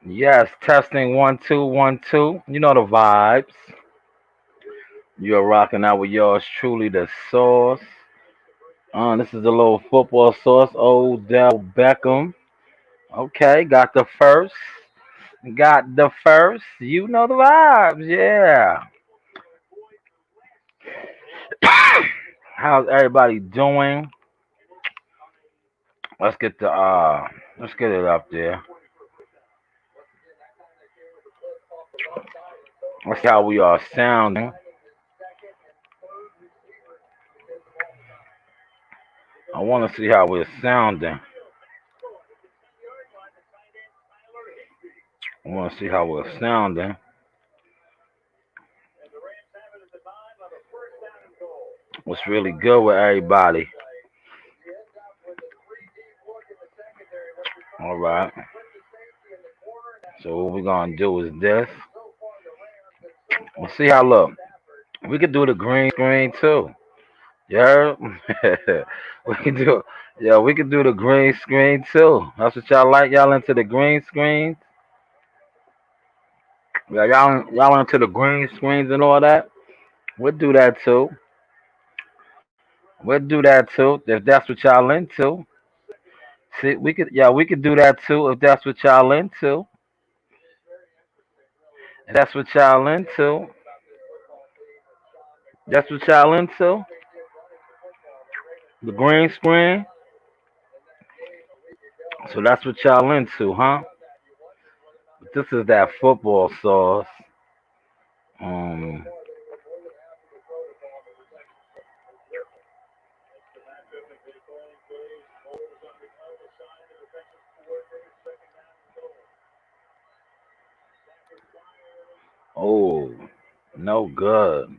Yes, testing 1 2 1 2. You know the vibes. You're rocking out with yours truly, the sauce. This is the little football sauce, Odell Beckham. Okay, got the first. Got the first. You know the vibes, yeah. How's everybody doing? Let's get the let's get it up there. Let's see how we are sounding. I want to see how we're sounding. I want to see how we're sounding. What's really good with everybody? All right. So what we're gonna do is this. Let's see how look. We could do the green screen too. Yeah. we can do yeah, we can do the green screen too. That's what y'all like. Y'all into the green screens? Yeah, y'all into the green screens and all that? We'll do that too. We'll do that too if that's what y'all into. See, we could do that too if that's what y'all into. If that's what y'all into. That's what y'all into. The green screen. So that's what y'all into, huh? This is that football sauce. Um. Oh, no good.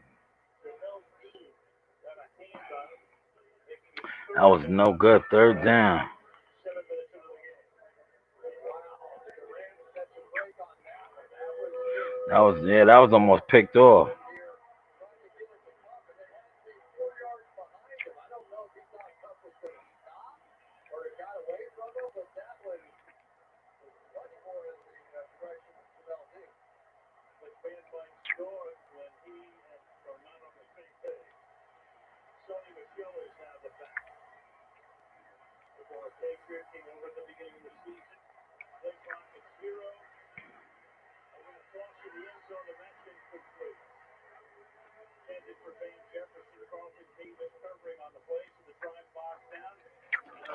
That was no good. Third down. That was yeah. That was almost picked off.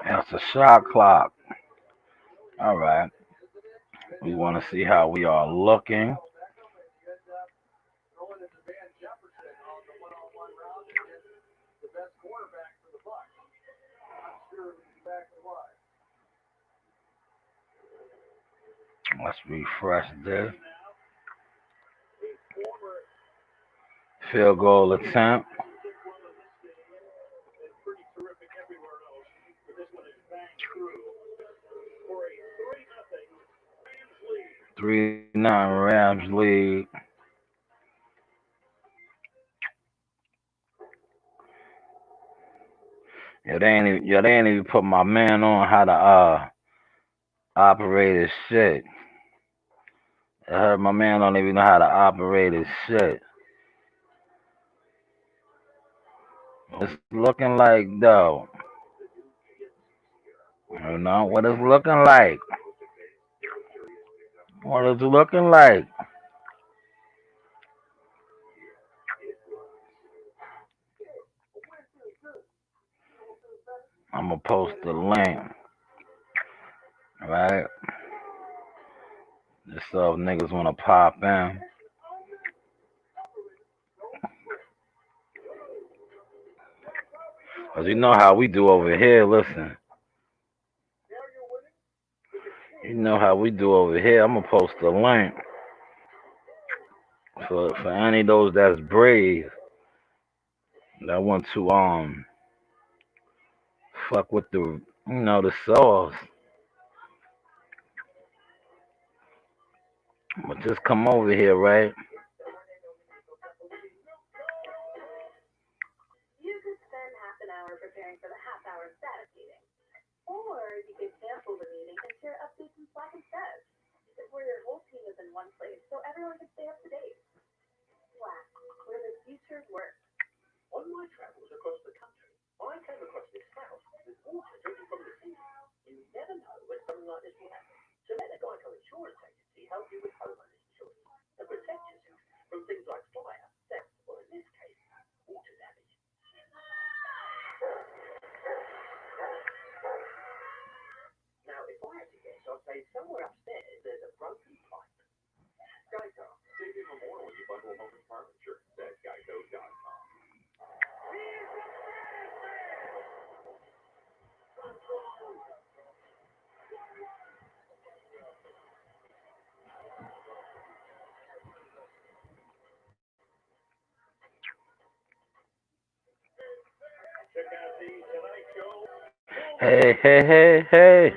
That's a shot clock. All right. We want to see how we are looking. Let's refresh this. Field goal attempt. 3-9 Rams lead. They ain't even put my man on how to operate his shit. I heard my man don't even know how to operate his shit. It's looking like though. You know what it's looking like. What it's looking like. I'm gonna post the link, right? Just so if niggas wanna pop in. Cause you know how we do over here. Listen, you know how we do over here. I'm gonna post the link for any of those that's brave that want to fuck with the sauce. But just come over here, right? Hey, hey, hey, hey.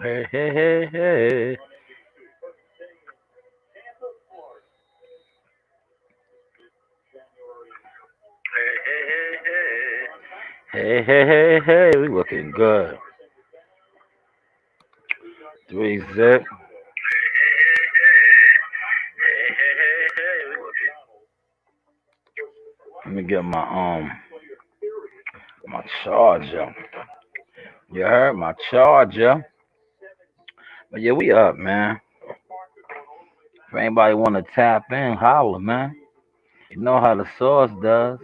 Hey, hey, hey, hey. Hey, hey, hey, hey. We looking good. 3-zip. Let me get my charger. You heard my charger. But yeah, we up, man. If anybody want to tap in, holler, man. You know how the sauce does.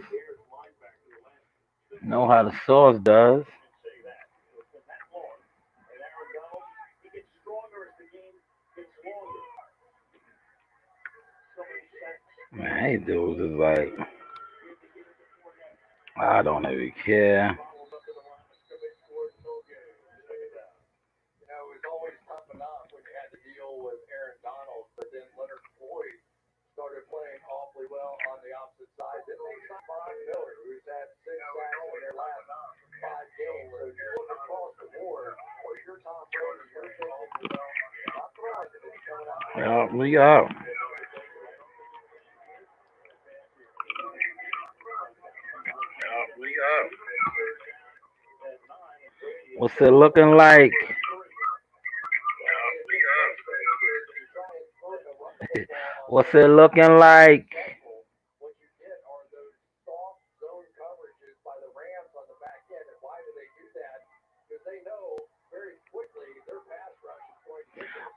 You know how the sauce does. Man, these dudes is like, I don't even care. Yeah, we up. What's it looking like? What's it looking like?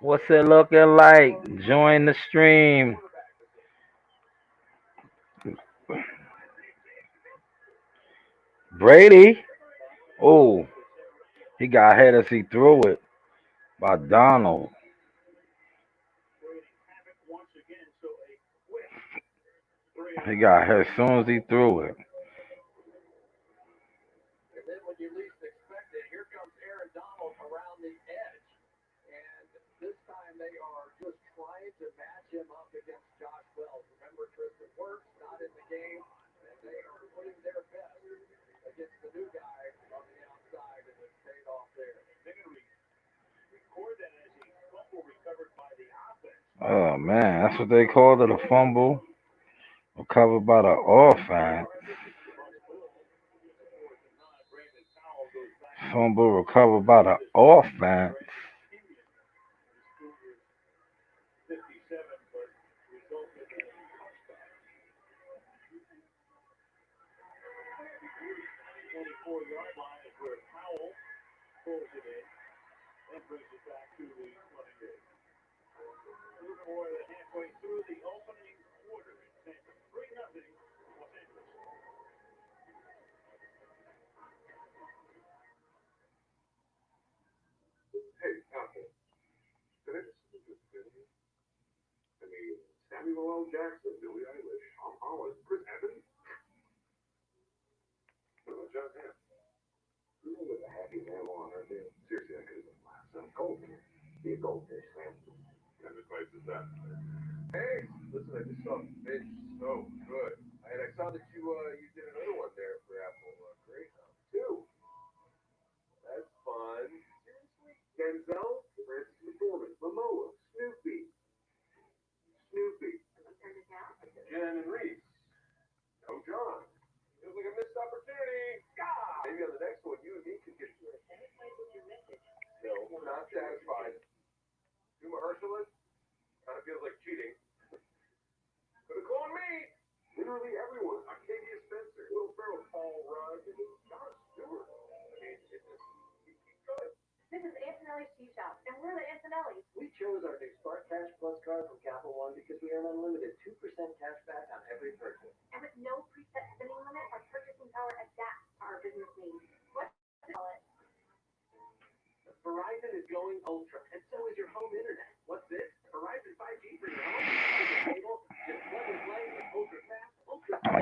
What's it looking like? Join the stream. Brady. Oh, he got hit as he threw it by Donald. He got hit as soon as he threw it. Oh man, that's what they called it, a fumble recovered by the offense. Fumble recovered by the offense.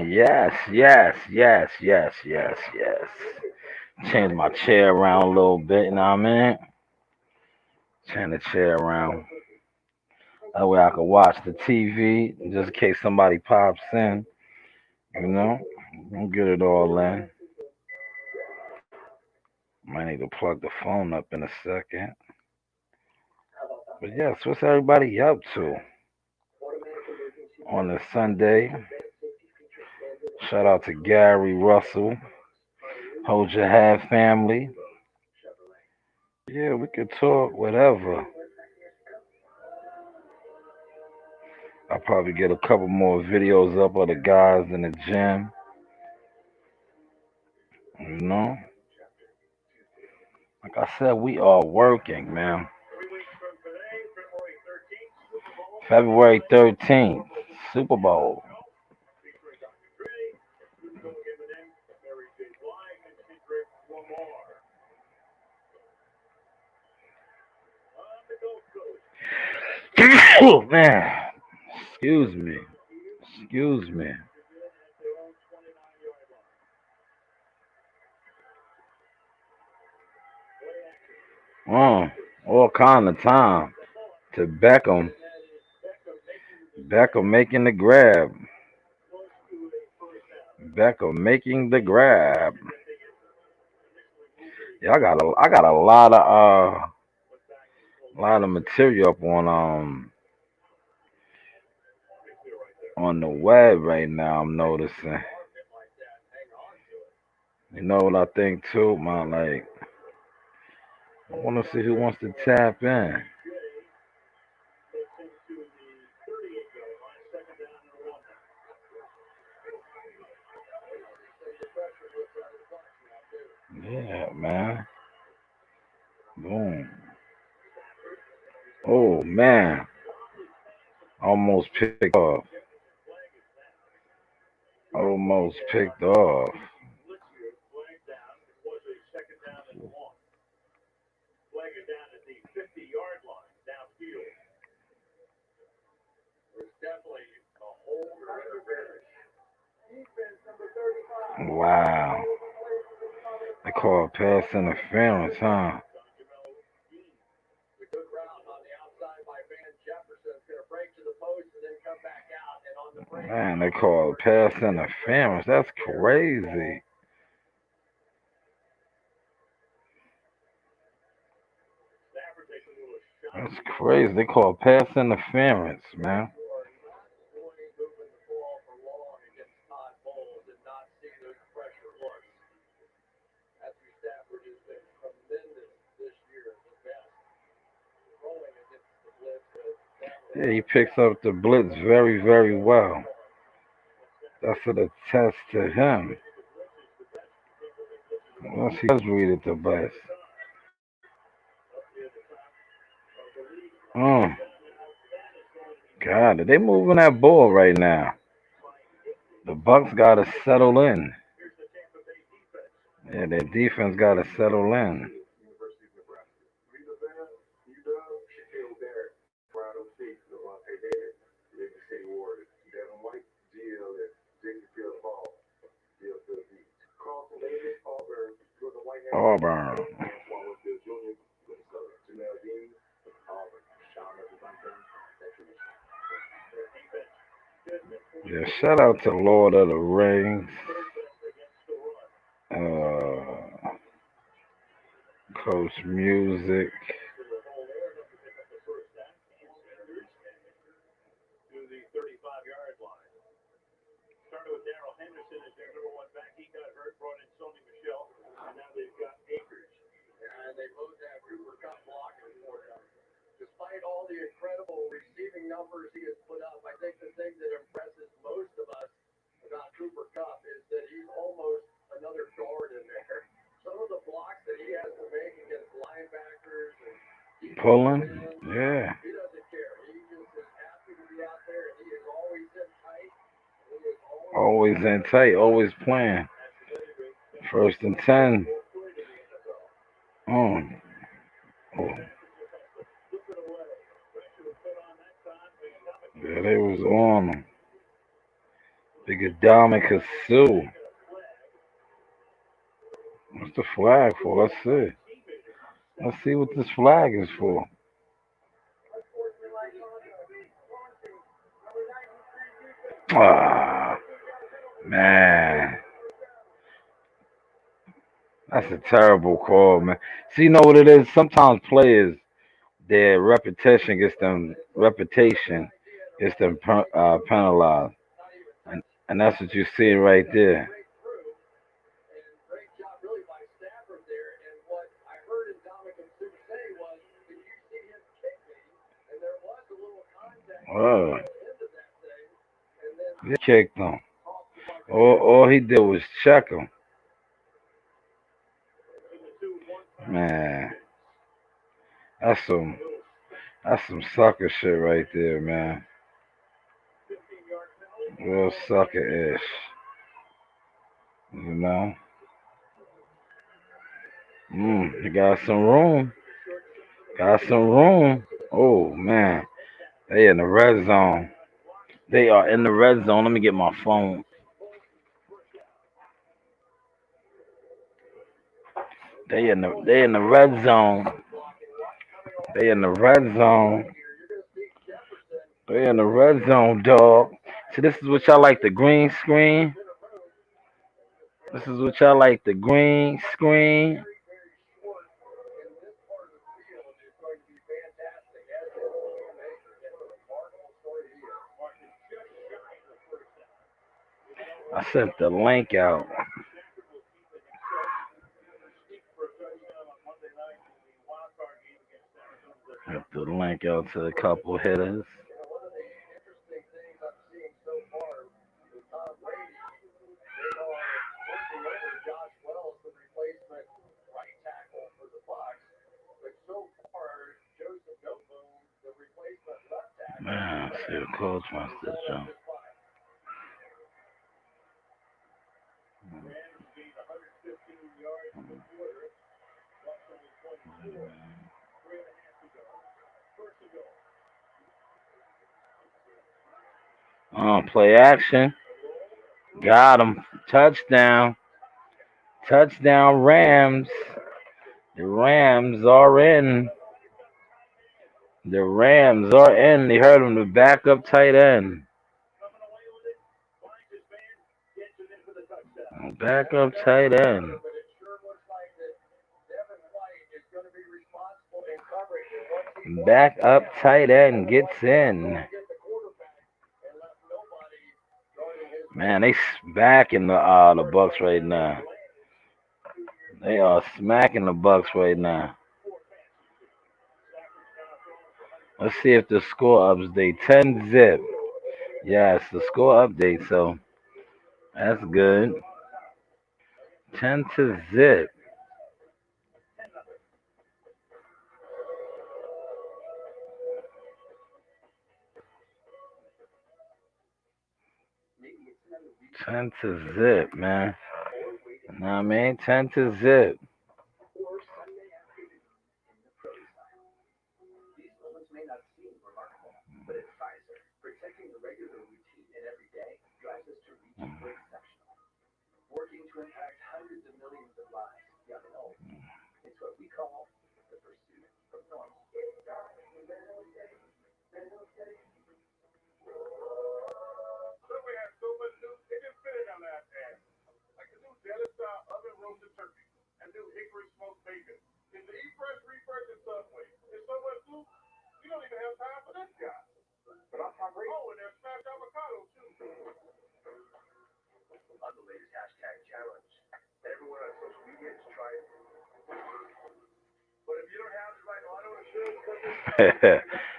Yes, yes, yes, yes, yes, yes. Change my chair around a little bit, you know what I mean? Change the chair around. That way I can watch the TV just in case somebody pops in, you know? Don't get it all in. Might need to plug the phone up in a second. But yes, what's everybody up to on this Sunday? Shout out to Gary Russell. Hold your hat, family. Yeah, we could talk whatever. I'll probably get a couple more videos up of the guys in the gym. You know, like I said, we are working, man. February 13th, Super Bowl. Oh man, excuse me, excuse me. All kind of time to Beckham. Beckham making the grab. Beckham making the grab. Yeah, I got a lot of material up on the web right now. I'm noticing. You know what I think too, man? Like I want to see who wants to tap in. Yeah, man. Boom. Oh man, almost picked off. Almost picked off. Wow. They call it pass interference, huh? Man, they call it pass interference. That's crazy. That's crazy. They call it pass interference, man. Yeah, he picks up the blitz very, very well. That's a test to him. Yes, he does read it the best. Oh, God, are they moving that ball right now? The Bucks got to settle in. Yeah, their defense got to settle in. Auburn. Yeah, shout out to Lord of the Rings. Uh, Coach Music. Pulling. Yeah. Always in tight. Always playing. First and 10. Oh. Oh. Yeah, they was on him. Big Adama Sue. What's the flag for? Let's see. Let's see what this flag is for. Ah, man. That's a terrible call, man. See, you know what it is? Sometimes players, their reputation gets them penalized. And that's what you're seeing right there. Oh, he kicked him. All he did was check him. Man, that's some that's some sucker shit right there, man. Real sucker ish. You know? You got some room. Got some room. Oh man. They in the red zone. They are in the red zone. Let me get my phone. They in the red zone. They in the red zone. They in the red zone, dog. See, this is what y'all like the green screen. This is what y'all like the green screen. I sent the link out. Sent the link out to a couple hitters. Man, let's see what coach wants this jump. Play action. Got him. Touchdown. Touchdown Rams. The Rams are in. The Rams are in. They heard him, the backup tight end. Backup tight end. Backup tight end gets in. Man, they smacking the Bucks right now. They are smacking the Bucks right now. Let's see if the score update 10-zip. Yes, the score update. So that's good. 10-zip. Ten to zip, man. Know what I mean? 10-zip.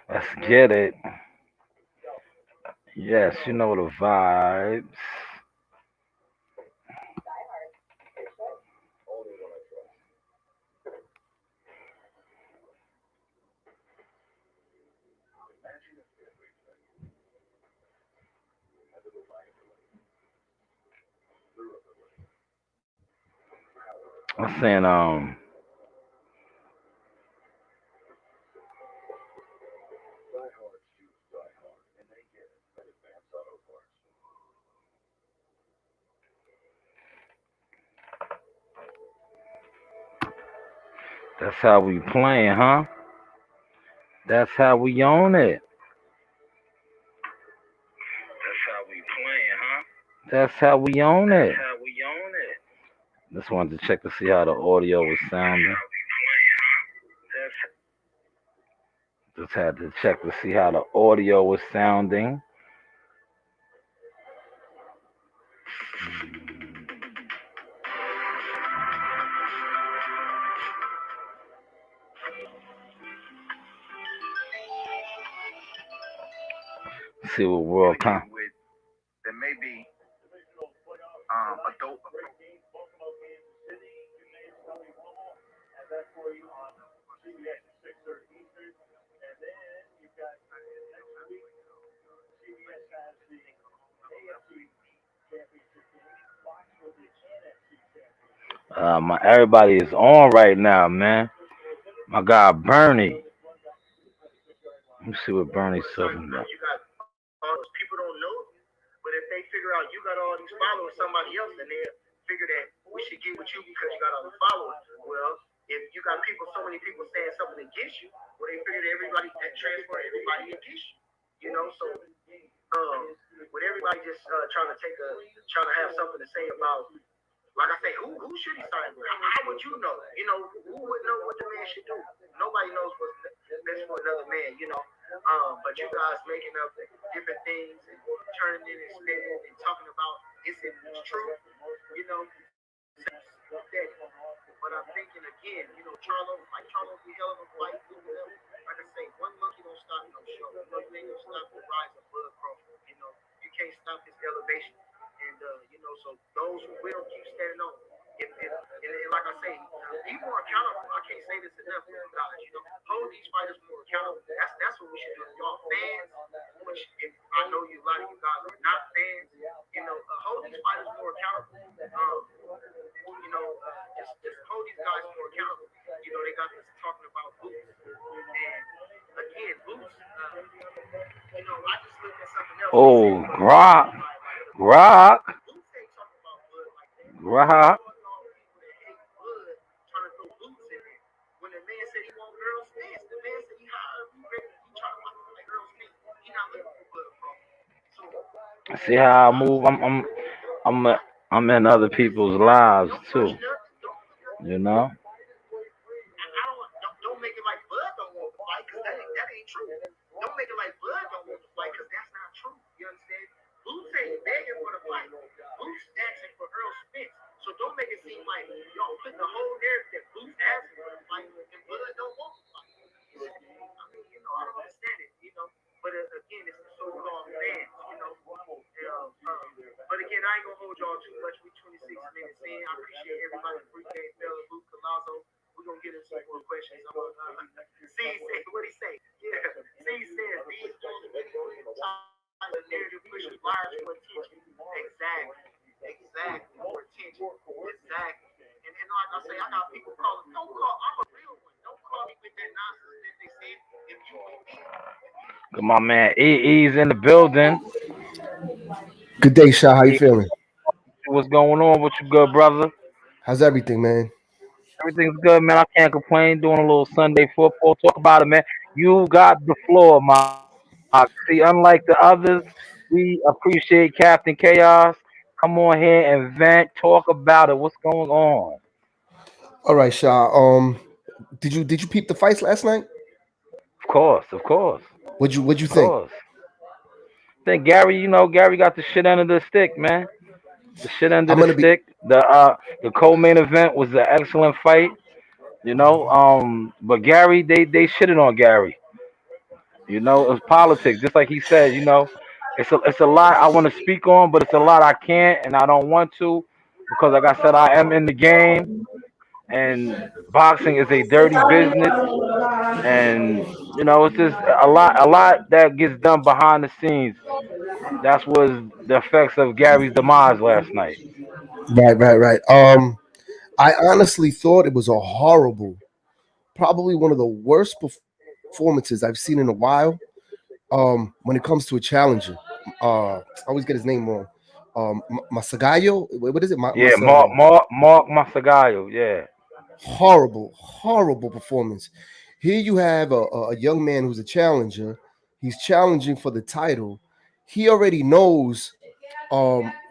Let's get it. Yes, you know the vibes. I'm saying, That's how we playing, huh? That's how we own it. That's how we playing, huh? That's how we own That's it. how we own it. Just wanted to check to see how the audio was sounding. How we playing, huh? That's Just had to check to see how the audio was sounding. See what want world to get con. with that may be adult. My everybody is on right now, man. My guy Bernie. Let me see what Bernie's Well, son, talking about. you got all those people don't know you, but if they figure out you got all these followers, somebody else, and they figure that we should get with you because you got all the followers. Well, if you got people, so many people saying something against you, well, they figure that everybody that transfer everybody against you. You know, so with everybody just trying to have something to say about, like I say, who should he sign with? How would you know? You know, who would know what the man should do? Nobody knows what's best for another man. You know, but you guys making up different things and turning it and spinning and talking about it's true. You know, that. But I'm thinking again, you know, Charlo be hell of a fight. Like I say, one monkey don't stop no show. You ain't gonna stop the rise of Bud Crawford. You know, you can't stop his elevation. And you know, so those who will keep standing on. And like I say, be more accountable. I can't say this enough, guys. You know, hold these fighters more accountable. That's what we should do. Y'all fans, which if I know you, a lot of you guys are not fans. You know, hold these fighters more accountable. You know, just hold these guys more accountable. You know, they got this talking about Boots, and again, Boots. You know, I just looked at something else. They said Oh, Rock, Rock, Boots ain't talking about Bud like that. Why you Rock. calling all the people that hate Bud trying to throw Boots in there? When the man said he want Earl Spence, the man said he hired him. He trying to like Earl Spence. He not looking for Bud Crawford. So See how I move. I'm, I'm in other people's lives don't push too. nothing. Don't put nothing. You know. I don't make it like Bud don't want to fight because that ain't true. Don't make it like Bud don't want to fight because that's not true. You understand? Boots ain't begging for the fight. Boots asking for Earl Spence. So don't make it seem like y'all putting the whole narrative that Boots asking for the fight and Bud don't want to fight. I mean, you know, I don't understand it. You know, but again, it's the so-called fans. You know, but again, I ain't gonna hold y'all too much. We 26 minutes in. I appreciate everybody. Free game, Bella, Luke, Colazo. We're gonna get into some more questions. I'm gonna C say what he say. Yeah. C says these the narrative pushes liars for attention. Exactly. Exactly. For attention. Exactly. And like I say, I got people calling. Don't call. I'm a real one. Don't call me with that nonsense that they said. If you with me, My man EE's in the building. Good day, Sha. How you E, feeling? what's going on with you, good brother? How's everything, man? Everything's good, man. I can't complain. Doing a little Sunday football. Talk about it, man. You got the floor, my. See, unlike the others, we appreciate Captain Chaos. Come on here and vent. Talk about it. What's going on? All right, Sha. Did you peep the fights last night? Of course, of course, What'd you of think? course. Think Gary, Gary got the shit under the stick, man. The shit under I'm the gonna be stick. The co-main event was an excellent fight. But Gary, they shitted on Gary. It was politics, just like he said. It's a lot I want to speak on, but it's a lot I can't and I don't want to because, like I said, I am in the game and boxing is a dirty business, and it's just a lot that gets done behind the scenes. That's was the effects of Gary's demise last night. right. I honestly thought it was a horrible, probably one of the worst performances I've seen in a while. When it comes to a challenger, I always get his name wrong. Masagayo, what is it? Yeah, Mark Masagayo. Yeah, Horrible, horrible performance. Here you have a young man who's a challenger. He's challenging for the title. He already knows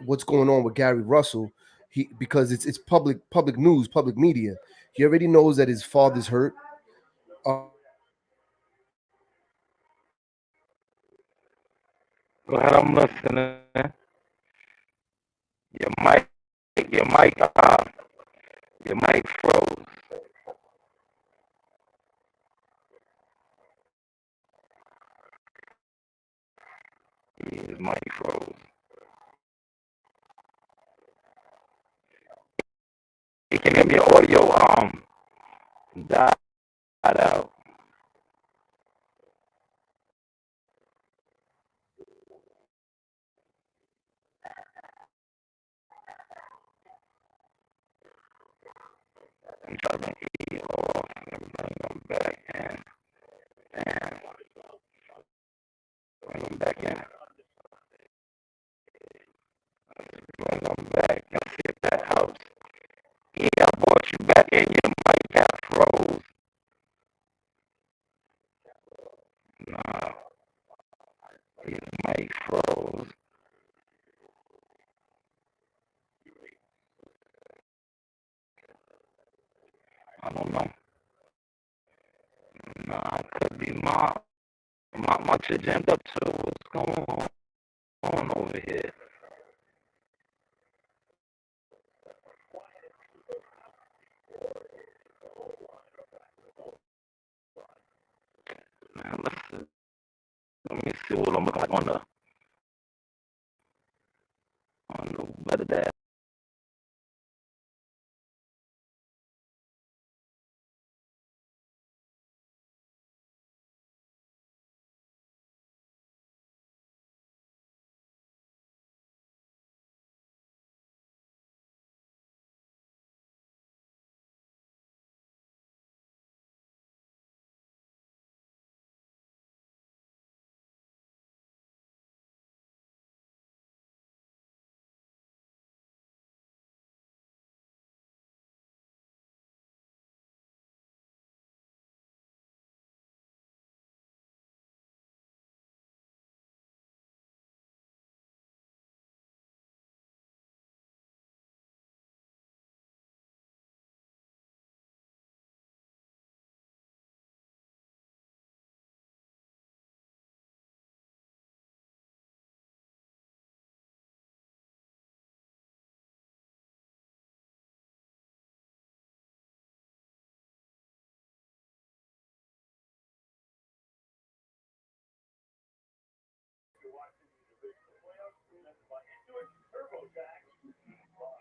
what's going on with Gary Russell. He because it's public news, public media. He already knows that his father's hurt. Go ahead, I'm listening. Your mic froze. Yeah, his mic froze. You can hear your audio died out. I'm trying to hear off and bring them back in. And bring them back in. Bring them back and see if that helps. Yeah, I brought you back in. Your mic got froze. Nah, his mic froze. I don't know. Nah, it could be my shit jammed up too. What's going on over here? Man, let me see what I'm looking like on the better dad.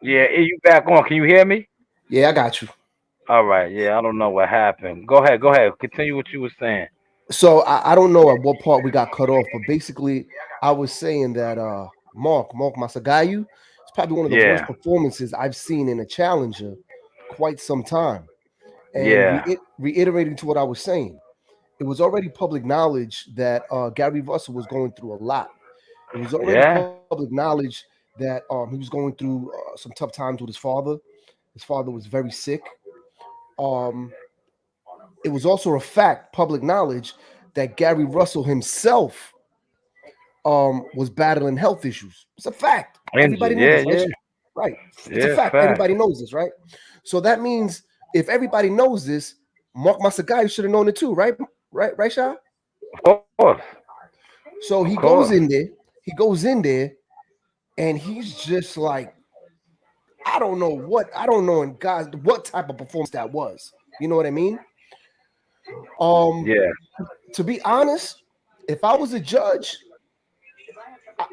Yeah, you back on. Can you hear me? Yeah, I got you. All right. Yeah, I don't know what happened. Go ahead. Go ahead. Continue what you were saying. So I don't know at what part we got cut off, but basically I was saying that Mark Masagayu is probably one of the worst Yeah. performances I've seen in a challenger quite some time. And Yeah. reiterating to what I was saying, it was already public knowledge that Gary Russell was going through a lot. It was already Yeah. public knowledge that he was going through some tough times with his father. His father was very sick. Um, it was also a fact, public knowledge, that Gary Russell himself was battling health issues. It's a fact. Everybody Injured. knew Yeah. this, right? Yeah. Right. It's a Yeah. fact. Fact. Everybody knows this, right? So that means if everybody knows this, Mark Masagayu should have known it too, right? Right, Sha? Of course. So Of he goes course. in there, and he's just like, I don't know in God what type of performance that was. You know what I mean? Um, Yeah. to be honest, if I was a judge,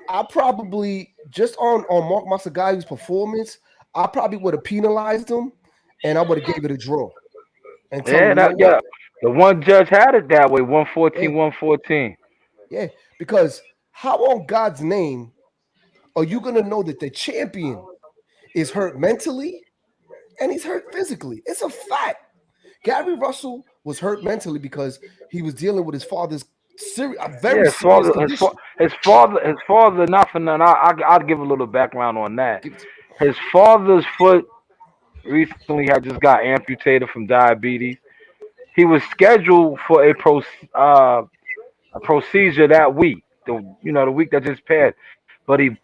I probably just on Mark Masagayu's performance, I probably would have penalized him, and I would have gave it a draw and tell him, Yeah. you know That. what? Yeah. The one judge had it that way. Yeah, 114. 114. yeah. Because how on God's name are you gonna know that the champion is hurt mentally and he's hurt physically? It's a fact. Gary Russell was hurt mentally because he was dealing with his father's a very Yeah. serious condition. His father. Not for nothing. I'll give a little background on that. Give it to- His father's foot recently had just got amputated from diabetes. He was scheduled for a procedure that week, the week that just passed, but he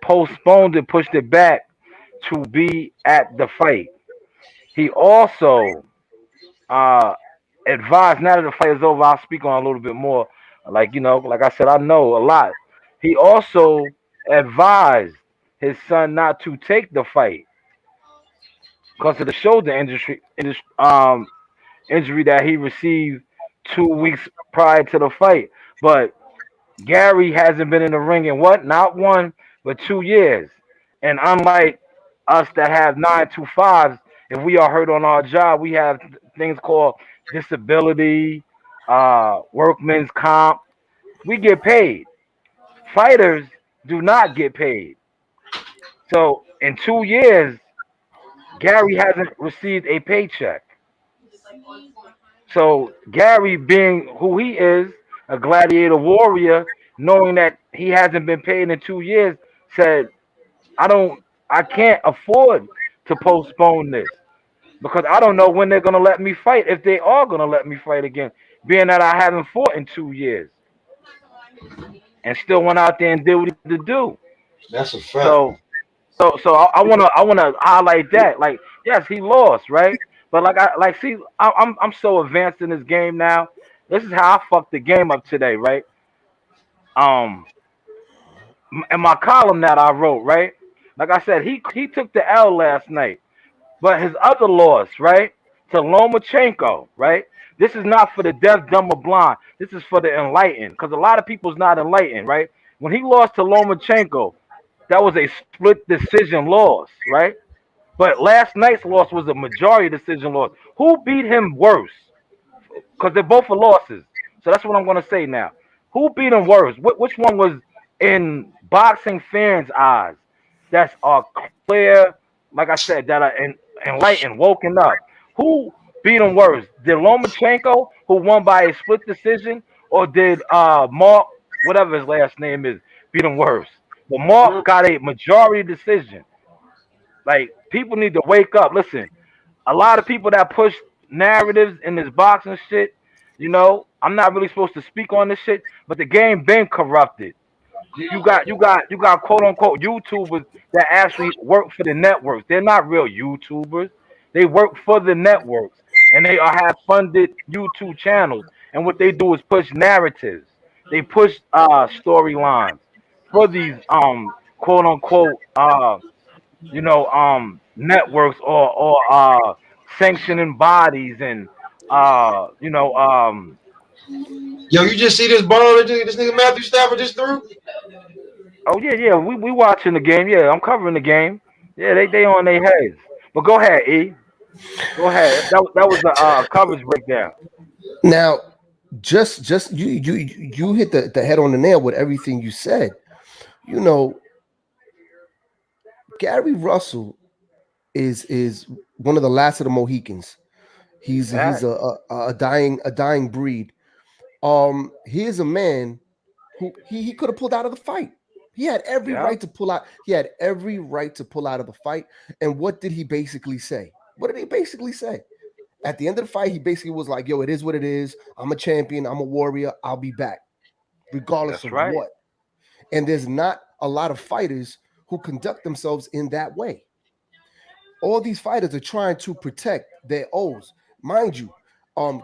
postponed it, pushed it back to be at the fight. He also uh, advised. Now that the fight is over, I'll speak on a little bit more. Like I said, I know a lot. He also advised his son not to take the fight because of the shoulder injury that he received 2 weeks prior to the fight. But Gary hasn't been in the ring in what? Not 1 but 2 years. And unlike us that have 9 to 5s, if we are hurt on our job, we have things called disability, workman's comp. We get paid. Fighters do not get paid. So in 2 years, Gary hasn't received a paycheck. So Gary, being who he is, a gladiator warrior, knowing that he hasn't been paid in 2 years, said, I can't afford to postpone this because I don't know when they're gonna let me fight, if they are gonna let me fight again, being that I haven't fought in 2 years and still went out there and did what he had to do. That's a fact. So I wanna highlight that. Like, yes, he lost, right? But see, I'm so advanced in this game now. This is how I fucked the game up today, right? Um, in my column that I wrote, right? Like I said, he took the L last night, but his other loss, right, to Lomachenko, right? This is not for the deaf, dumb, or blind. This is for the enlightened, because a lot of people's not enlightened, right? When he lost to Lomachenko, that was a split decision loss, right? But last night's loss was a majority decision loss. Who beat him worse? Because they're both for losses. So that's what I'm going to say now. Who beat him worse? Which one was in boxing fans' eyes? That's clear, like I said, that are enlightened, woken up. Who beat him worse? Did Lomachenko, who won by a split decision, or did Mark, whatever his last name is, beat him worse? But Mark got a majority decision. Like, people need to wake up. Listen, a lot of people that push narratives in this boxing shit, I'm not really supposed to speak on this shit, but the game been corrupted. You got quote unquote YouTubers that actually work for the networks. They're not real YouTubers. They work for the networks, and they have funded YouTube channels. And what they do is push narratives. They push storylines for these quote unquote networks or sanctioning bodies and Yo, you just see this ball that this nigga Matthew Stafford just threw? oh yeah, we watching the game. Yeah, I'm covering the game. Yeah, they on their heads. But go ahead, E. Go ahead. That was a coverage breakdown. Now, just you hit the head on the nail with everything you said. You know, Gary Russell is one of the last of the Mohicans. He's That. a dying breed. He is a man who he could have pulled out of the fight. He had every Yeah, right to pull out. He had every right to pull out of the fight. And what did he basically say? What did he basically say? At the end of the fight, he basically was like, "Yo, it is what it is. I'm a champion. I'm a warrior. I'll be back, regardless that's of right. what." And there's not a lot of fighters who conduct themselves in that way. All these fighters are trying to protect their O's. Mind you,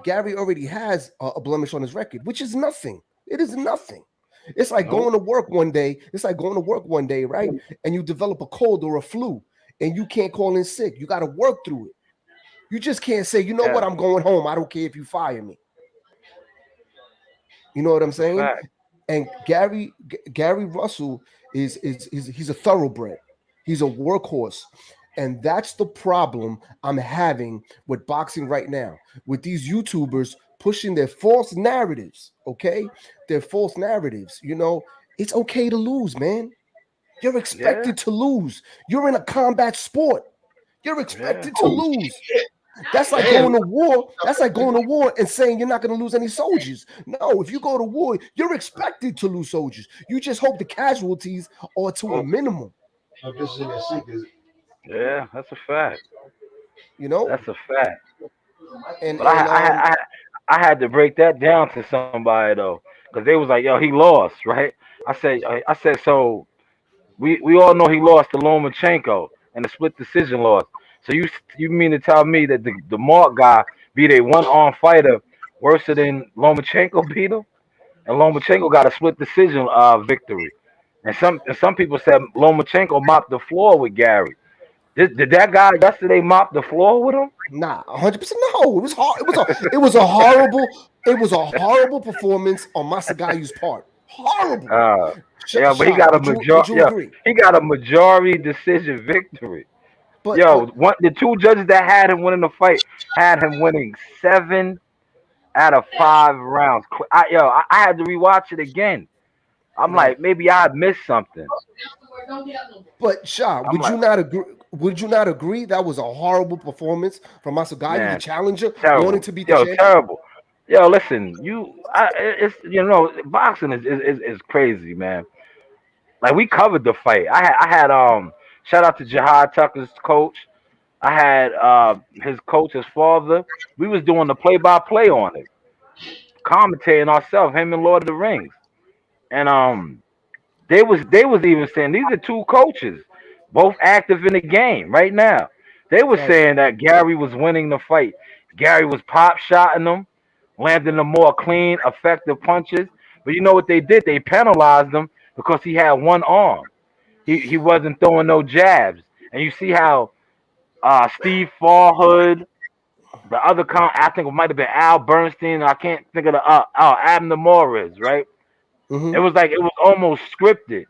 Gary already has a blemish on his record, which is nothing. It is nothing. It's like Nope. going to work one day. It's like going to work one day, right? And you develop a cold or a flu, and you can't call in sick. You got to work through it. You just can't say, you know what, Yeah, I'm going home. I don't care if you fire me. You know what I'm that's a saying? fact. And Gary Russell is he's a thoroughbred. He's a workhorse. And that's the problem I'm having with boxing right now. With these YouTubers pushing their false narratives, okay? Their false narratives. It's okay to lose, man. You're Yeah, expected to lose. You're in a combat sport. You're yeah, expected to Oh lose. shit. That's like Damn. going to war. That's like going to war and saying you're not going to lose any soldiers. No, if you go to war, you're expected to lose soldiers. You just hope the casualties are to a Oh, minimum. this is in the sick, is it? yeah, that's a fact. You know, That's a fact. and But I had to break that down to somebody though, because they was like, "Yo, he lost, right?" I said, so we all know he lost to Lomachenko and a split decision loss. So you mean to tell me that the Mark guy beat a one arm fighter worse than Lomachenko beat him? And Lomachenko got a split decision victory. And some people said Lomachenko mopped the floor with Gary. Did that guy yesterday mop the floor with him? nah, 100% no. It was hard. It was a horrible performance on Masagayu's part. Horrible. Uh, yeah, but Sha, would you yeah, agree? he got a majority decision victory. But Yo, the two judges that had him winning the fight had him winning 7 out of 5 rounds. I had to rewatch it again. I'm right. like, maybe I missed something. But Sha, I'm would you like, not agree? Would you not agree that was a horrible performance from Masagayu, the man, challenger, wanting terrible. to beat the Yo, champion? terrible. Yo, listen, it's boxing is crazy, man. Like we covered the fight. I had shout out to Jihad Tucker's coach. I had his coach, his father. We was doing the play by play on it, commentating ourselves, him and Lord of the Rings. And they was even saying these are two coaches, both active in the game right now. They were Right. saying that Gary was winning the fight. Gary was pop shotting them, landing the more clean, effective punches. But you know what they did? They penalized him because he had one arm. He wasn't throwing no jabs. And you see how Steve Fallhood, the other I think it might have been Al Bernstein. I can't think of the Abner Morris, right? It Hmm. was like it was almost scripted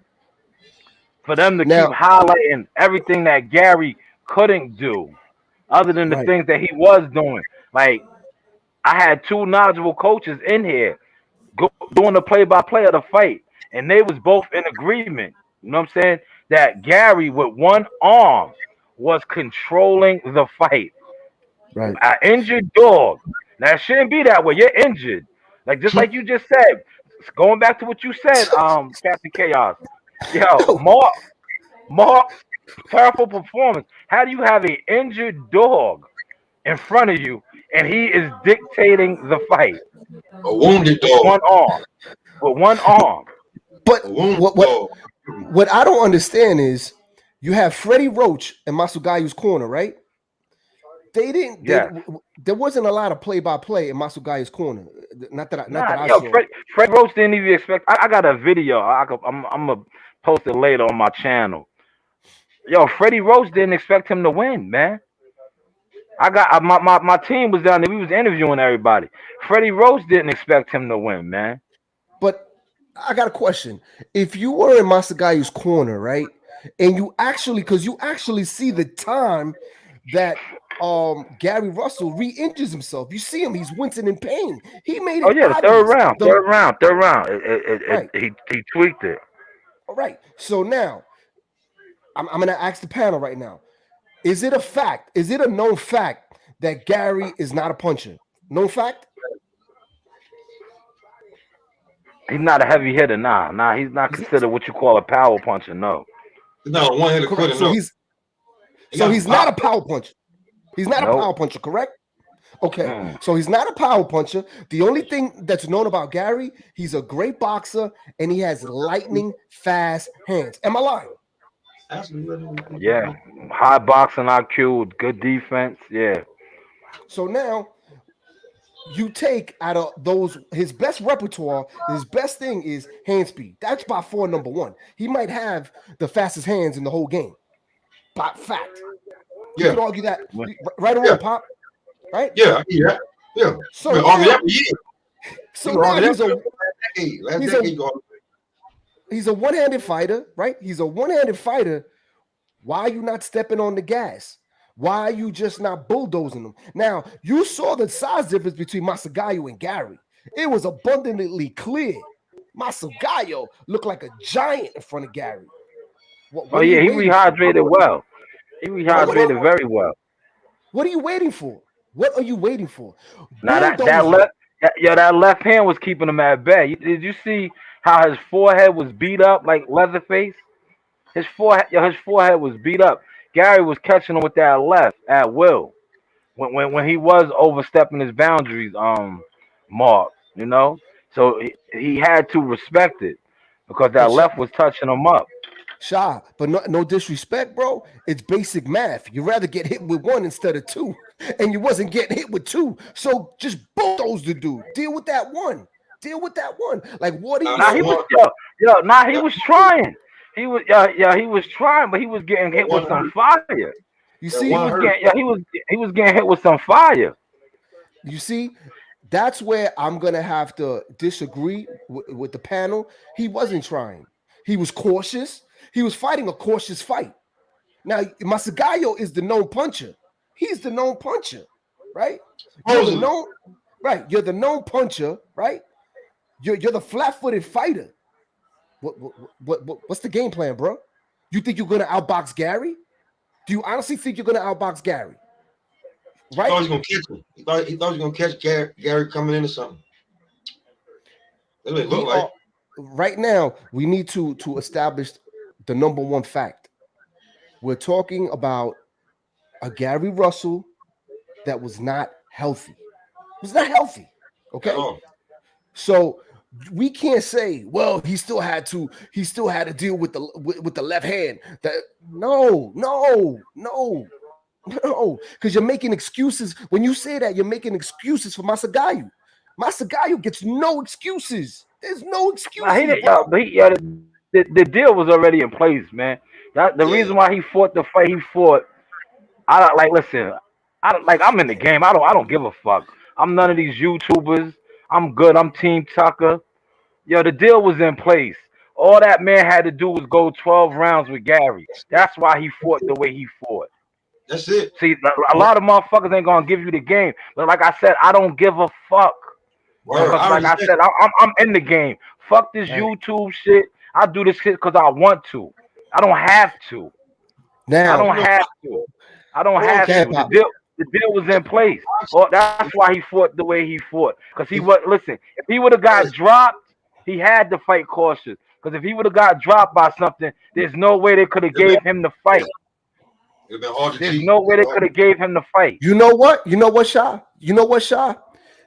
for them to keep Now, highlighting everything that Gary couldn't do, other than the right, things that he was doing. Like I had two knowledgeable coaches in here doing the play-by-play of the fight, and they was both in agreement. You know what I'm saying? That Gary with one arm was controlling the fight. right. An injured dog. Now it shouldn't be that way. You're injured. Like just like you just said. Going back to what you said, Captain Chaos. Yo, Mark's powerful performance. How do you have an injured dog in front of you and he is dictating the fight A wounded with dog. one arm? With one arm. But A wounded what what dog. what I don't understand is you have Freddie Roach in Masugayu's corner, right? They didn't. Yes. There wasn't a lot of play by play in Masugayu's corner. Not that Nah, I yo, saw. Fred Roach didn't even expect. I got a video. I'm gonna post it later on my channel. Yo, Freddie Roach didn't expect him to win, man. I got my team was down there. We was interviewing everybody. Freddie Roach didn't expect him to win, man. But I got a question. If you were in Masagayu's corner, right, and because you actually see the time that Gary Russell re-injures himself. You see him; he's wincing in pain. He made Oh it yeah, the obvious. third round. Right, He tweaked it. all right. So now I'm going to ask the panel right now: is it a fact? Is it a known fact that Gary is not a puncher? Known fact? He's not a heavy hitter, nah. He's not He's, considered what you call a power puncher, no. It's not a one hitter correct. quitter, no. He's not a power puncher. He's not a Nope. power puncher, correct? Okay, Mm. so he's not a power puncher. The only thing that's known about Gary, he's a great boxer and he has lightning fast hands. Am I lying? Yeah, high boxing IQ, good defense. Yeah, So now you take out of those his best repertoire, his best thing is hand speed. That's by far number one. He might have the fastest hands in the whole game. By fact. You Yeah, could argue that What? right or yeah, wrong, Pop. Right? yeah, yeah, yeah. So Man, argue now, that for years. so You can now argue that he's for a last decade. Last he's decade, a you argue. he's a one-handed fighter, right? He's a one-handed fighter. Why are you not stepping on the gas? Why are you just not bulldozing them? Now, you saw the size difference between Masagayo and Gary. It was abundantly clear. Masagayo looked like a giant in front of Gary. What, oh what are you yeah, he waiting for? rehydrated well. He What rehydrated very well. what are you waiting for? What are you waiting for? Now that Bulldozer. that left hand was keeping him at bay. Did you see how his forehead was beat up like Leatherface? His forehead was beat up. Gary was catching him with that left at will. when he was overstepping his boundaries, Mark, you know. So he had to respect it because that But left was touching him up. Sha, but no disrespect, bro. It's basic math. You'd rather get hit with one instead of two, and you wasn't getting hit with two. So just bulldoze the dude. Deal with that one. Deal with that one. Like, what are you Nah, he saying? was he was trying. He was trying, but he was getting hit with some fire. You He see, was getting he was getting hit with some fire. you see, that's where I'm gonna have to disagree with the panel. He wasn't trying. He was cautious. He was fighting a cautious fight. Now, Masagayo is the known puncher. He's the known puncher, right? You're the known, right? You're the known puncher, right? You're the flat-footed fighter. What's the game plan, bro? You think you're gonna outbox Gary? Do you honestly think you're gonna outbox Gary? Right? He thought he was gonna catch him. He thought he was gonna catch Gary coming into something. That's what it looked like. Right now, we need to establish the number one fact. We're talking about a Gary Russell that was not healthy. Was not healthy. Okay. So we can't say, well, he still had to deal with the left hand. That no, because you're making excuses. When you say that, you're making excuses for Masagayo. Masagayo gets no excuses. There's no excuses. The deal was already in place, man. The reason why he fought the fight he fought, I'm in the game. I don't give a fuck. I'm none of these YouTubers. I'm good. I'm Team Tucker. Yo, the deal was in place. All that man had to do was go 12 rounds with Gary. That's why he fought the way he fought. That's it. See, a lot of motherfuckers ain't gonna give you the game. But like I said, I don't give a fuck. Like I said, I'm in the game. Fuck this YouTube shit. I do this shit because I want to. I don't have to. Now, I don't have to. The deal was in place. Well, that's why he fought the way he fought. Because listen, if he would have got dropped, he had to fight cautious. Because if he would have got dropped by something, there's no way they could have gave him the fight. There's no way they could have gave him the fight. You know what, Sha?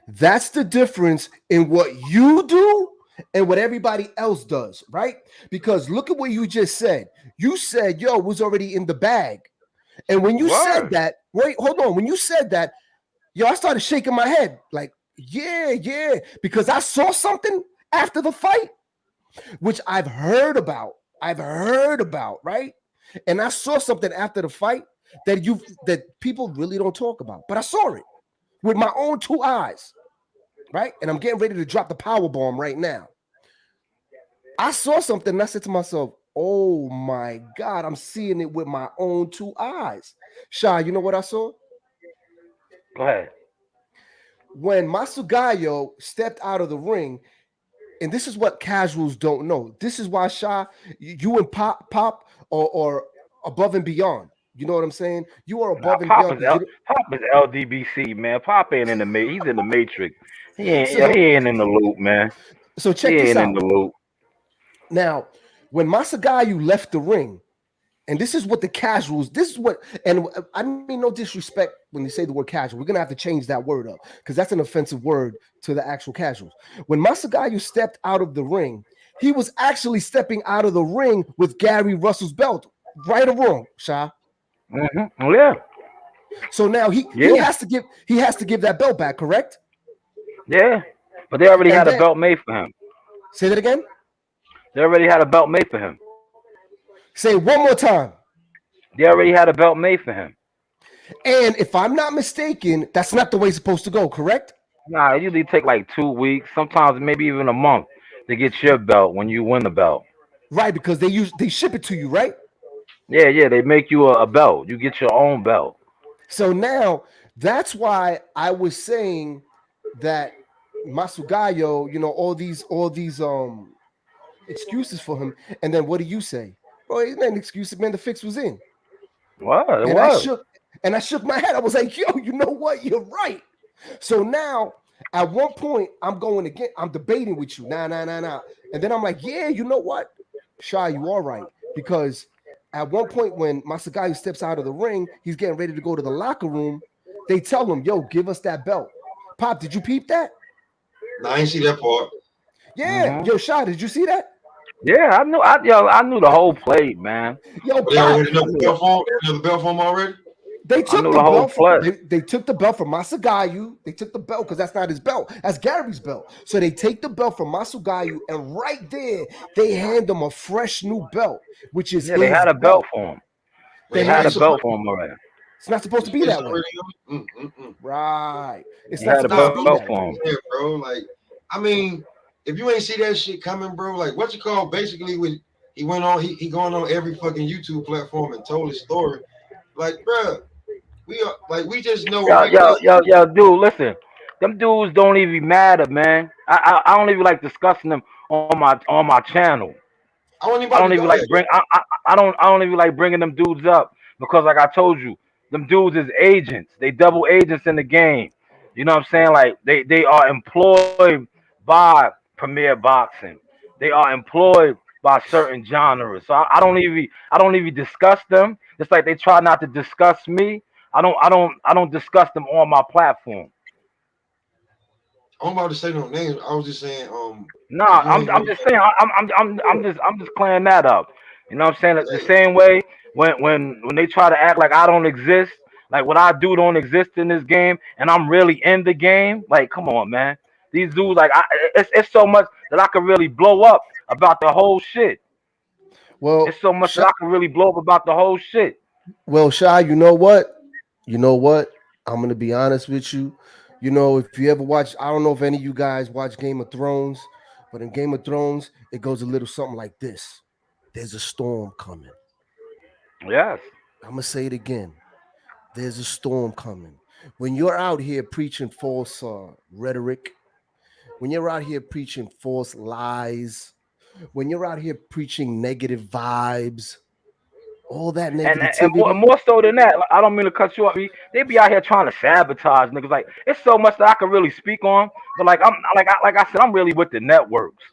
That's the difference in what you do and what everybody else does, right? Because look at what you just said. You said, yo, it was already in the bag. And when you said that, wait, hold on. When you said that, yo, I started shaking my head like, yeah, because I saw something after the fight, which I've heard about, right? And I saw something after the fight that people really don't talk about. But I saw it with my own two eyes, right? And I'm getting ready to drop the power bomb right now. I saw something and I said to myself, oh my God, I'm seeing it with my own two eyes. Sha, you know what I saw? Go ahead. When Masagayo stepped out of the ring, and this is what casuals don't know. This is why, Sha, you and Pop or above and beyond. You know what I'm saying? You are above and beyond. Pop is LDBC, man. Pop ain't in the he's in the matrix. He ain't in the loop, man. So check this out. In the loop. Now, when Masagayo left the ring, and this is what the casuals, and I mean no disrespect when you say the word casual. We're gonna have to change that word up because that's an offensive word to the actual casuals. When Masagayo stepped out of the ring, he was actually stepping out of the ring with Gary Russell's belt. Right or wrong, Sha? Mm-hmm. Yeah. So now he has to give that belt back, correct? Yeah, but they already had a belt made for him. Say that again. They already had a belt made for him. Say it one more time. They already had a belt made for him. And if I'm not mistaken, that's not the way it's supposed to go, correct? Nah, it usually take like 2 weeks, sometimes maybe even a month to get your belt when you win the belt. Right, because they ship it to you, right? Yeah, they make you a belt. You get your own belt. So now that's why I was saying that Masagayo, all these excuses for him, and then what do you say? Bro, it's not an excuse, man. The fix was in. What? I shook my head. I was like, yo, you know what? You're right. So now, at one point, I'm going again. I'm debating with you. Nah. And then I'm like, yeah, you know what? Sha, you are right. Because at one point when Masagayo steps out of the ring, he's getting ready to go to the locker room. They tell him, "Yo, give us that belt." Pop, did you peep that? No, I ain't see that part. Yeah. Yo, Shy, did you see that? Yeah, I knew the whole play, man. Yo, They already know the belt form. They know the belt form already. They took knew the the whole belt from play. they took the belt from Masagayu. They took the belt because that's not his belt. That's Gary's belt. So they take the belt from Masagayu, and right there they hand him a fresh new belt, which is Yeah, they his had a belt for him. They They had a had- belt for him already. It's not supposed to be that way, Mm. right? It's He not had a supposed to be belt that for way. him. Yeah, bro. Like, I mean, if you ain't see that shit coming, bro, like what you call basically when he went on, he going on every fucking YouTube platform and told his story. Like, bro, we just know right now. Yo, dude, listen. Them dudes don't even matter, man. I don't even like discussing them on my channel. I wasn't even I about don't to even go like there. bring I don't even like bringing them dudes up because like I told you, them dudes is agents. They double agents in the game. You know what I'm saying? Like they are employed by Premier Boxing. They are employed by certain genres. So I don't even discuss them. Just like they try not to discuss me. I don't discuss them on my platform. I'm about to say no names. I was just saying, No, if you ain't I'm know, just saying I'm just clearing that up. You know what I'm saying? The same way when they try to act like I don't exist, like what I do don't exist in this game, and I'm really in the game. Like, come on, man. These dudes, like, it's so much that I could really blow up about the whole shit. Well, It's so much that I could really blow up about the whole shit. Shy, you know what? You know what? I'm gonna be honest with you. You know, if you ever watch, I don't know if any of you guys watch Game of Thrones, but in Game of Thrones, it goes a little something like this. There's a storm coming. Yes. I'm gonna say it again. There's a storm coming. When you're out here preaching false rhetoric, when you're out here preaching false lies, when you're out here preaching negative vibes, all that And negativity. more so than that, like, I don't mean to cut you off. They be out here trying to sabotage niggas. Like it's so much that I can really speak on, but like I said, I'm really with the networks.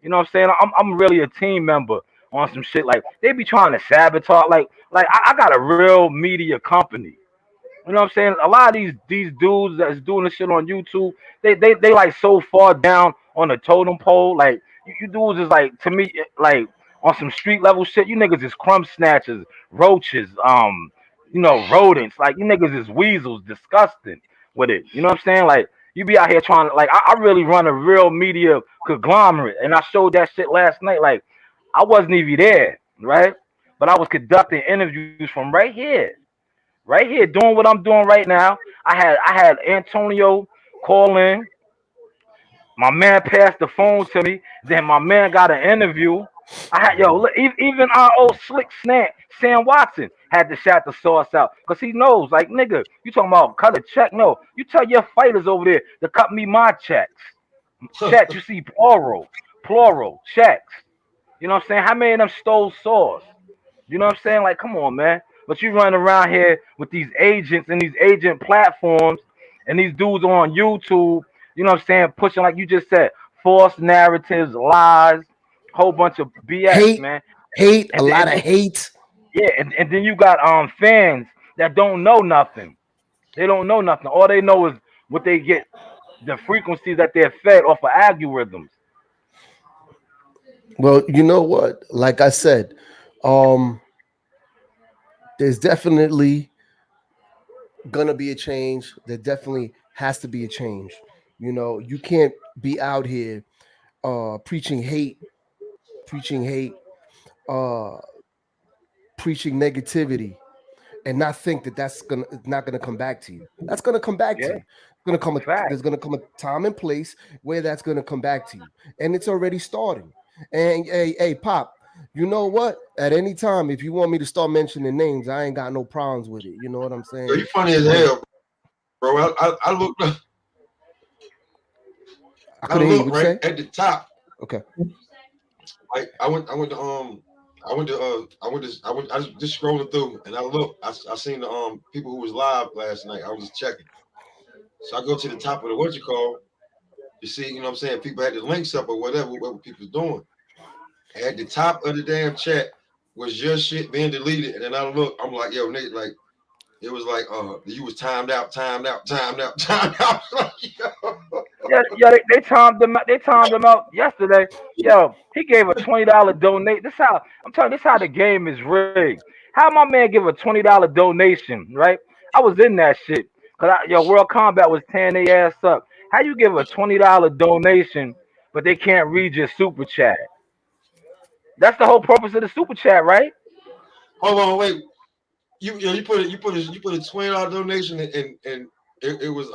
You know what I'm saying? I'm really a team member on some shit. Like they be trying to sabotage. Like I got a real media company. You know what I'm saying? A lot of these dudes that's doing this shit on YouTube, they like so far down on the totem pole. Like you dudes is like to me like on some street level shit. You niggas is crumb snatchers, roaches, you know, rodents. Like you niggas is weasels, disgusting with it. You know what I'm saying? Like you be out here trying to like I really run a real media conglomerate, and I showed that shit last night. Like I wasn't even there, right? But I was conducting interviews from right here, doing what I'm doing right now. I had Antonio call in. My man passed the phone to me. Then my man got an interview. I had even our old slick snap Sam Watson had to shout the sauce out because he knows, like nigga, you talking about cut a check? No, you tell your fighters over there to cut me my checks. Checks, you see plural checks. You know what I'm saying? How many of them stole sauce? You know what I'm saying? Like, come on, man. But you run around here with these agents and these agent platforms and these dudes on YouTube, you know what I'm saying, pushing, like you just said, false narratives, lies, whole bunch of BS, Hate, man. a lot of hate. Yeah, and then you got fans that don't know nothing. They don't know nothing. All they know is what they get, the frequencies that they're fed off of algorithms. Well, you know what? Like I said, um, there's definitely gonna be a change. There definitely has to be a change. You know, you can't be out here preaching hate, preaching hate, uh preaching negativity and not think that that's gonna not gonna come back to you. That's gonna come back to Yeah, you. Gonna come. fact. There's gonna come a time and place where that's gonna come back to you, and it's already starting. And hey, Pop, you know what? At any time, if you want me to start mentioning names, I ain't got no problems with it. You know what I'm yo, saying? you funny as hell, bro. I looked I I couldn't hear you. looked What you right say? at the top. Okay. Like I was just scrolling through and I looked. I seen the people who was live last night. I was just checking. So I go to the top of the what you call to see, you know what I'm saying, people had the links up or whatever, what people's doing. At the top of the damn chat was your shit being deleted. And then I look, I'm like, yo, nigga, like, it was like, you was timed out. Like, They timed him out. They timed him out yesterday. Yo, he gave a $20 donate. This how I'm telling you, this how the game is rigged. How my man give a $20 donation, right? I was in that shit. World Combat was tearing their ass up. How you give a $20 donation, but they can't read your super chat? That's the whole purpose of the super chat, right? hold on, wait. You put a $20 donation and it was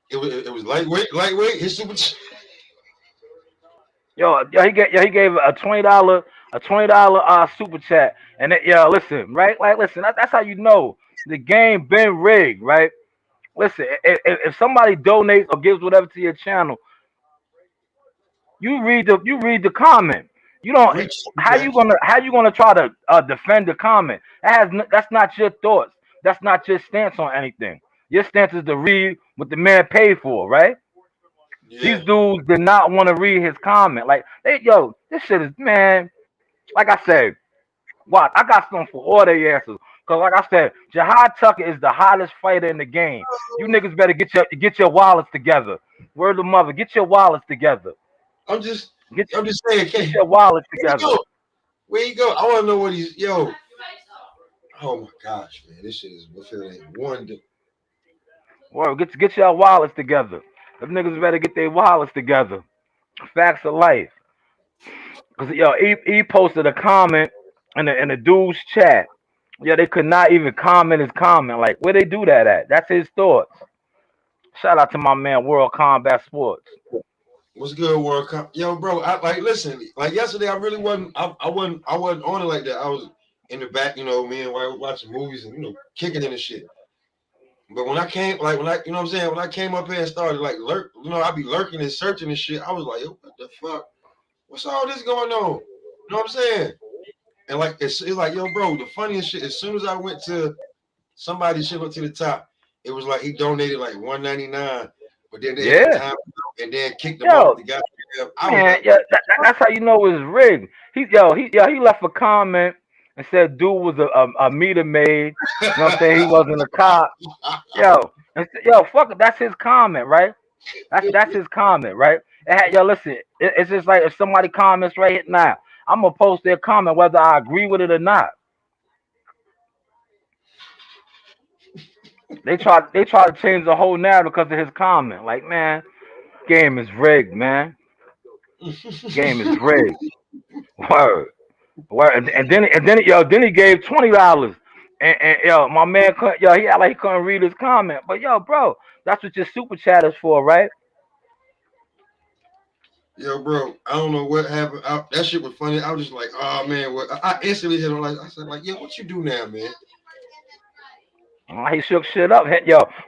it was lightweight. His super. He gave a $20 super chat, and listen, right? Like, listen, that's how you know the game been rigged, right? Listen, if somebody donates or gives whatever to your channel, you read the comment. You don't. How you gonna try to defend the comment? That's not your thoughts. That's not your stance on anything. Your stance is to read what the man paid for, right? Yeah. These dudes did not want to read his comment. Like, this shit is, man. Like I said, watch. I got something for all their answers. Cause like I said, Jihad Tucker is the hottest fighter in the game. You niggas better get your wallets together. Word of mother, get your wallets together. I'm just saying, get your wallets together. Where you go? I want to know what he's Oh my gosh, man, this shit is one. Well, get your wallets together. Them niggas better get their wallets together. Facts of life. Cause he posted a comment in the dude's chat. Yeah, they could not even comment his comment. Like, where they do that at? That's his thoughts. Shout out to my man, World Combat Sports. What's good, World Cup? Yo, bro, listen, like yesterday, I really wasn't, I wasn't on it like that. I was in the back, me and wife watching movies and, kicking in and shit. But when I came, you know what I'm saying? When I came up here and started I'd be lurking and searching and shit. I was like, yo, what the fuck? What's all this going on? You know what I'm saying? And like, it's like, yo, bro, the funniest shit, as soon as I went to somebody's shit up to the top, it was like he donated like $1.99, but then they had time and then kicked him off the goddamn. That's how you know it's rigged. He left a comment and said dude was a meter maid. You know what I'm saying? He wasn't a cop. Fuck it. That's his comment, right? That's his comment, right? Listen, it's just like if somebody comments right now, I'm gonna post their comment whether I agree with it or not. They try to change the whole narrative because of his comment. Like, man, game is rigged, man. Game is rigged. Word. And then he gave $20. And my man he act like he couldn't read his comment. But bro, that's what your super chat is for, right? Yo, bro, I don't know what happened. That shit was funny. I was just like, oh man, I instantly hit him. I said, like, yo, what you do now, man? He shook shit up.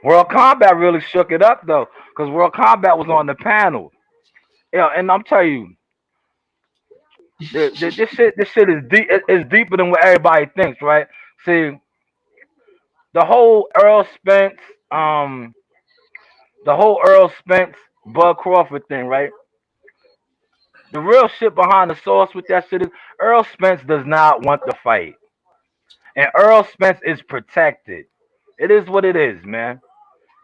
World Combat really shook it up though, because World Combat was on the panel. And I'm telling you, this shit is deep. It's deeper than what everybody thinks, right? See, the whole Earl Spence, Bud Crawford thing, right? The real shit behind the sauce with that shit is Earl Spence does not want the fight, and Earl Spence is protected. It is what it is, man.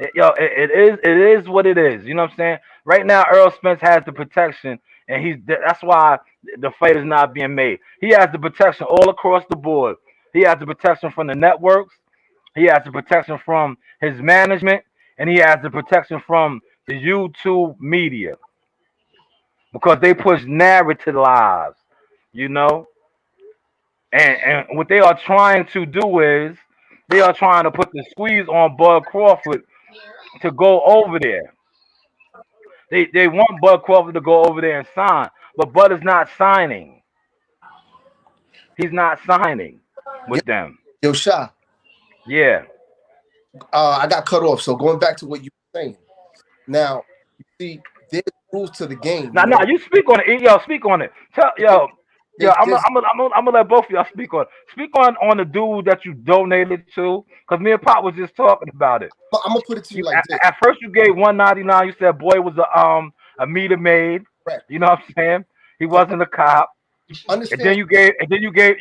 It is what it is. You know what I'm saying? Right now, Earl Spence has the protection, and that's why the fight is not being made. He has the protection all across the board. He has the protection from the networks. He has the protection from his management, and he has the protection from the YouTube media because they push narrative lives, And what they are trying to do is they are trying to put the squeeze on Bud Crawford to go over there. They want Bud Crawford to go over there and sign, but Bud is not signing. He's not signing with them. Yo, Sha. Yeah. I got cut off. So going back to what you were saying. Now, you see, there's rules to the game. No, you speak on it. Yo, speak on it. I'm gonna let both of y'all speak on it. Speak on the dude that you donated to, because me and Pop was just talking about it. I'm gonna put it to you like this. At first, you gave $1.99. You said boy was a meter maid. Right. You know what I'm saying? He wasn't a cop. Understand? And then you gave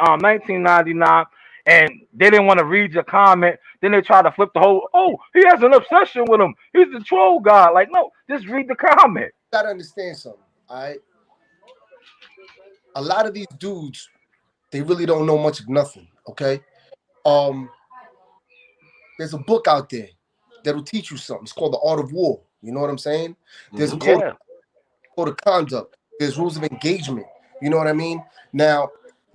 $19.99. and they didn't want to read your comment. Then they try to flip the whole. Oh, he has an obsession with him. He's the troll guy. Like, no, just read the comment. Gotta understand something. All right, a lot of these dudes, they really don't know much of nothing. Okay, um, there's a book out there that'll teach you something. It's called The Art of War. You know what I'm saying? There's a Mhm. code of conduct. There's rules of engagement. You know what I mean? Now,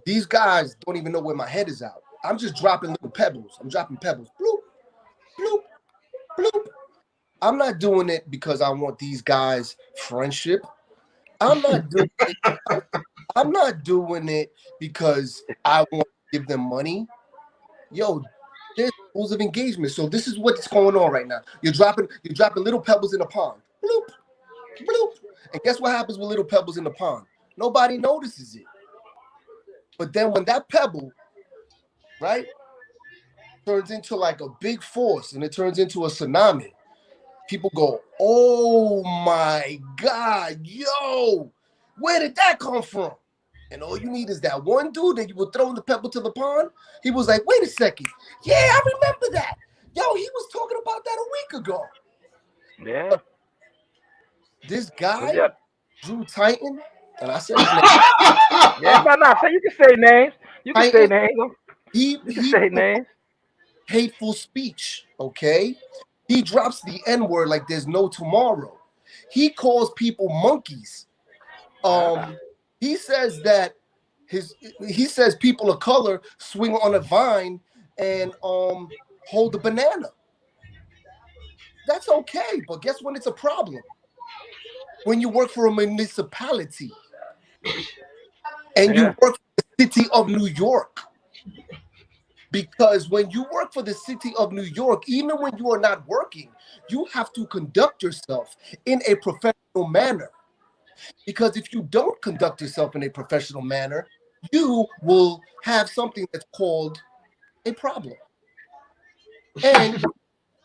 these guys don't even know where my head is out. I'm just dropping little pebbles. I'm dropping pebbles. Bloop, bloop, bloop. I'm not doing it because I want these guys' friendship. I'm not doing it. I'm not doing it because I want to give them money. Yo, there's rules of engagement. So this is what's going on right now. You're dropping little pebbles in a pond. Bloop, bloop. And guess what happens with little pebbles in the pond? Nobody notices it. But then when that pebble, right, turns into like a big force and it turns into a tsunami, people go, oh my God, yo, where did that come from? And all you need is that one dude that you were throwing the pebble to the pond. He was like, wait a second. Yeah, I remember that. Yo, he was talking about that a week ago. Yeah. This So, guy, yeah. Drew Titan, and I said his name. Yeah, but not say you can say names. You can say Titan, names. he You can say names. hateful speech, okay? He drops the N-word like there's no tomorrow. He calls people monkeys. He says that he says people of color swing on a vine and hold a banana. That's okay, but guess when it's a problem? When you work for a municipality and you Yeah. work for the city of New York. Because when you work for the city of New York, even when you are not working, you have to conduct yourself in a professional manner. Because if you don't conduct yourself in a professional manner, you will have something that's called a problem. And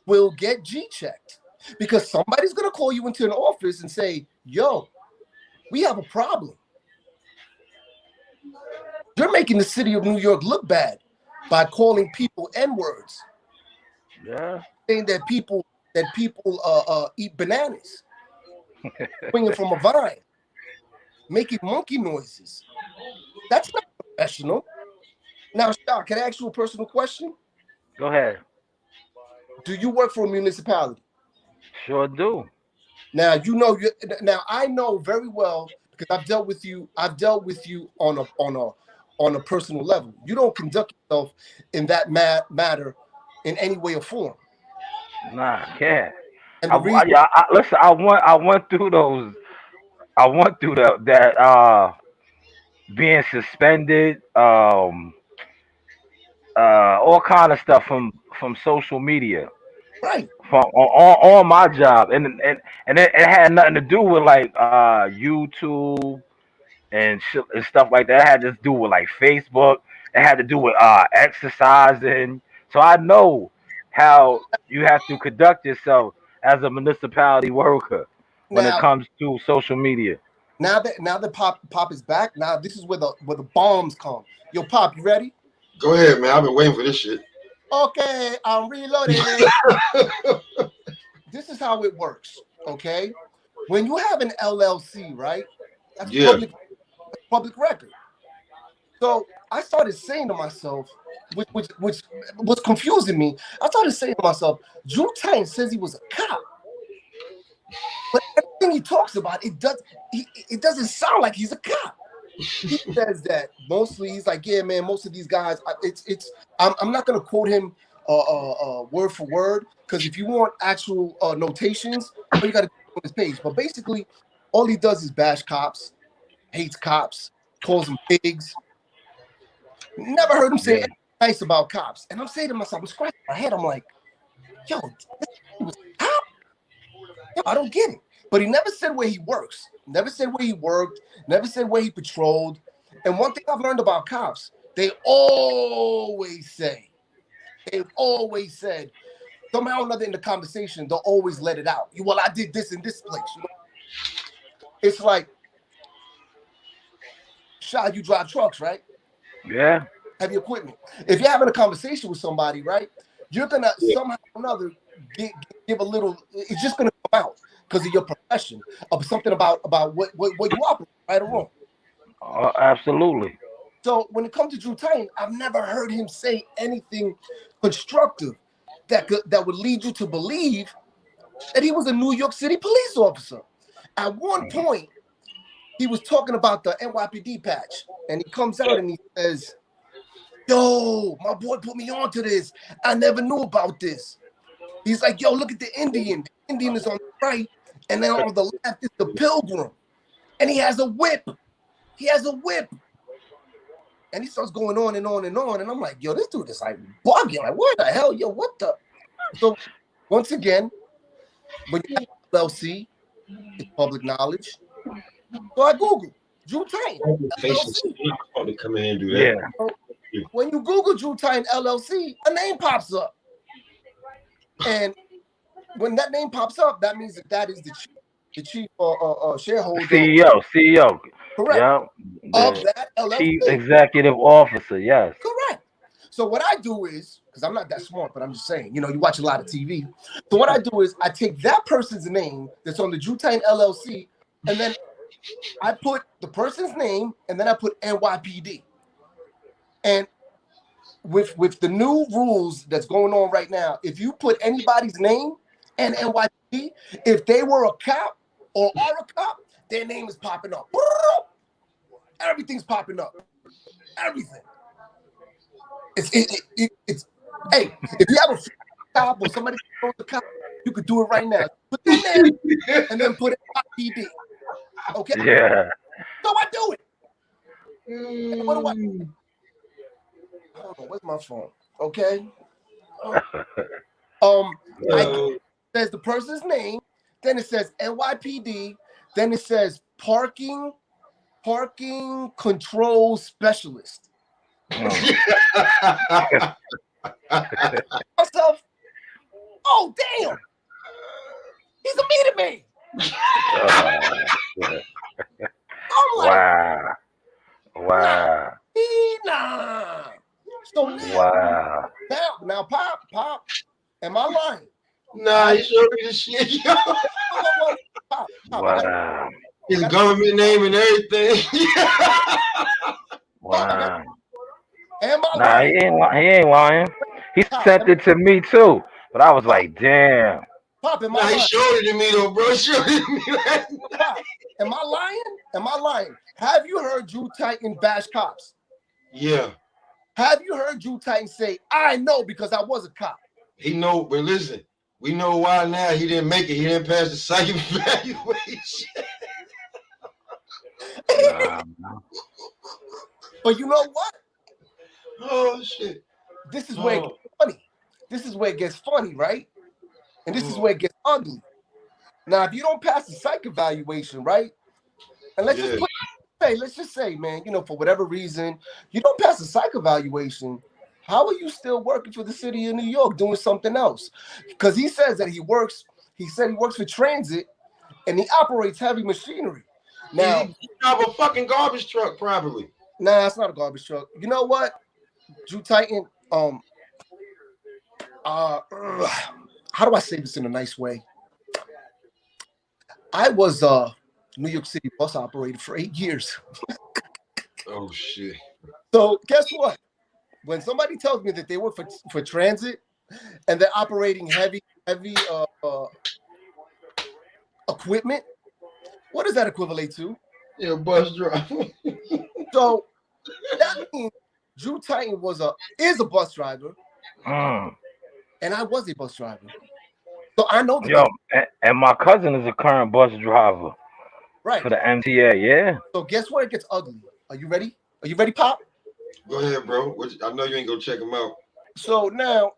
will get G checked. Because somebody's going to call you into an office and say, yo, we have a problem. You're making the city of New York look bad by calling people N-words. Yeah. Saying that people eat bananas, swinging from a vine, making monkey noises. That's not professional. Now, Shah, can I ask you a personal question? Go ahead. Do you work for a municipality? Sure do. Now you know you. Now I know very well because I've dealt with you. I've dealt with you on a personal level. You don't conduct yourself in that matter in any way or form. Nah, I can't. And the reason, Yeah, listen. I went through those. I went through that being suspended. All kind of stuff from social media. right? From on my job, and it had nothing to do with like YouTube and shit and stuff like that. It had to do with like Facebook. It had to do with exercising. So I know how you have to conduct yourself as a municipality worker when it Now, comes to social media. now that Pop is back. Now this is where the bombs come. Yo, Pop, you ready? Go ahead, man. I've been waiting for this shit. Okay, I'm reloading. This is how it works. Okay, when you have an LLC, right? That's Yeah. public record. So I started saying to myself, which was confusing me. I started saying to myself, Drew Titan says he was a cop, but everything he talks about, it doesn't sound like he's a cop. He says that mostly he's like, yeah, man, most of these guys, I'm not gonna quote him word for word because if you want actual notations, you got to go on his page. But basically, all he does is bash cops, hates cops, calls them pigs. Never heard him say Yeah. anything nice about cops. And I'm saying to myself, I'm scratching my head. I'm like, yo, he was a cop? Yo, I don't get it. But he never said where he works. Never said where he worked. Never said where he patrolled. And one thing I've learned about cops, they've always said, somehow or another in the conversation, they'll always let it out. Well, I did this in this place. You know? It's like, Shah, you drive trucks, right? Yeah. heavy equipment. If you're having a conversation with somebody, right, you're gonna somehow or another give a little. It's just gonna come out because of your profession, of something about what you operate, right or wrong. Absolutely. So when it comes to Drew Titan, I've never heard him say anything constructive that would lead you to believe that he was a New York City police officer. At one point, he was talking about the NYPD patch, and he comes out and he says, "Yo, my boy put me onto this. I never knew about this." He's like, "Yo, look at the Indian. The Indian is on the right, and then on the left is the Pilgrim, and he has a whip. He has a whip." And he starts going on and on and on. And I'm like, yo, this dude is like bugging. Like, what the hell? Yo, what the? So once again, when you have LLC, it's public knowledge. So I Google Drew Titan LLC. Come in and do that. Yeah. So when you Google Drew Titan LLC, a name pops up. And when that name pops up, that means that is the chief shareholder. CEO. Correct. Yeah. Of that LLC. Chief executive officer, yes. Correct. So what I do is, because I'm not that smart, but I'm just saying, you watch a lot of TV. So what I do is I take that person's name that's on the Drew Titan LLC, and then I put the person's name, and then I put NYPD. And with the new rules that's going on right now, if you put anybody's name and NYPD, if they were a cop or are a cop, their name is popping up. Everything's popping up. Everything. It's hey, if you have a cop or somebody knows the cop, you could do it right now. Put their name and then put it NYPD. Okay? Yeah. So I do it. And what do I do? Hold on, where's my phone? Okay. It says the person's name, then it says NYPD, then it says parking control specialist. Myself, oh damn, he's a meter man. I'm like, wow. Nah. So now, Pop, am I lying? Nah, you showed me the shit, yo. Pop, Wow. His government name and everything. Wow. Am I Nah, lying? he ain't lying. He sent it to me too, but I was like, damn. Pop, am I Nah, lying? he showed it to me though, bro. He showed it to me. Pop, am I lying? Am I lying? Have you heard Drew Titan bash cops? Yeah. Have you heard Drew Titan say, "I know because I was a cop"? He know, but listen, we know why now he didn't make it. He didn't pass the psych evaluation. But you know what? Oh shit! This is where it gets funny. This is where it gets funny, right? And this is where it gets ugly. Now, if you don't pass the psych evaluation, right? And let's just say, man, for whatever reason, you don't pass the psych evaluation. How are you still working for the city of New York doing something else? Because he says that he said he works for transit and he operates heavy machinery. Now, he drive a fucking garbage truck, probably. Nah, it's not a garbage truck. You know what? Drew Titan, how do I say this in a nice way? I was New York City bus operator for 8 years. Oh shit! So guess what? When somebody tells me that they work for transit and they're operating heavy equipment, what does that equivalent to? Yeah, bus driver. So that means Drew Titan is a bus driver, and I was a bus driver. So I know that. And my cousin is a current bus driver. Right. For the MTA, yeah. So guess where it gets ugly? Are you ready? Are you ready, Pop? Go ahead, bro. I know you ain't gonna check him out. So now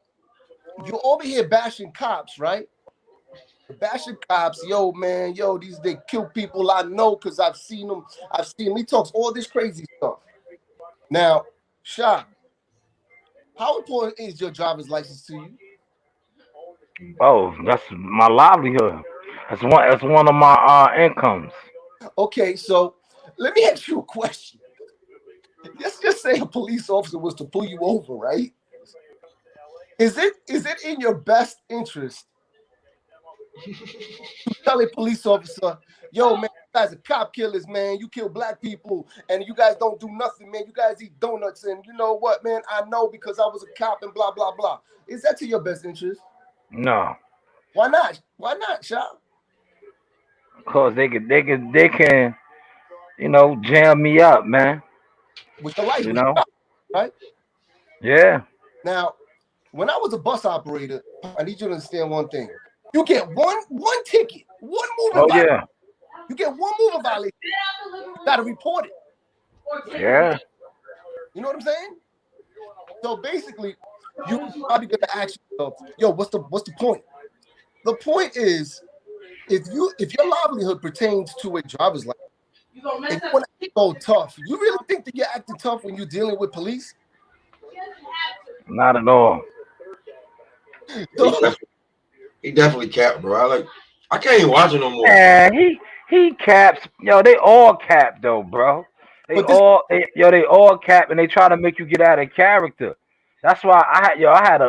you're over here bashing cops, right? Bashing cops, yo, man, they kill people. I know because I've seen them. He talks all this crazy stuff. Now, Sha, how important is your driver's license to you? Oh, that's my livelihood. That's one of my incomes. Okay, so let me ask you a question. let's just say a police officer was to pull you over, right? Is it in your best interest to tell a police officer, yo, man, you guys are cop killers, man. You kill black people and you guys don't do nothing, man. You guys eat donuts and you know what, man? I know because I was a cop and blah, blah, blah. Is that to your best interest? No, Why not? Why not, Sha? cause they can, jam me up, man. With your life, You with your know? job, right? Yeah. Now, when I was a bus operator, I need you to understand one thing. You get one ticket, one moving Oh violation. yeah. You get one moving violation. You gotta report it. Yeah. You know what I'm saying? So basically, you probably gonna ask yourself, yo, what's the point? The point is, if your livelihood pertains to a driver's license, and you want to go tough, you really think that you're acting tough when you're dealing with police? Not at all. So, He definitely capped, bro. I can't even watch it no more. And he caps. They all cap though, bro. but this, They all cap, and they try to make you get out of character. That's why I had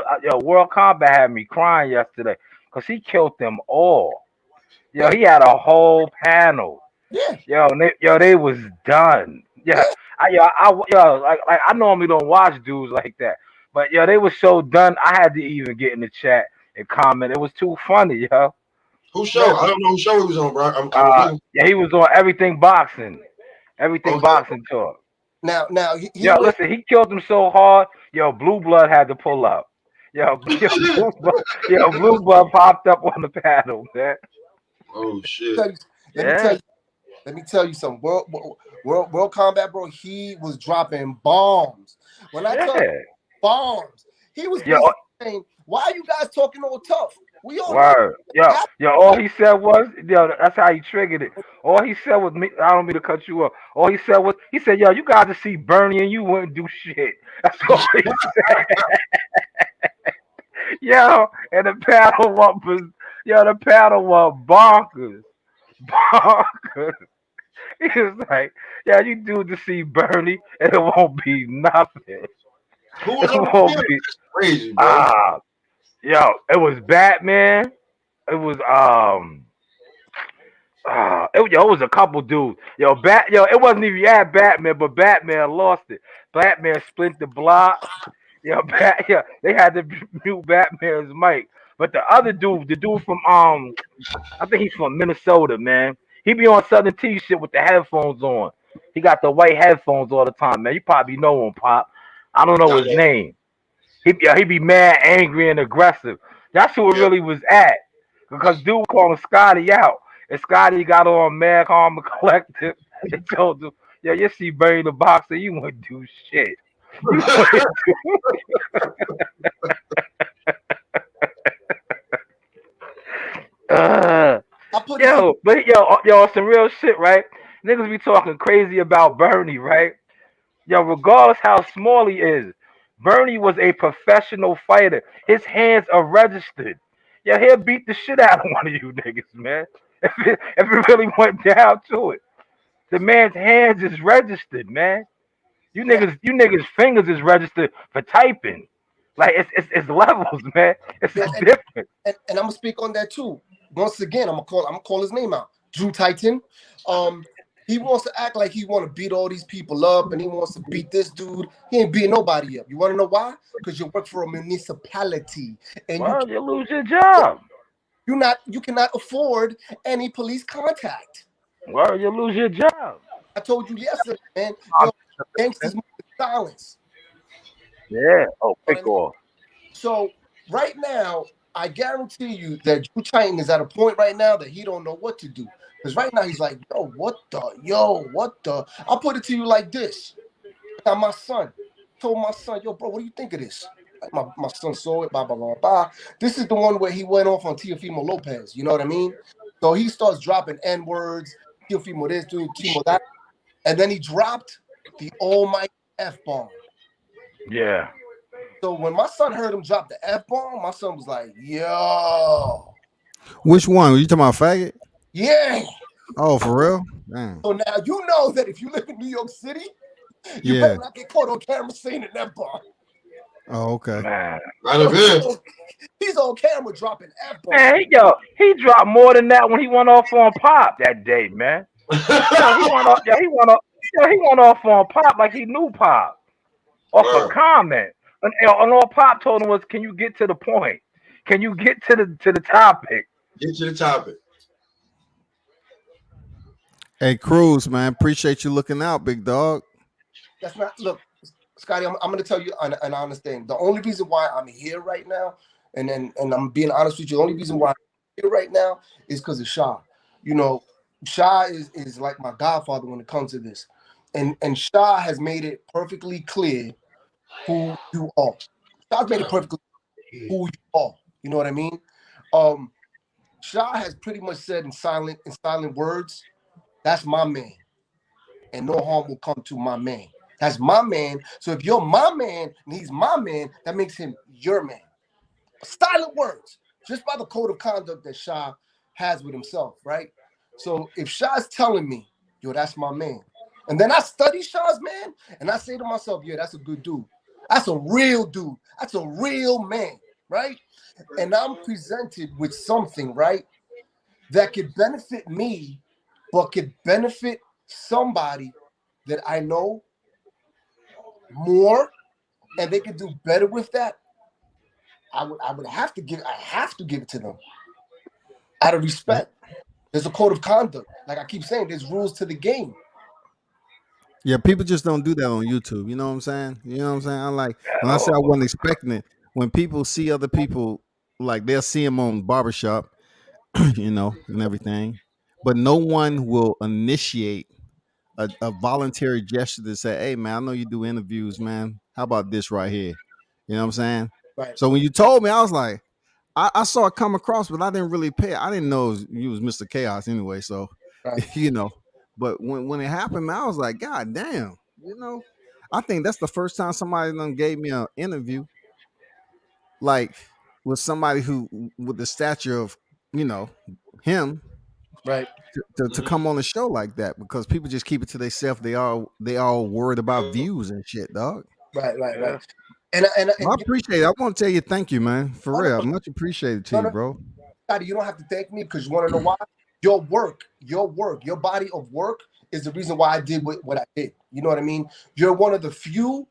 World Combat had me crying yesterday because he killed them all. He had a whole panel. yeah, They was done. Yeah, yeah. like I normally don't watch dudes like that, but they was so done. I had to even get in the chat and comment. It was too funny, yo. Who show? I don't know who show he was on, bro. He was on everything boxing, Okay. boxing talk. Now, Listen, he killed him so hard. Blue blood had to pull up. Blue blood popped up on the panel, man. Oh shit. Let me tell you something. World Combat, bro. He was dropping bombs. When I tell you bombs, he was saying, "Why are you guys talking all tough? We all word. All he said was, that's how he triggered it. All he said was, I don't mean to cut you off. All he said was, you guys to see Bernie and you wouldn't do shit. That's all he said. And the paddle was bonkers. Bonkers. He was like, you do to see Bernie and it won't be nothing. Who was on the That's crazy, bro. It was Batman. It was it was a couple dudes. It wasn't even Batman, but Batman lost it. Batman split the block. They had to mute Batman's mic. But the other dude, the dude from I think he's from Minnesota, man. He be on Southern T shit with the headphones on. He got the white headphones all the time, man. You probably know him, Pop. I don't know his name. He be mad, angry, and aggressive. That's who it really was at. Because dude called Scotty out. And Scotty got on mad, calm, and collective. And told him, you see Barry the Boxer, you wouldn't do shit. Some real shit, right? Niggas be talking crazy about Bernie, right? Regardless how small he is, Bernie was a professional fighter. His hands are registered. He'll beat the shit out of one of you niggas, man. If it really went down to it. The man's hands is registered, man. You niggas fingers is registered for typing. Like it's levels, man. It's different. And I'm gonna speak on that too. Once again, I'm gonna call his name out. Drew Titan. He wants to act like he want to beat all these people up and he wants to beat this dude. He ain't beating nobody up. You want to know why? Because you work for a municipality and you lose your job. You cannot afford any police contact. Well, you lose your job. I told you yesterday, man. Gangsters move in silence. Yeah. Oh, pick off. So right now, I guarantee you that Drew Titan is at a point right now that he don't know what to do. Because right now he's like, what the? I'll put it to you like this. Now my son told my son, bro, what do you think of this? Like my son saw it, blah, blah, blah, blah. This is the one where he went off on Teofimo Lopez. You know what I mean? So he starts dropping N-words, Teofimo this, Teofimo that. And then he dropped the almighty F-bomb. Yeah. So when my son heard him drop the F-bomb, my son was like, yo. Which one? Were you talking about faggot? Yeah. Oh, for real? Damn. So now you know that if you live in New York City, You Yeah. better not get caught on camera saying it that bar. Oh, okay. Man, Right up here. He's on camera dropping F bombs. man, he dropped more than that when he went off on Pop that day, man. He went off. He went off on Pop like he knew Pop off a Word. comment, and all Pop told him was, "Can you get to the point? Can you get to the topic?" Get to the topic. Hey, Cruz, man, appreciate you looking out, big dog. That's not look, Scotty. I'm going to tell you an honest thing. The only reason why I'm here right now, and I'm being honest with you, the only reason why I'm here right now is because of Sha. You know, Sha is like my godfather when it comes to this, and Sha has made it perfectly clear who you are. Sha's made it perfectly clear who you are. You know what I mean? Sha has pretty much said in silent words, "That's my man, and no harm will come to my man." That's my man. So if you're my man and he's my man, that makes him your man. Silent words, just by the code of conduct that Sha has with himself, right? So if Sha's telling me, yo, that's my man, and then I study Sha's man, and I say to myself, yeah, that's a good dude. That's a real dude. That's a real man, right? And I'm presented with something, right, that could benefit me, but could benefit somebody that I know more, and they could do better with that. I have to give it to them out of respect. There's a code of conduct. Like I keep saying, there's rules to the game. Yeah, people just don't do that on YouTube. You know what I'm saying? You know what I'm saying? I like when I say I wasn't expecting it. When people see other people, like they'll see them on barbershop, you know, and everything, but no one will initiate a voluntary gesture to say, "Hey, man, I know you do interviews, man. How about this right here?" You know what I'm saying? Right. So when you told me, I was like, I saw it come across, but I didn't really pay. I didn't know you was Mr. Chaos anyway. So, Right. you know, but when it happened, man, I was like, God damn, you know, I think that's the first time somebody done gave me an interview, like with somebody who with the stature of, you know, him Right. to come on the show like that, because people just keep it to themselves. They all worried about views and shit, dog. Right. Yeah. And Well, I appreciate it. I want to tell you thank you, man. For No, real. no, I much appreciated to no, you, no, bro. Scotty, you don't have to thank me because you want to know why. Your work, your body of work is the reason why I did what I did. You know what I mean? You're one of the few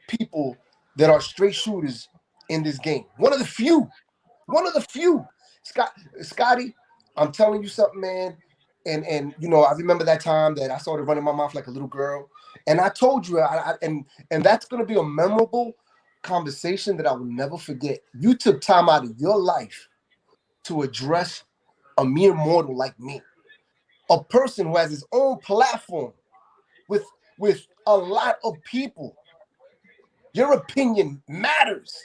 people that are straight shooters in this game. One of the few. One of the few. Scotty, I'm telling you something, man. And you know, I remember that time that I started running my mouth like a little girl. And I told you, and that's gonna be a memorable conversation that I will never forget. You took time out of your life to address a mere mortal like me, a person who has his own platform with a lot of people. Your opinion matters.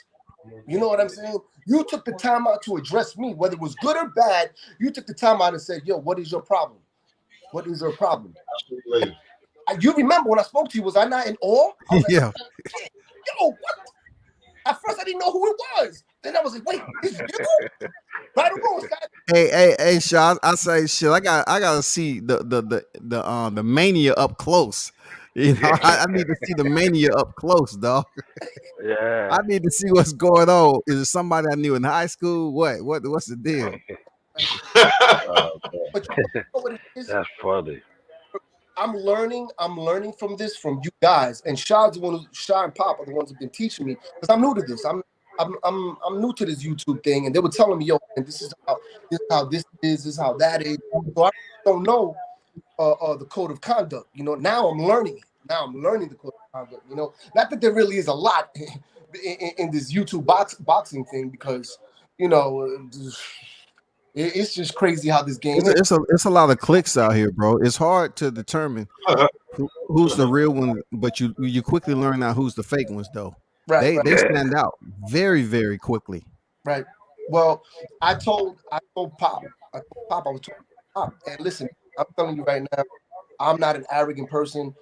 You know what I'm saying? You took the time out to address me, whether it was good or bad. You took the time out and said, yo, what is your problem? What is your problem? Later. You remember when I spoke to you, was I not in awe? I was like, Yeah. yo, what? At first, I didn't know who it was. Then I was like, wait, it's you? Right or wrong, Scott? Hey, Shaw. I say shit. I gotta see the mania up close. You know, I need to see the mania up close, dog. Yeah. I need to see what's going on. Is it somebody I knew in high school? What's the deal? But you know what it is? That's funny. I'm learning from this from you guys. And Sha and Pop are the ones who've been teaching me because I'm new to this. I'm new to this YouTube thing, and they were telling me, yo, and this is how this is how that is. So I don't know the code of conduct. You know, now I'm learning it. Now I'm learning the code of conduct. You know, not that there really is a lot in this YouTube boxing thing because you know it's just crazy how this game is. It's a lot of clicks out here, bro. It's hard to determine who's the real one, but you quickly learn out who's the fake ones, though. Right. They stand out very, very quickly. Right. Well, I told Pop, I was talking to Pop, and listen, I'm telling you right now, I'm not an arrogant person.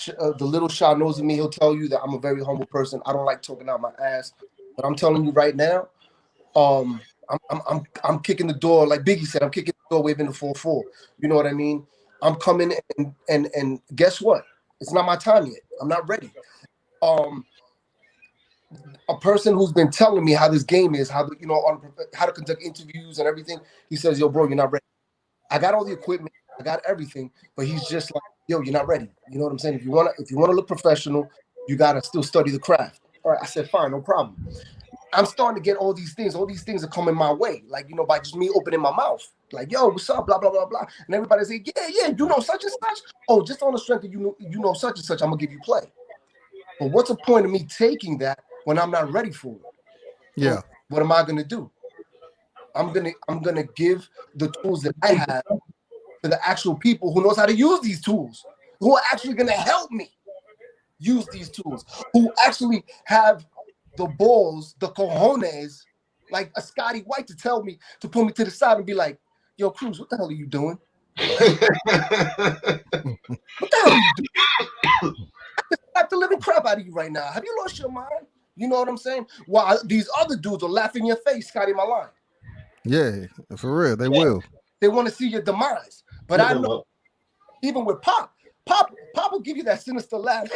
The little Shaw knows of me. He'll tell you that I'm a very humble person. I don't like talking out my ass, but I'm telling you right now, I'm kicking the door like Biggie said. I'm kicking the door, waving the 4-4. You know what I mean? I'm coming and guess what? It's not my time yet. I'm not ready. A person who's been telling me how this game is, how to conduct interviews and everything. He says, "Yo, bro, you're not ready." I got all the equipment, I got everything, but he's just like, "Yo, you're not ready." You know what I'm saying? If you wanna look professional, you gotta still study the craft. All right, I said, fine, no problem. I'm starting to get all these things. All these things are coming my way, like by just me opening my mouth, like, "Yo, what's up?" Blah blah blah blah, and everybody's like, "Yeah, you know such and such." Oh, just on the strength of you know such and such, I'm gonna give you play. But what's the point of me taking that when I'm not ready for it? Yeah. So what am I gonna do? I'm gonna give the tools that I have to the actual people who knows how to use these tools, who are actually gonna help me use these tools, who actually have the balls, the cojones, like a Scotty White to tell me, to pull me to the side and be like, "Yo, Cruz, what the hell are you doing? What the hell are you doing? I slap the living crap out of you right now. Have you lost your mind?" You know what I'm saying? While these other dudes are laughing in your face, Scotty, my line. Yeah, for real, they will. They want to see your demise. But I know, even with Pop will give you that sinister laugh.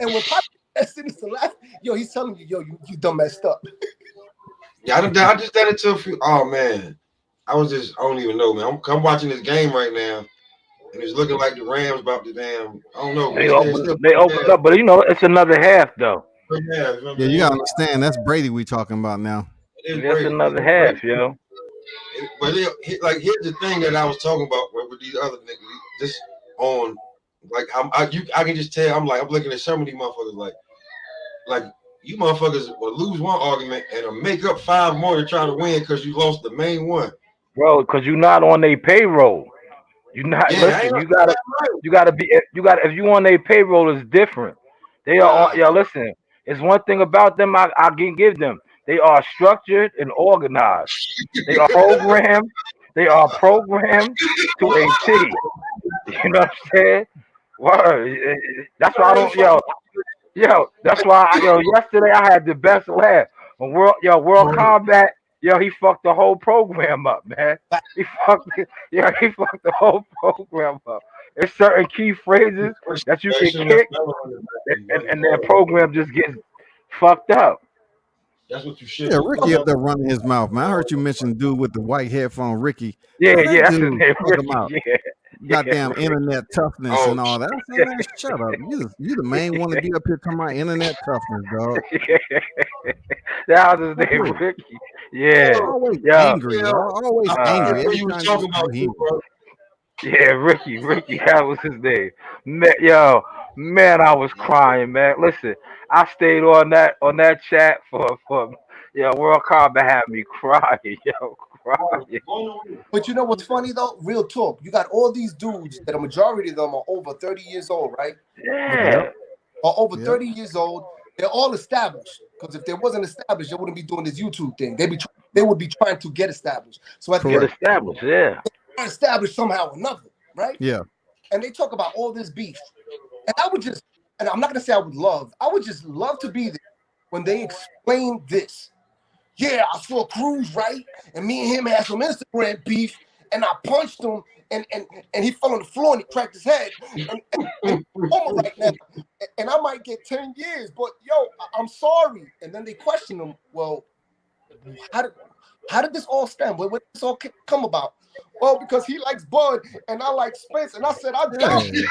And when Pop that sinister laugh, yo, he's telling you, "Yo, you done messed up." Yeah, I just done it to a few. Oh man, I don't even know, man. I'm watching this game right now, and it's looking like the Rams about to damn. I don't know. They opened up, but it's another half though. Yeah, you gotta understand that's Brady we talking about now. That's another half, yo. But here's the thing that I was talking about with these other niggas, just on like I can just tell. I'm looking at some of these motherfuckers like you motherfuckers will lose one argument and make up 5 more to try to win because you lost the main one, bro. Because you're not on their payroll. You're not. Yeah, listen, you gotta be. If you on their payroll, it's different. They are. Yo, listen. It's one thing about them. I can give them. They are structured and organized. They are programmed. They are programmed to a T. You know what I'm saying? Word. That's why I don't. Yo. That's why. Yesterday I had the best laugh. When World Combat. Yo, he fucked the whole program up, man. He fucked the whole program up. There's certain key phrases that you can kick, and their program just gets fucked up. That's what you should. Yeah, Ricky up there running his mouth, man. I heard you mention dude with the white headphone, Ricky. Yeah, Man, that's his name, Ricky. Yeah. Goddamn internet toughness and all that. I said, man, shut up. You the main one to be up here talking about internet toughness, dog. That was his name, Ricky. Yeah. Always angry. Always angry. Every You was time talking about you, bro. Yeah, Ricky, that was his name. Man, I was crying, man. Listen, I stayed on that chat for World Combat had me crying, crying. But you know what's funny though? Real talk. You got all these dudes that a majority of them are over 30 years old, right? Yeah. Are over 30 years old. They're all established. Because if they wasn't established, they wouldn't be doing this YouTube thing. They would be trying to get established. So at get established, yeah. Established somehow or another, right? Yeah. And they talk about all this beef. And I'm not gonna say I would just love to be there when they explain this. Yeah, I saw Cruz, right? And me and him had some Instagram beef, and I punched him, and he fell on the floor and he cracked his head. And almost right now, and I might get 10 years, but yo, I'm sorry. And then they question him, well, how did this all stem? Where did this all come about? Well, because he likes Bud and I like Spence, and I said I got you.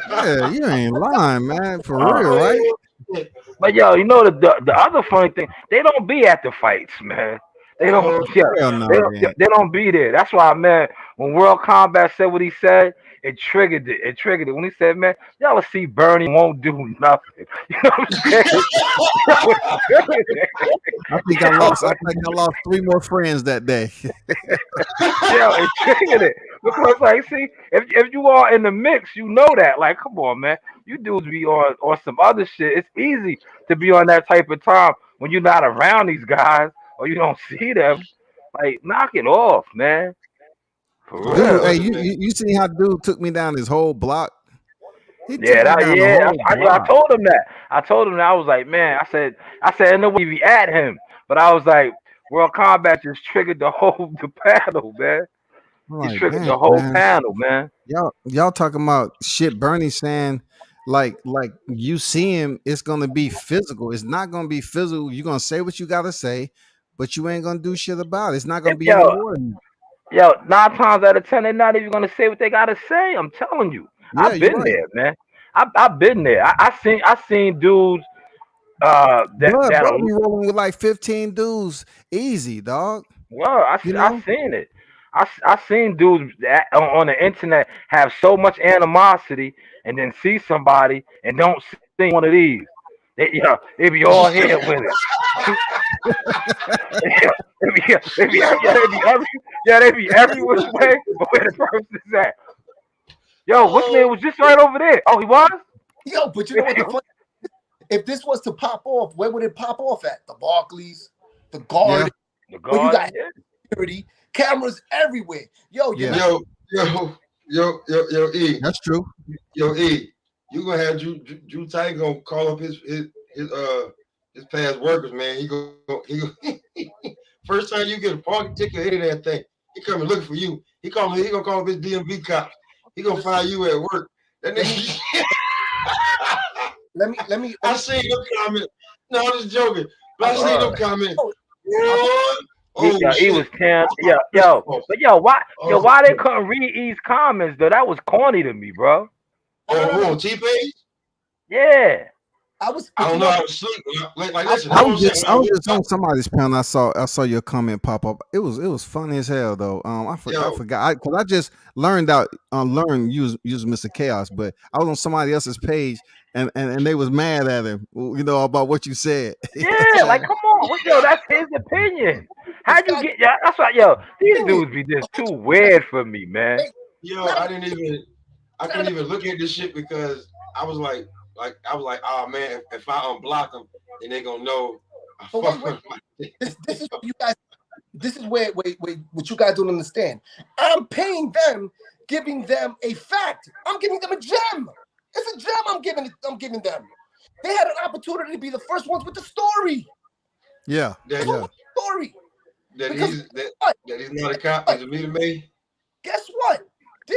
Yeah, you ain't lying, man. For real, right? But yo, the other funny thing, they don't be at the fights, man. They don't. They don't be there. That's why, man. When World Combat said what he said, it triggered it. It triggered it when he said, "Man, y'all will see Bernie won't do nothing." You know what I'm saying? I think I lost 3 more friends that day. It triggered it because, like, see, if you are in the mix, you know that. Like, come on, man. You dudes be on some other shit. It's easy to be on that type of time when you're not around these guys or you don't see them. Like, knock it off, man. For real. Dude, hey, you see how dude took me down his whole block? I told him that. I was like, man, I said, no way be at him. But I was like, World Combat just triggered the battle, man. I'm He like, triggered damn, the whole man. panel, man. Y'all talking about shit Bernie saying like you see him, it's gonna be physical. It's not gonna be physical. You're gonna say what you gotta say, but you ain't gonna do shit about it. It's not gonna be any Yo, more than that. yo, 9 times out of 10, they're not even gonna say what they gotta say. I'm telling you, Yeah, I've you're been right. there, man. I've been there. I seen dudes that Bro are be rolling with like 15 dudes easy, dog. well, You I know? seen it. I seen dudes that, on the internet have so much animosity, and then see somebody and don't see one of these. They be all here with it. Yeah, they be every which way, but where the person's at. Yo, what's name was just right over there. Oh, he was. Yo, but you know what the fun? If this was to pop off, where would it pop off at? The Barclays, the Yeah, Garden, The where you got garden. Yeah. security, cameras everywhere. Yo, you're yeah. not Yo, E, That's true. yo, E, you gonna have Drew Tight gonna call up his past workers, man. He go first time you get a parking ticket, any of that thing, he coming looking for you. He gonna call up his DMV cops. He gonna find you at work. That nigga. let me I seen no comment. No, I'm just joking. But I seen no comment. Oh, What? He, Oh he shit. was 10. Yo, Oh, but why oh, why they couldn't read E's comments though? That was corny to me, bro. who on T-Page? Yeah. I was, I but you don't know. know, I was asleep. Like listen, I hold on was a second. just When I I was woke just up, on somebody's panel. I saw your comment pop up. It was funny as hell though. I yo, forgot because I just learned use Mr. Chaos, but I was on somebody else's page and they was mad at him, about what you said. You know what I'm Yeah, like saying? come on. That's his opinion. it's How'd you got get that's why these opinion. dudes be just too weird for me, man. yo, I couldn't even look at this shit because I was like, oh man, if I unblock them, then they gonna know. I But fuck wait, with this is what you guys. This is where what you guys don't understand. I'm paying them, giving them a fact. I'm giving them a gem. It's a gem. I'm giving them. They had an opportunity to be the first ones with the story. Yeah, that, yeah. Story. that Because he's what? that he's not a cop. He's a meter maid. Guess what?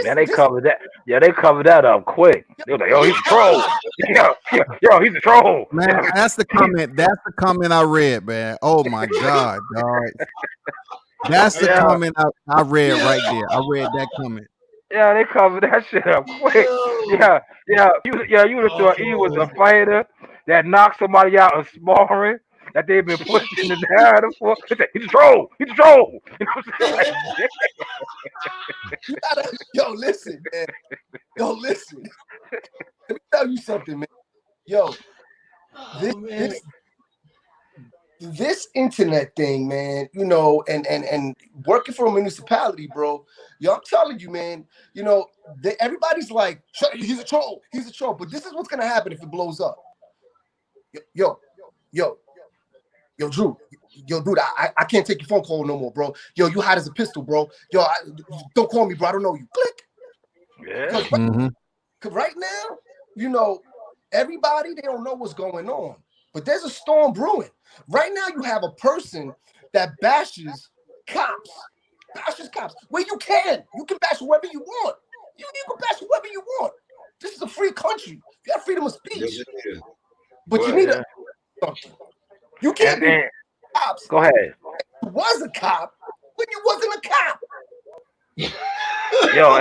Man, they covered that. Yeah, they covered that up quick. They were like, yo, he's a troll. Yo, he's a troll. Man, that's the comment. That's the comment I read, man. Oh my god, dog. That's the Yeah, comment I read right there. I read that comment. yeah, they covered that shit up quick. Yo. You would have thought he was a fighter that knocked somebody out in sparring that they've been pushing the narrative for. They say, he's a troll. He's a troll. You know what I'm saying? Like, shit. You gotta, listen, man. Listen. Let me tell you something, man. Yo, this internet thing, man, and working for a municipality, bro. Yo, I'm telling you, man, everybody's like, he's a troll, but this is what's gonna happen if it blows up. Yo, Drew. Yo, dude, I can't take your phone call no more, bro. Yo, you hot as a pistol, bro. Yo, don't call me, bro. I don't know you. Click. Yeah. Because right now, everybody, they don't know what's going on. But there's a storm brewing. Right now, you have a person that bashes cops. Well, you can bash whoever you want. You can bash whoever you want. This is a free country. You have freedom of speech. Yes, But you need something. You can't be cops. Go ahead. You was a cop when you wasn't a cop. Yo,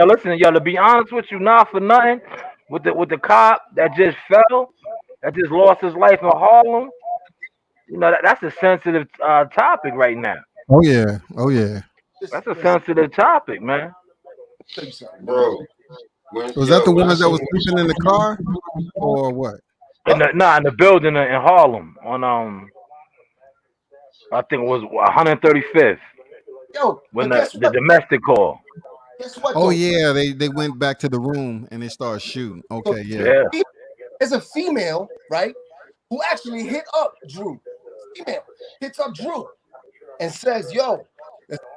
listen, to be honest with you, not for nothing, with the cop that just fell, that just lost his life in Harlem, that's a sensitive topic right now. Oh yeah. That's a sensitive topic, man. bro. Was that the ones that was sleeping in the car, or what? In the building in Harlem on I think it was 135th. Yo, When guess the what? domestic call. Guess what? Oh though? yeah, they went back to the room and they started shooting. Okay, yeah. Yeah. There's a female, right, who actually hit up Drew. Female hits up Drew and says, yo,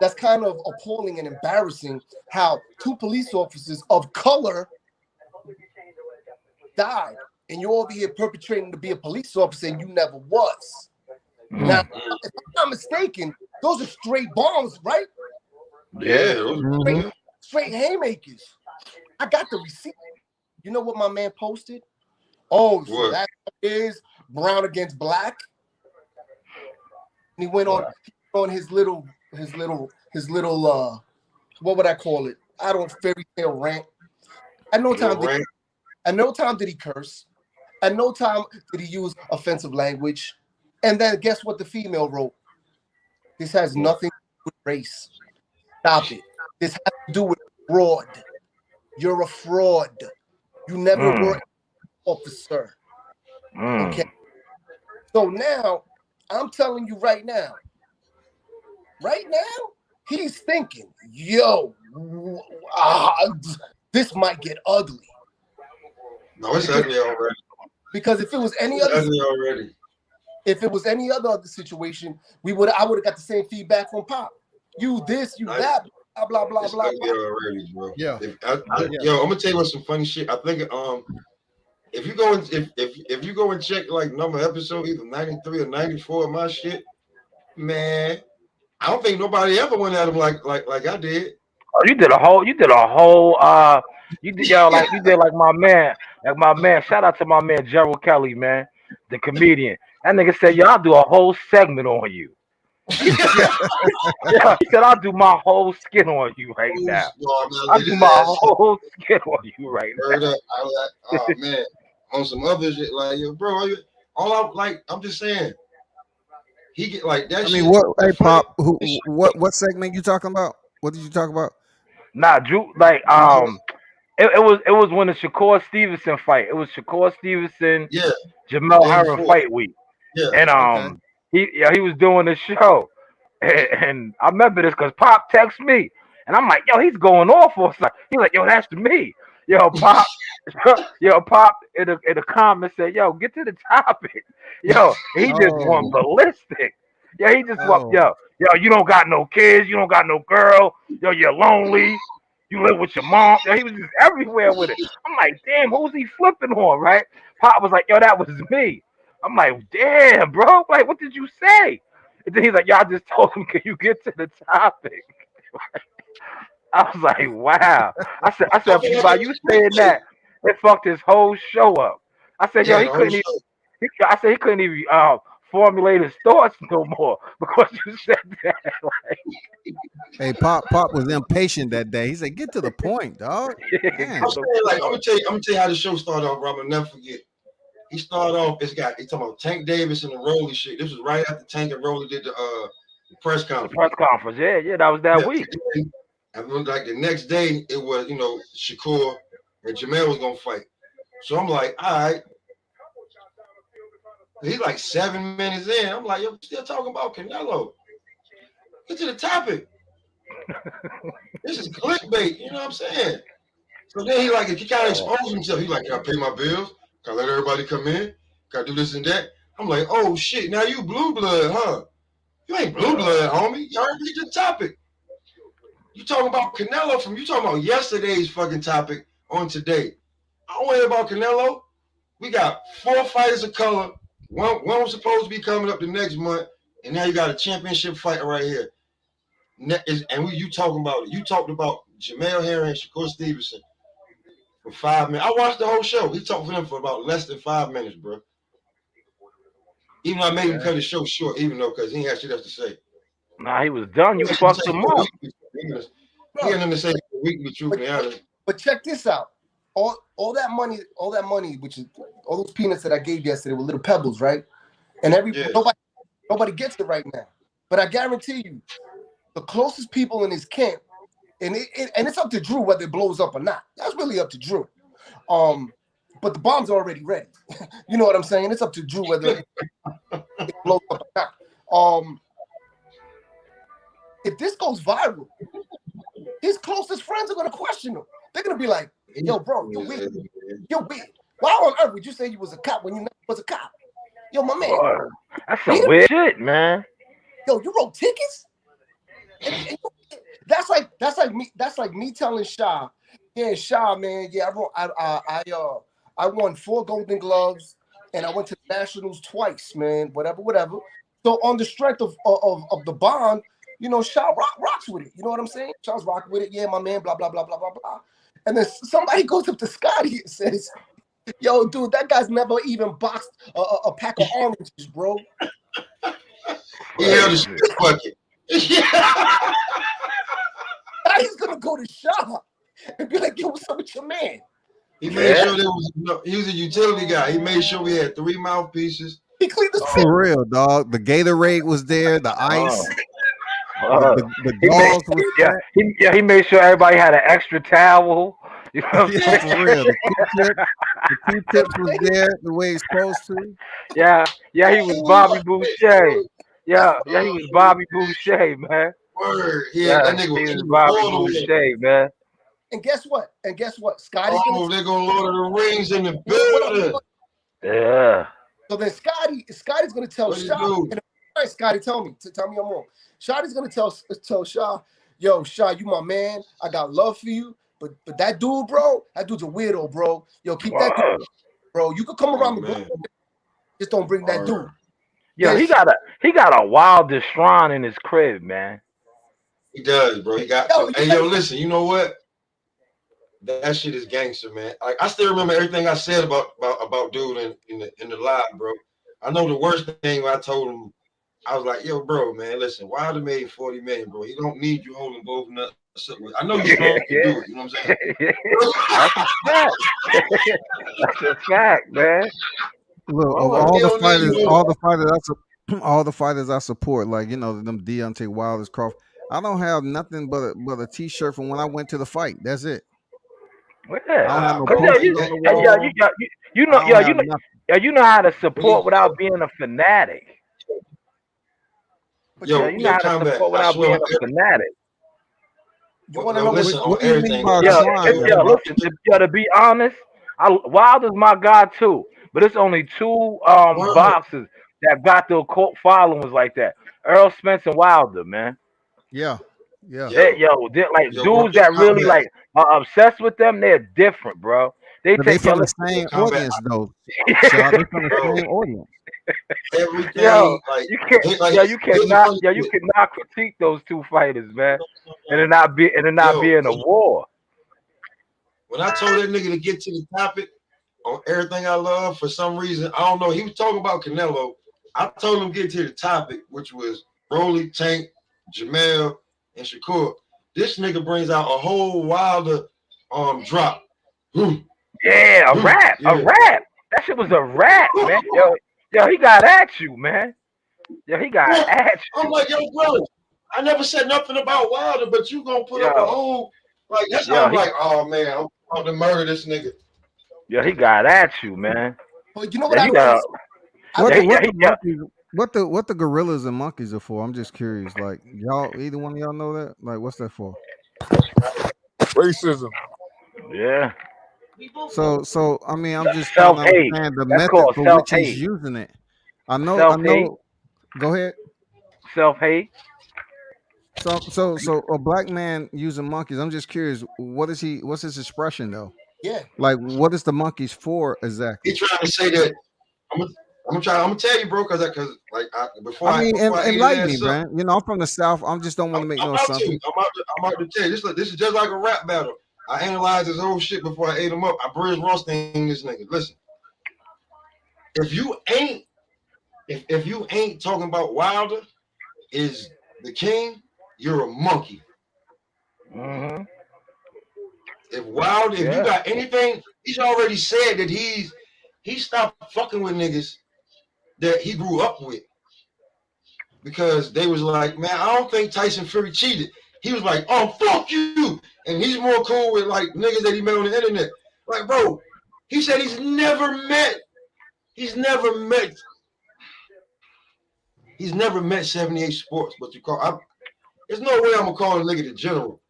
that's kind of appalling and embarrassing how 2 police officers of color died. And you're over here perpetrating to be a police officer and you never was. Now, if I'm not mistaken, those are straight bombs, right? Yeah, Mhm. Straight haymakers. I got the receipt. You know what my man posted? Oh, so What? that is brown against black. And he went on his little what would I call it? I don't fairy tale rant. At no time Little did rant. at no time did he curse. At no time did he use offensive language. And then guess what the female wrote? This has What? nothing to do with race. Stop it. This has to do with fraud. You're a fraud. You never were Mm, an officer. Okay. mm. So now I'm telling you right now, he's thinking, yo, this might get ugly. No, it's ugly already. Because if it was any It's other ugly already. situation, I would have got the same feedback from Pop. You this, you that, blah blah blah It's blah ugly blah. already, bro. Yeah. Yo, I'm gonna tell you what some funny shit. I think if you go and if you go and check like number episode either 93 or 94 of my shit, man, I don't think nobody ever went at him like I did. Oh, you did a whole you did like my man, shout out to my man Gerald Kelly, man, the comedian. That nigga said, yo, I'll do a whole segment on you. He said, yeah, he said, I'll do my whole skin on you right now. I'll do my whole skin on you right now. Word up. I was like, oh man, on some other shit, like yo, bro, I'm just saying, he get like that I shit. mean, what? Hey, funny. Pop. What segment you talking about? What did you talk about? Nah, Drew, like it was when the Shakur Stevenson fight. It was Shakur Stevenson, Yeah, Jamel day Herring before. fight week. Yeah, And Okay. he was doing the show, and I remember this because Pop texted me, and I'm like, yo, he's going off for something. He's like, yo, that's me. Yo, Pop, yo, Pop in the comments said, yo, get to the topic. Yo, he just went Oh. ballistic. Yeah, he just went, Oh. yo, you don't got no kids, you don't got no girl, yo, you're lonely. You live with your mom. Yo, he was just everywhere with it. I'm like, damn, who's he flipping on, right? Pop was like, yo, that was me. I'm like, damn, bro. Like, what did you say? And then he's like, y'all just told him, can you get to the topic? I was like, wow. I by you saying that, it fucked his whole show up. I said, yo, yeah, he the whole couldn't even. show. I said he couldn't even formulate his thoughts no more because you said that. Hey, Pop was impatient that day. He said, "Get to the point, dog." Get Damn. I'm the saying, like, point. I'm gonna tell you how the show started off, bro. I'll never forget. He started off. He talking about Tank Davis and the Rolly shit. This was right after Tank and Rolly did the press The conference. press conference, yeah, that was that Yeah, week. and then, like the next day, it was Shakur and Jamel was gonna fight. So I'm like, all right. He's like 7 minutes in. I'm like, yo, still talking about Canelo. Get to the topic. This is clickbait. You know what I'm saying? So then he kind of exposed himself. He like, can I pay my bills? Can I let everybody come in? Can I do this and that? I'm like, oh shit, now you blue blood, huh? You ain't blue blood, homie. You already read the topic. You talking about Canelo you talking about yesterday's fucking topic on today. I don't worry about Canelo. We got 4 fighters of color. One was supposed to be coming up the next month, and now you got a championship fighter right here. And you talking about it. You talked about Jamel Herring and Shakur Stevenson for 5 minutes. I watched the whole show. He talked for them for about less than 5 minutes, bro. Even though I made him cut his show short, even though because he ain't had shit else to say. Nah, he was done. You fucked him up. He had nothing to say for a week, with truthfully honest. But check this out. All that money, which is all those peanuts that I gave yesterday were little pebbles, right? And nobody gets it right now. But I guarantee you, the closest people in his camp, and it's up to Drew whether it blows up or not. That's really up to Drew. But the bomb's already ready. You know what I'm saying? It's up to Drew whether it blows up or not. If this goes viral, his closest friends are gonna question him. They're gonna be like, yo, bro, you're weird. You're weird. Why on earth would you say you was a cop when you never was a cop? Yo, my man. Boy, that's some weird shit, man. Yo, you wrote tickets? And that's like me telling Shaw, yeah, Shaw, man, yeah, I won 4 Golden Gloves and I went to the Nationals twice, man, whatever. So on the strength of the bond, you know, Shaw rocks with it. You know what I'm saying? Shaw's rocking with it. Yeah, my man, blah, blah, blah, blah, blah, blah. And then somebody goes up to Scotty and says, yo, dude, that guy's never even boxed a pack of oranges, bro. He held a shit bucket. Yeah. Now he's going to go to Shaw and be like, yo, what's up with your man? He made sure he was a utility guy. He made sure we had 3 mouthpieces. He cleaned the For real, dog. The Gatorade was there, the ice. The dogs was he made sure everybody had an extra towel. You know what I'm yeah, saying? for real. The Q-tips was there the way it's supposed to. Yeah, he was Bobby Boucher. Yeah, he was Bobby Boucher, man. Word. Yeah, that nigga he was Bobby Boucher, man. And guess what? Scotty's they're gonna Lord of the Rings in the building. Yeah. So then Scotty's gonna tell Shaw. All right, Scotty, tell me I'm wrong. Scotty's gonna tell Shaw, yo, Shaw, you my man. I got love for you. But that dude, bro, that dude's a weirdo, bro. Yo, keep that dude, bro. You could come around the block, just don't bring that dude. Yeah, he got a wildest shrine in his crib, man. He does, bro. He got. Hey, yo, listen. You know what? That shit is gangster, man. Like, I still remember everything I said about dude in the live, bro. I know the worst thing I told him. I was like, yo, bro, man, listen. Wilder made $40 million, bro. He don't need you holding both nuts. I know you strong to do it. You know what I'm saying? That's a fact. That's a fact, man. Look, all the fighters I support, like, you know, them Deontay Wilder's, Crawford. I don't have nothing but a T-shirt from when I went to the fight. That's it. Yeah, you know how to support without being a fanatic. Yo, you know how to support without being a fanatic. You want to know what do you mean by listen, to be honest, Wilder's my guy too, but it's only 2 boxers that got their cult followings like that. Earl Spence and Wilder, man. Yeah. They're dudes that really like are obsessed with them. They're different, bro. They from the same audience, though. So they from the same audience. Everything, you cannot critique those 2 fighters, man, and it not be in a war. When I told that nigga to get to the topic on everything I love, for some reason, I don't know, he was talking about Canelo. I told him to get to the topic, which was Broly, Tank, Jamel, and Shakur. This nigga brings out a whole Wilder drop. Yeah, a rap. That shit was a rap, man. Yo, he got at you, man. Yo, he got at you. I'm like, yo, bro, I never said nothing about Wilder, but you gonna put up a whole, like, that's how I'm like, oh man, I'm about to murder this nigga. Yeah, he got at you, man. Well, you know what what the gorillas and monkeys are for? I'm just curious. Like, y'all, either one of y'all know that? Like, what's that for? Racism. Yeah. So I mean, I'm just trying to understand the method for which he's using it. I know. Go ahead. Self-hate. So a black man using monkeys. I'm just curious. What's his expression though? Yeah. Like, what is the monkeys for exactly? He's trying to say that. I'm gonna tell you, bro, because enlighten me, man. You know, I'm from the South. I just don't want to make no assumptions. I'm about to tell you. This is just like a rap battle. I analyzed this whole shit before I ate him up. I Bruce Rothstein this nigga. Listen, if you ain't talking about Wilder is the king, you're a monkey. Mm-hmm. If you got anything, he's already said that he stopped fucking with niggas that he grew up with because they was like, man, I don't think Tyson Fury cheated. He was like, oh, fuck you. And he's more cool with like niggas that he met on the internet. Like, bro, he said he's never met 78 Sports, but there's no way I'm gonna call a nigga the general.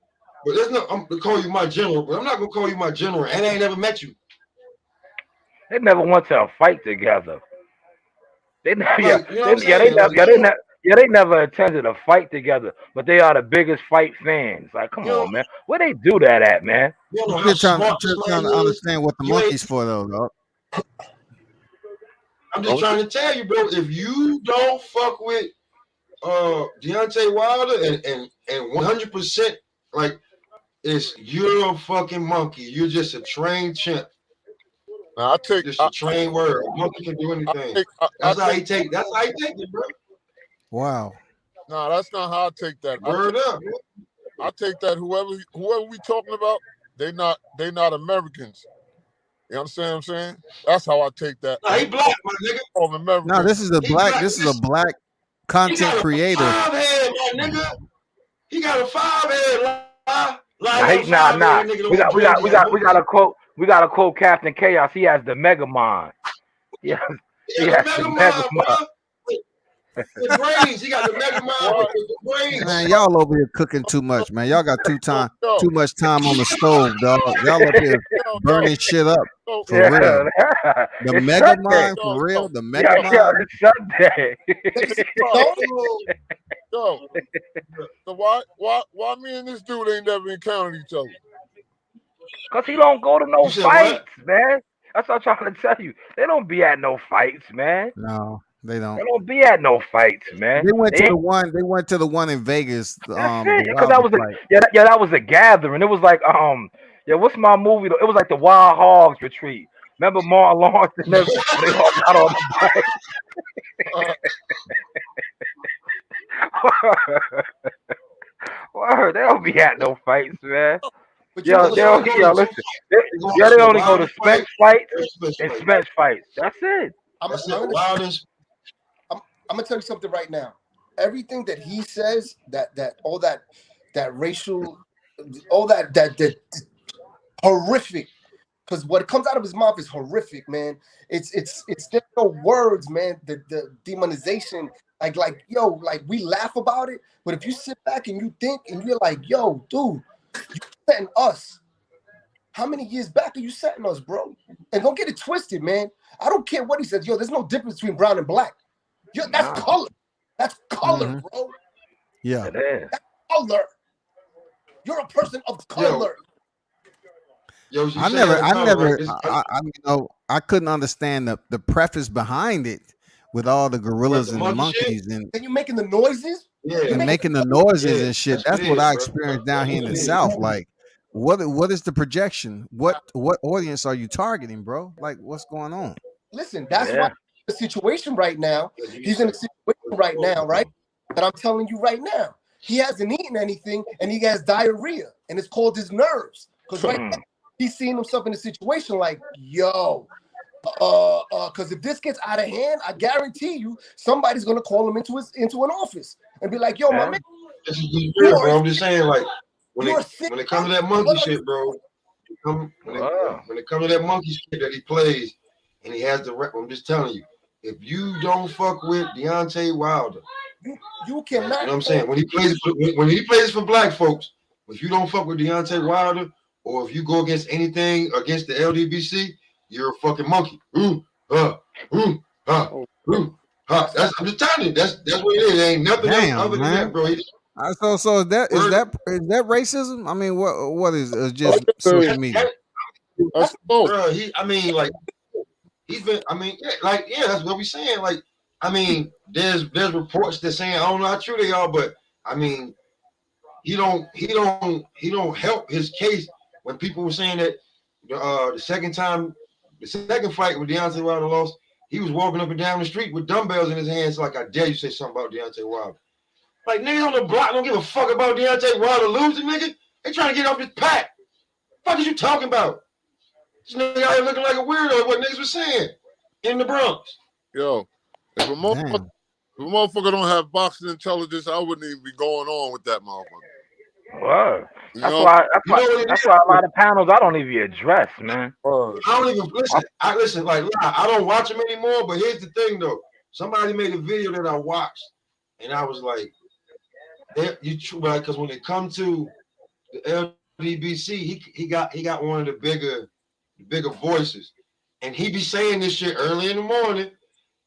But I'm gonna call you my general, but I'm not gonna call you my general, and I ain't never met you. They never went to a fight together. They never attended a fight together, but they are the biggest fight fans. Like, come on, man. Where they do that at, man? I'm just trying to understand what the monkey's for, though, dog. I'm just trying to tell you, bro, if you don't fuck with Deontay Wilder and 100% like you're a fucking monkey. You're just a trained chimp. Now I take Just a trained word. A monkey can do anything. That's how he take it, bro. Wow. No, that's not how I take that. Word up, man. I take that whoever we talking about, they not Americans. You understand what I'm saying? That's how I take that. Nah, he black, my nigga. Of Americans. No, this is a black content creator. He got a 5-head, my nigga. He got a 5-head. Nah. We got to quote Captain Chaos. He has the Mega Mind. Yeah, he has the Mega Mind. The brains. He got the Mega Mind with the brains. Man, y'all over here cooking too much, man. Y'all got too much time on the stove, dog. Y'all up here burning shit up. For real. The Mega Mind, for real. The Mega Mind. It's Sunday. Yo, so why me and this dude ain't never encountered each other? Cause he don't go to no fights, man. That's what I'm trying to tell you. They don't be at no fights, man. No, they don't. They don't be at no fights, man. They went to the one in Vegas. That's it. Because that was a gathering. It was like what's my movie? It was like the Wild Hogs retreat. Remember Martin Lawrence and them? They all got on the bike. Word, they don't be at no fights, man. They only go to Spence fights and Spence fights. That's it. I'm gonna tell you something right now. Everything that he says, that racial, all that horrific. Because what comes out of his mouth is horrific, man. It's there's no words, man. The demonization, like we laugh about it, but if you sit back and you think and you're like, yo, dude, you setting us. How many years back are you setting us, bro? And don't get it twisted, man. I don't care what he says. Yo, there's no difference between brown and black. That's color. That's color, bro. Yeah. That's color. You're a person of color. I couldn't understand the preface behind it with all the gorillas and the monkeys and you making the noises. And making the noises and shit. That's what I experienced down here in the South. Like, what is the projection? What audience are you targeting, bro? Like, what's going on? Listen, that's why the situation right now. He's in a situation right now, right? That I'm telling you right now. He hasn't eaten anything and he has diarrhea, and it's called his nerves. Because right now, he's seeing himself in a situation like, yo, because if this gets out of hand, I guarantee you somebody's gonna call him into an office and be like, yo, my man. This is real, bro. I'm just saying, like, when it comes to that monkey shit, bro. When it comes to that monkey shit that he plays and he has the rep, I'm just telling you, if you don't fuck with Deontay Wilder, you cannot. You know what I'm saying? When he plays for black folks, if you don't fuck with Deontay Wilder, or if you go against anything against the LDBC, you're a fucking monkey. I'm just telling you, that's what it is. It ain't nothing else other than that, bro. So is that racism? I mean, what is just social media? Bro, he's been. I mean, that's what we saying. Like, I mean, there's reports that saying I don't know how true they are, but I mean, he don't help his case when people were saying that the second fight with Deontay Wilder lost, he was walking up and down the street with dumbbells in his hands. Like, I dare you say something about Deontay Wilder. Like, niggas on the block don't give a fuck about Deontay Wilder losing, nigga. They trying to get off this pack. What is you talking about? This nigga out here looking like a weirdo, what niggas was saying in the Bronx. Yo, if a motherfucker don't have boxing intelligence, I wouldn't even be going on with that motherfucker. Whoa. That's why a lot of panels I don't even address, man. I don't even listen. I don't watch them anymore, but here's the thing though. Somebody made a video that I watched, and I was like, because when it comes to the LDBC, he got one of the bigger voices, and he be saying this shit early in the morning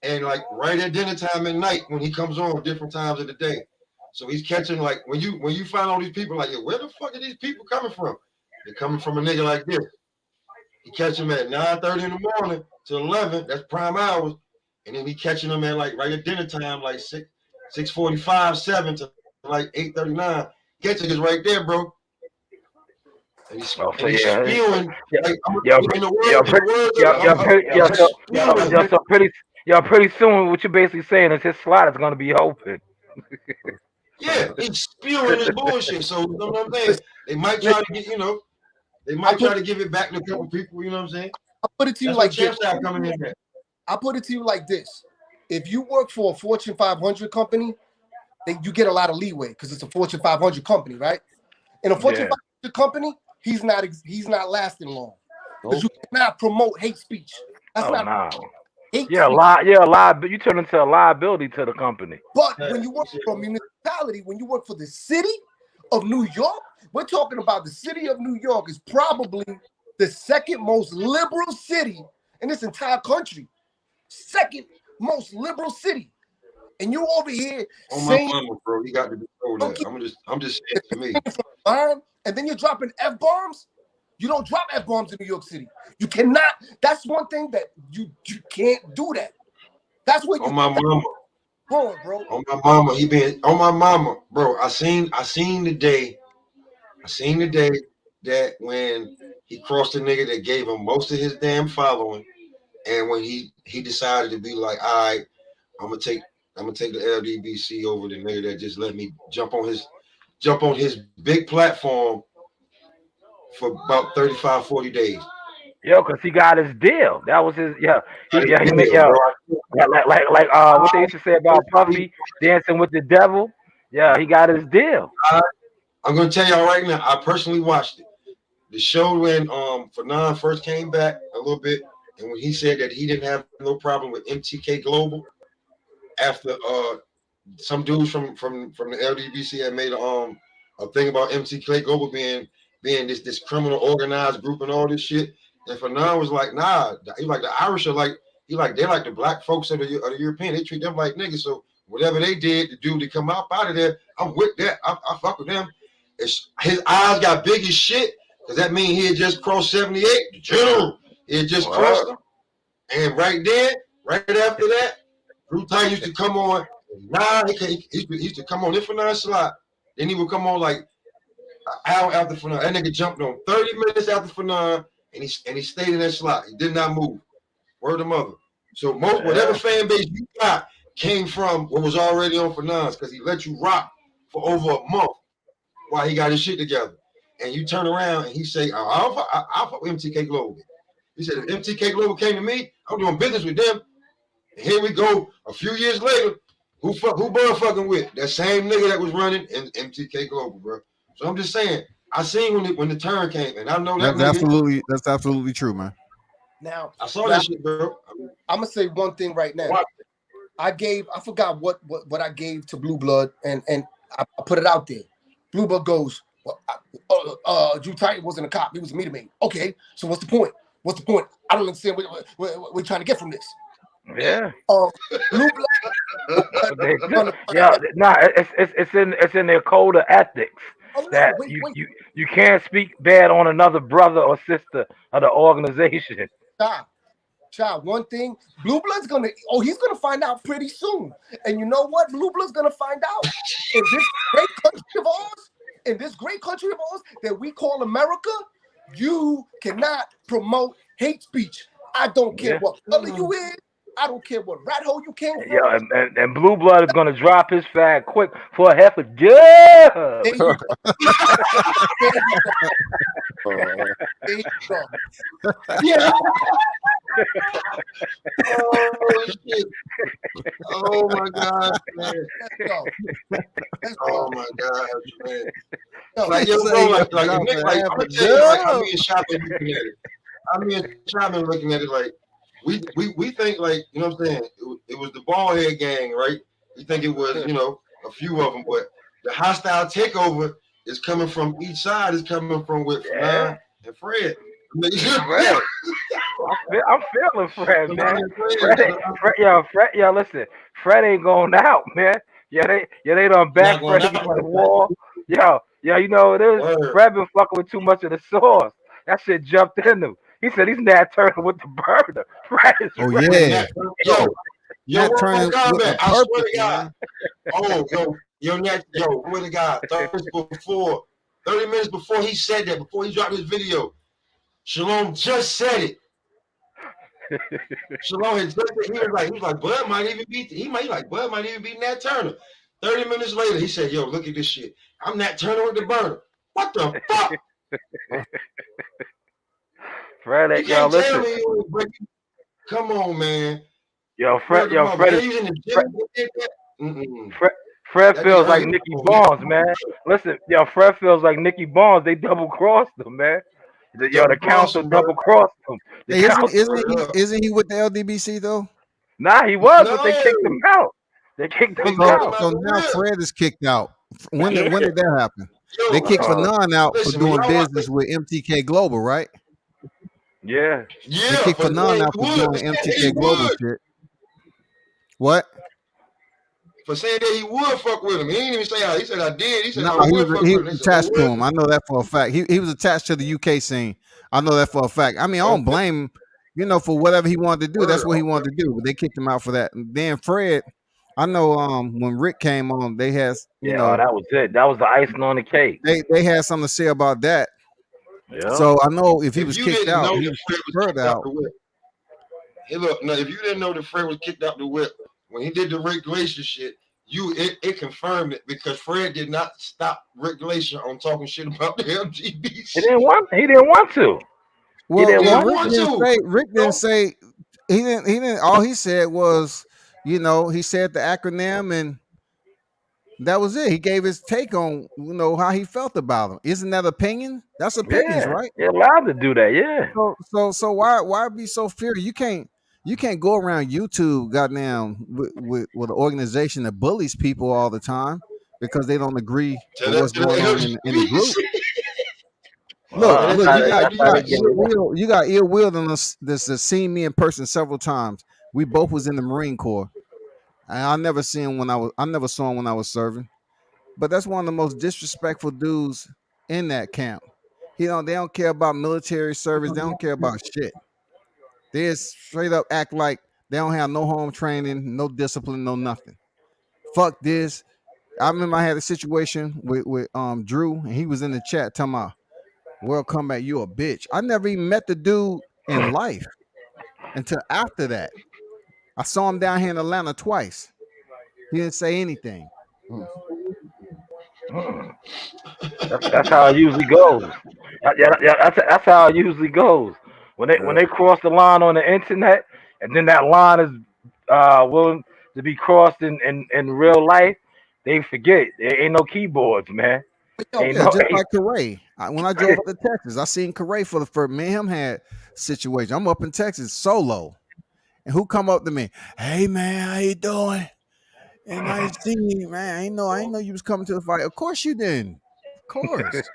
and like right at dinner time at night when he comes on different times of the day. So he's catching, like, when you find all these people, like, yo, where the fuck are these people coming from? They're coming from a nigga like this. He catch them at 9:30 in the morning to 11. That's prime hours. And then he catching them at like right at dinner time, like 6 6:45, 7 to like 8:39. Ketchuk is right there, bro. And he's, Oh, so and he's yeah, spewing yeah, like yeah, in the yeah, words yeah, just spewing. so pretty soon, what you're basically saying is his slot is gonna be open. Yeah, he's spewing his bullshit. So you know what I'm saying? They might try to get, they I might try put to give it back to a couple people. You know what I'm saying? I put it to you That's what like this. Champ Style coming in there. I put it to you like this. If you work for a Fortune 500 company, then you get a lot of leeway because it's a Fortune 500 company, right? In a Fortune Yeah. 500 company, he's not lasting long because you cannot promote hate speech. That's Oh not no. hate Yeah, speech. you turn into a liability to the company. But when you work for a municipality, when you work for the city of New York, we're talking about the city of New York is probably the second most liberal city in this entire country. Second most liberal city. And you over here On my saying mama, bro, you got to be told that. I'm just saying to me. line, and then you're dropping F-bombs. You don't drop F-bombs in New York City. You cannot. That's one thing that you can't do that. That's what On my mama. Wrong, bro. On my mama, he been on my mama, bro. I seen the day that when he crossed the nigga that gave him most of his damn following, and when he decided to be like, all right, I'm gonna take the LDBC over the nigga that just let me jump on his big platform for about 35, 40 days. Yo, cause he got his deal. That was his. Yeah, he made Bro, what they used to say about Puffy dancing with the devil. Yeah, he got his deal. I'm gonna tell y'all right now. I personally watched it. The show when Fanon first came back a little bit, and when he said that he didn't have no problem with MTK Global after some dudes from the LDBC had made a thing about MTK Global being this criminal organized group and all this shit. And Fanon was like, nah, he like the Irish are like they're like the black folks of the European. They treat them like niggas. So whatever they did to do to come out of there, I'm with that. I fuck with them. His eyes got big as shit. Does that mean he had just crossed 78? The general, he had just crossed them. And right after that, Drew Titan used to come on. Nah, he used to come on if Fanon slot. Then he would come on like an hour after Fanon. That nigga jumped on 30 minutes after Fanon, and he stayed in that slot. He did not move. Word of mother. So whatever fan base you got came from what was already on Fanon's because he let you rock for over a month while he got his shit together. And you turn around and he say, I'll fuck with MTK Global. He said, if MTK Global came to me, I'm doing business with them. And here we go. A few years later, who Bud fucking with? That same nigga that was running in MTK Global, bro. So I'm just saying, I seen when the turn came, and I know that that's absolutely true, man. Now I saw that shit, bro. I'm gonna say one thing right now. What? I forgot what I gave to Blue Blood, and I put it out there. Blue Blood goes, well, Drew Titan wasn't a cop. He was a meter maid. Okay, so what's the point? What's the point? I don't understand what we're trying to get from this. Yeah. Blue Blood. It's in their code of ethics that you can't speak bad on another brother or sister of the organization. Child, one thing, Blue Blood's he's gonna find out pretty soon. And you know what? Blue Blood's gonna find out in this great country of ours that we call America, you cannot promote hate speech. I don't care what color you is. I don't care what rat hole you came from. Yeah, and Blue Blood is gonna drop his fag quick for a heifer dub. There you go. There you go. Yeah. Oh shit! Oh my god, man! Oh my god, man! Like yo, bro, like I'm gonna tell you, like I'm in shopping looking at it. I'm in shopping looking at it like we think like you know what I'm saying. It was the bald head gang, right? We think it was a few of them, but the hostile takeover is coming from each side. Is coming from with Fanon and Fred. I'm feeling Fred, man. Fred, listen, Fred ain't going out, man. They done back Fred against the wall. You know it is. Word. Fred been fucking with too much of the sauce. That shit jumped in him. He said he's not turning with the burner. Fred is yeah. Nat World Turner with a Combat. I swear purpose, to God. man. Nat, swear to God, 30 minutes before he said that, before he dropped his video, Shalom just said it. Shalom had just said, he was like, Bud might even beat Bud might even beat Nat Turner. 30 minutes later, he said, yo, look at this shit. I'm Nat Turner with the burner. What the fuck? Fred, You yo, can't tell listen. me. Come on, man. Fred, Fred That feels nigga like hurt. Nicky Barnes, man. Listen, Fred feels like Nicky Barnes. They double crossed him, man. The council double crossed him. Hey, isn't he with the LDBC though? Nah, he was, but they No. kicked him out. They kicked him out. So now Fred is kicked out. When did that happen? Yo, They kicked Fanon out for doing when y'all business with MTK Global, right? Yeah. They kicked Fanon out for doing MTK Global shit. What? For saying that he would fuck with him. He didn't even say how. He said I did. He said No, I he would fuck was with him. attached to him. I know that for a fact. He was attached to the UK scene. I know that for a fact. I mean, I don't blame him, for whatever he wanted to do. That's what he wanted to do. But they kicked him out for that. And then Fred, I know when Rick came on, they had that was it. That was the icing on the cake. They had something to say about that. Yeah. So I know if he was kicked out, he was kicked out. Hey, look, now if you didn't know that Fred was kicked out the whip when he did the Rick Glacier shit, it confirmed it because Fred did not stop Rick Glacier on talking shit about the LGBT. He didn't want to. Well, Rick didn't say he didn't. All he said was, he said the acronym and that was it. He gave his take on how he felt about him. Isn't that opinion? That's opinions, right? You're allowed to do that, yeah. So why be so feared? You can't go around YouTube, goddamn, with an organization that bullies people all the time because they don't agree with what's going on in the group. Look, you got Ill Will that's seen me in person several times. We both was in the Marine Corps. And I never saw him when I was serving. But that's one of the most disrespectful dudes in that camp. They don't care about military service. They don't care about shit. They straight up act like they don't have no home training, no discipline, no nothing. Fuck this. I remember I had a situation with Drew, and he was in the chat talking about, World Combat, you a bitch. I never even met the dude in life until after that. I saw him down here in Atlanta twice. He didn't say anything. That's how it usually goes. That's how it usually goes. When they cross the line on the internet, and then that line is willing to be crossed in real life, they forget there ain't no keyboards, man. Just like Corey. When I drove up to Texas, I seen Corey for the first. Me and him had situation. I'm up in Texas solo, and who come up to me? Hey man, how you doing? And I see you, man. I ain't know you was coming to the fight. Of course you didn't. Of course.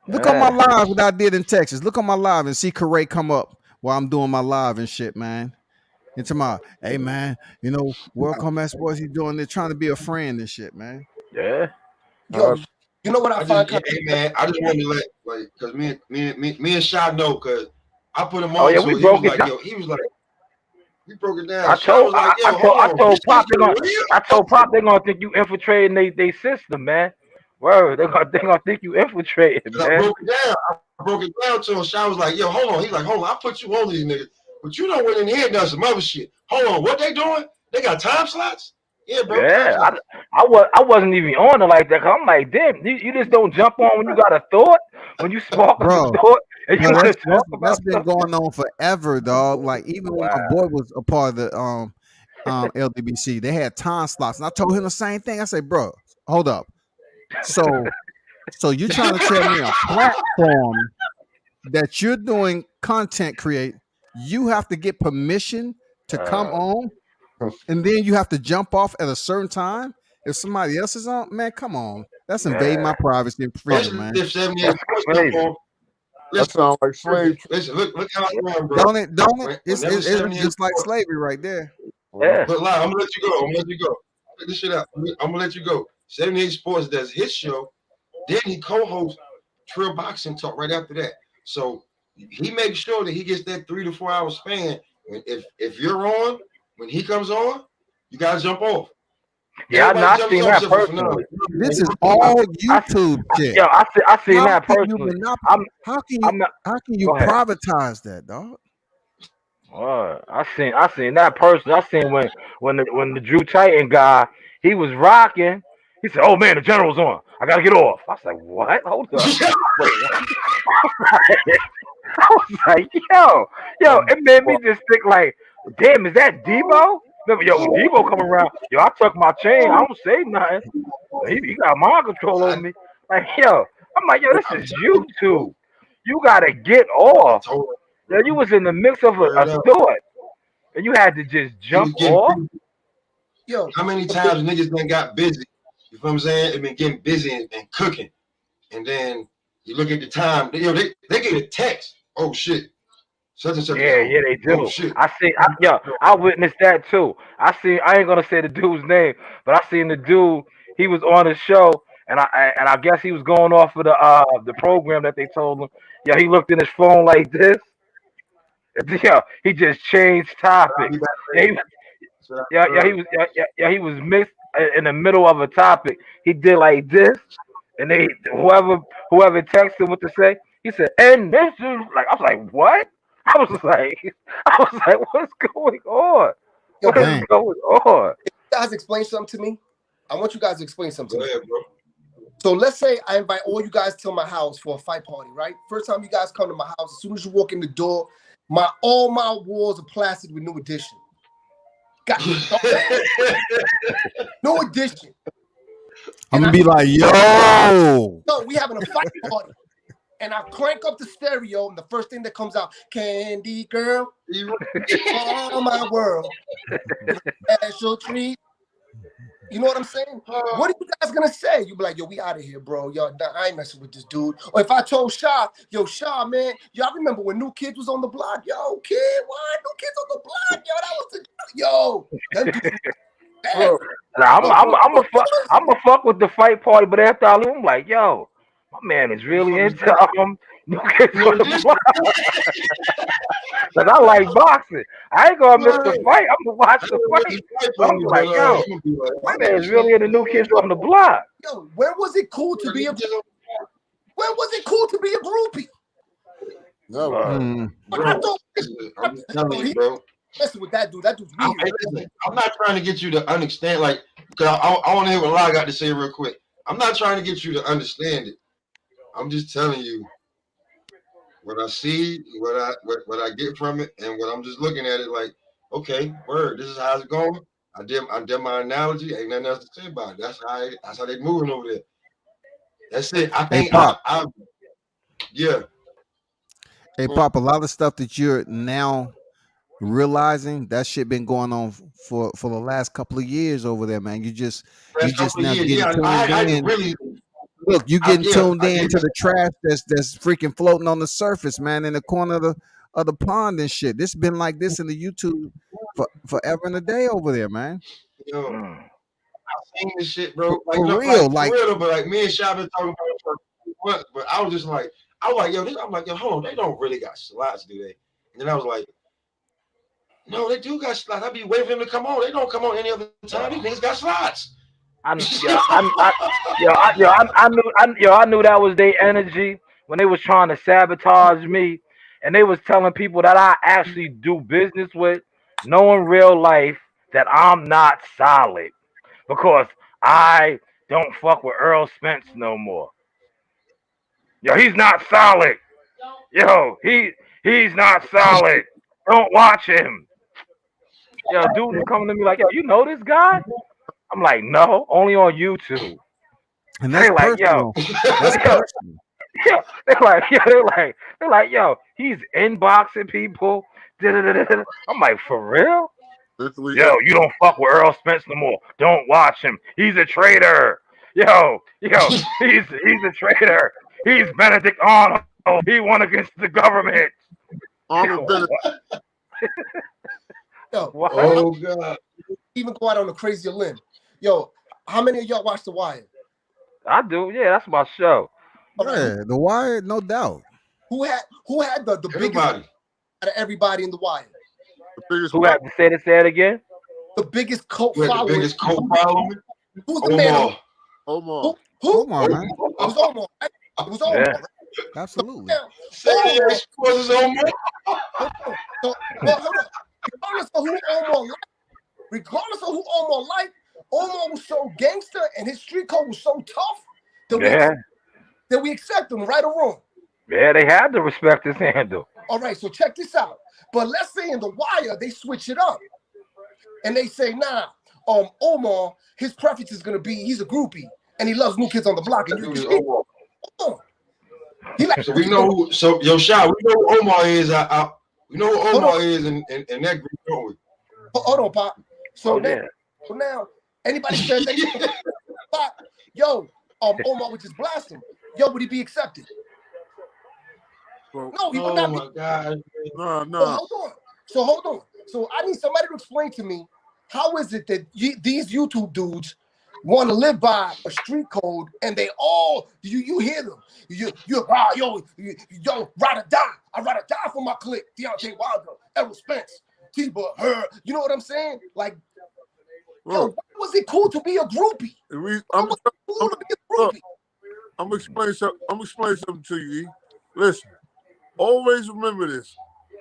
Look on my live what I did in Texas. Look on my live and see Corey come up while I'm doing my live and shit, man. And tomorrow, hey man, World Combat Sports, he's doing this, trying to be a friend and shit, man. Yeah. Yo, you know what I find? Hey man, I just want to because me and Shy know because I put him on. Oh yeah, we broke it down. He was like, we broke it down. I told Pop they're gonna think you infiltrating they system, man. Word, they're gonna think you infiltrating, man. I broke it down to him. Shy was like, yo, hold on. He's like, hold on, I put you on these niggas, but you don't went in here and done some other shit. Hold on, what they doing? They got time slots? Yeah, bro. Yeah, I wasn't even on it like that. Cause I'm like, damn, you just don't jump on when you got a thought, when you spark a thought. That's been going on forever, dog. Like even when my boy was a part of the LDBC, they had time slots, and I told him the same thing. I said, bro, hold up. So you're trying to tell me a platform that you're doing content create, you have to get permission to come on, and then you have to jump off at a certain time if somebody else is on? Man, come on. That's invading my privacy and freedom, man. That sounds like slavery. Listen, look how I run, bro. Don't it? It's just like slavery right there. Yeah. But I'm gonna let you go. Check this shit out. I'm gonna let you go. 78 Sports does his show. Then he co-hosts Trill Boxing Talk right after that. So he makes sure that he gets that 3 to 4 hour span if you're on, when he comes on, you gotta jump off. Yeah, Everybody I've jumps seen off that except for personally. Phenomenal. This is all I, YouTube shit. yo, I seen How that can you personally. monopolize? I'm How not. can you Go ahead. privatize that, dog? I seen that person. I seen when the Drew Titan guy, he was rocking. He said, "Oh man, the general's on. I gotta get off." I was like, "What? Hold up, wait." I was like, yo, it made me just think like, damn, is that Debo? Remember, yo, when Debo come around, yo, I tuck my chain. I don't say nothing. He got mind control over I, me. Like, yo, I'm like, yo, this I'm is telling you, YouTube. bro. You gotta get I off. told Yo, you was in the mix of him, word a up. thought, and you had to just He jump was getting off. busy. Yo, How many times niggas done got busy? You feel what I'm saying? They been getting busy and cooking. And then you look at the time, they get a text. Oh shit. Such and such is Yeah, on. yeah, they Oh do. shit. I witnessed that too. I ain't gonna say the dude's name, but I seen the dude. He was on the show, and I guess he was going off of the program that they told him. Yeah, he looked in his phone like this. Yeah, he just changed I'll be topics. back Yeah, later. So he was he was mixed in the middle of a topic. He did like this, and they whoever texted him what to say, he said, and this is like I was like, what? I was like, what's going on? yo, What but is Damn. going on? if you guys explain something to me, I want you guys to explain something go to me. ahead, bro. So let's say I invite all you guys to my house for a fight party, right? First time you guys come to my house, as soon as you walk in the door, all my walls are plastered with New Edition. Got no addition. I'm And gonna I be like, yo. no, we having a fight party. And I crank up the stereo, and the first thing that comes out, Candy Girl, all my world, special treat. You know what I'm saying? What are you guys gonna say? You be like, yo, we out of here, bro. Yo, nah, I ain't messing with this dude. Or if I told Shaw, yo, Shaw, man, y'all remember when New Kids was on the block? Yo, kid, what? New Kids on the block? Yo, that was the yo. Them dudes, Bro, now, I'm a fuck with the fight party, but after I leave, I'm like, yo, my man is really into New Kids on the Block. Cause I like boxing. I ain't gonna miss the fight. I'm gonna watch the fight. But I'm like, yo, my man is really into New Kids on the Block. yo, when was it cool to be a groupie? Never. Mm. I don't I'm just telling you, bro. listen with that dude. That dude's Hey, weird. listen, I'm not trying to get you to understand, like, because I want to hear what Lai got to say real quick. I'm not trying to get you to understand it. I'm just telling you what I see, what I get from it, and what I'm just looking at it like, okay, word, this is how it's going. I did my analogy. Ain't nothing else to say about it. That's how they moving over there. That's it. I Hey, think Pop. yeah. Hey, Pop, a lot of stuff that you're now realizing, that shit been going on for the last couple of years over there, man. You just now getting tuned I in. really Look, you getting tuned I in get to the trash that's freaking floating on the surface, man, in the corner of the pond and shit. This been like this in the YouTube for forever and a day over there, man. yo. Mm. I've seen this shit, bro. Like, For no, real, like for real, but like me and Sha been talking about it for what? But I was just like, I'm like, yo, hold on, they don't really got slots, do they? And then I was like, no, they do got slots. I be waiting for them to come on. They don't come on any other time. These niggas got slots. I knew that was their energy when they was trying to sabotage me, and they was telling people that I actually do business with, knowing real life that I'm not solid because I don't fuck with Earl Spence no more. Yo, he's not solid. Yo, he's not solid. Don't watch him. Yo, dudes were coming to me like, yo, you know this guy? I'm like, no, only on YouTube. and that's They like, yo, personal. That's yo, personal. yo, they're like, yo, he's inboxing people. Da-da-da-da-da. I'm like, for real? Literally, Yo, you don't fuck with Earl Spence no more. Don't watch him. He's a traitor. Yo, he's a traitor. He's Benedict Arnold. He won against the government. Arnold Bennett. Yo, What? Oh god. even go out on a crazier limb. Yo, how many of y'all watch The Wire? I do. Yeah, that's my show. All right, Yeah, The Wire, no doubt. who had the biggest Everybody. out of everybody in The Wire? biggest Who had to say it again? The biggest cult Who had the following. biggest cult following? Who's the man? Omar. Omar. Who? Come on, man. It was Omar. Right? It was Omar. Yeah. Right? Absolutely. Now, Say Omar, it was Omar. so, well, hold on. Regardless of who Omar liked, Omar was so gangster and his street code was so tough that we accept him, right or wrong. Yeah, they had to respect his handle. All right, so check this out. But let's say in The Wire, they switch it up. And they say, nah, Omar, his preference is going to be, he's a groupie. And he loves New Kids on the Block. And he like, So we know who, so yo, Shy, we know who Omar is. We know who Omar is in that group, don't we? Hold on, Pop. So yeah. now, anybody says that, Pop, yo, Omar would just blast him. Yo, would he be accepted? Well, No, he would Oh not my God. no. So hold on. So I need somebody to explain to me, how is it that these YouTube dudes want to live by a street code and they all, you hear them. Yo, ride or die. I'd rather die for my clique. Deontay Wilder, Errol Spence, T-Bud, her. You know what I'm saying? Like, yo, why was it cool to be a groupie? I'm gonna explain something to you. E. Listen, always remember this.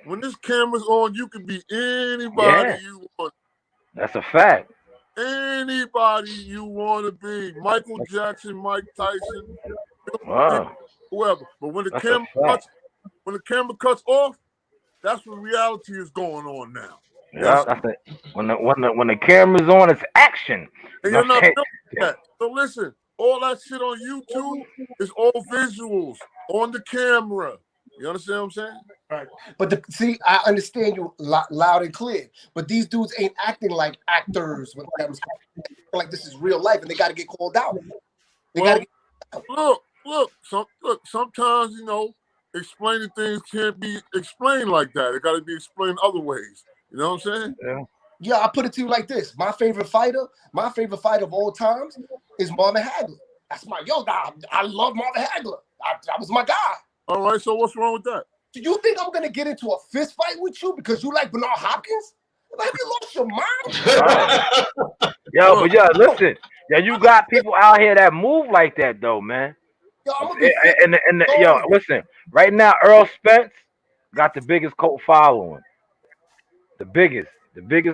When this camera's on, you can be anybody you want. That's a fact. Anybody you want to be. Michael Jackson, Mike Tyson, Wow. whoever. But when the That's camera cuts off, that's when reality is going on now. Yeah, that's it. When the camera's on, it's action. And you're not doing that. So listen, all that shit on YouTube is all visuals on the camera. You understand what I'm saying? Right. But see, I understand you loud and clear. But these dudes ain't acting like actors. Like this is real life, and they got to get called out. Look. Sometimes explaining things can't be explained like that. It got to be explained other ways. You know what I'm saying? Yeah. Yeah, I put it to you like this. My favorite fighter of all times is Marvin Hagler. That's my guy. I love Marvin Hagler. That was my guy. All right, so what's wrong with that? Do you think I'm gonna get into a fist fight with you because you like Bernard Hopkins? Have you lost your mind? But listen. Yeah, you got people out here that move like that though, man. Listen. Right now, Earl Spence got the biggest cult following. The biggest.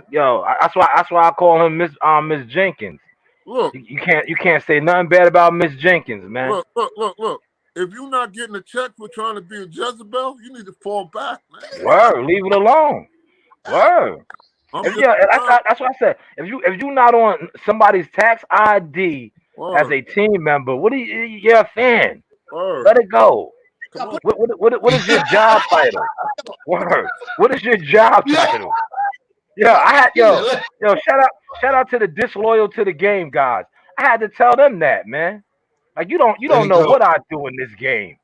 Yo, that's why I call him Miss Jenkins. Look, you can't say nothing bad about Miss Jenkins, man. Look. If you're not getting a check for trying to be a Jezebel, you need to fall back, man. Word, leave it alone. Word. That's what I said. If you not on somebody's tax ID as a team member, you're a fan. Word. Let it go. What is your job title? Word. What is your job title? Shout out to the disloyal to the game guys. I had to tell them that, man. Like you don't know what I do in this game.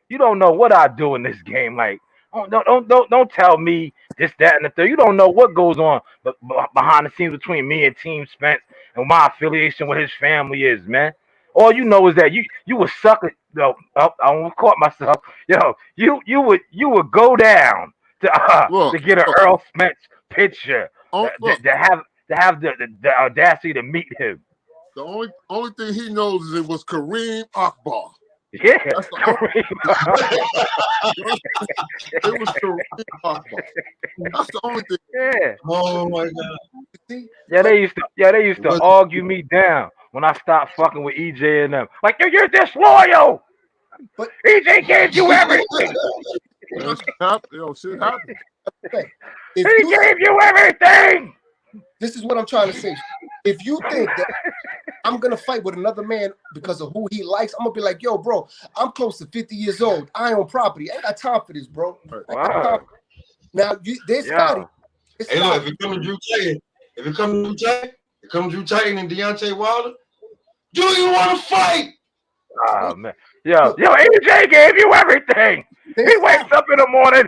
You don't know what I do in this game. Like don't tell me this, that, and the third. You don't know what goes on behind the scenes between me and Team Spence and my affiliation with his family is, man. All you know is that you would suck it. I almost caught myself. You would go down to get an Earl Spence picture to have the audacity to meet him. The only thing he knows is it was Kareem Akbar. Yeah, it was Kareem Akbar. That's the only thing. Yeah. Oh my God. Yeah, they used to argue me down when I stopped fucking with EJ and them. Like you're disloyal. But EJ gave you everything. Shit happened. He gave you everything. This is what I'm trying to say. If you think that I'm gonna fight with another man because of who he likes, I'm gonna be like, yo, bro, I'm close to 50 years old. I own property. I ain't got time for this, bro. Wow. Now there's Scotty. Hey, look, if it comes Drew Titan and Deontay Wilder, do you want to fight? Oh man. Yo, AJ gave you everything. He wakes up in the morning,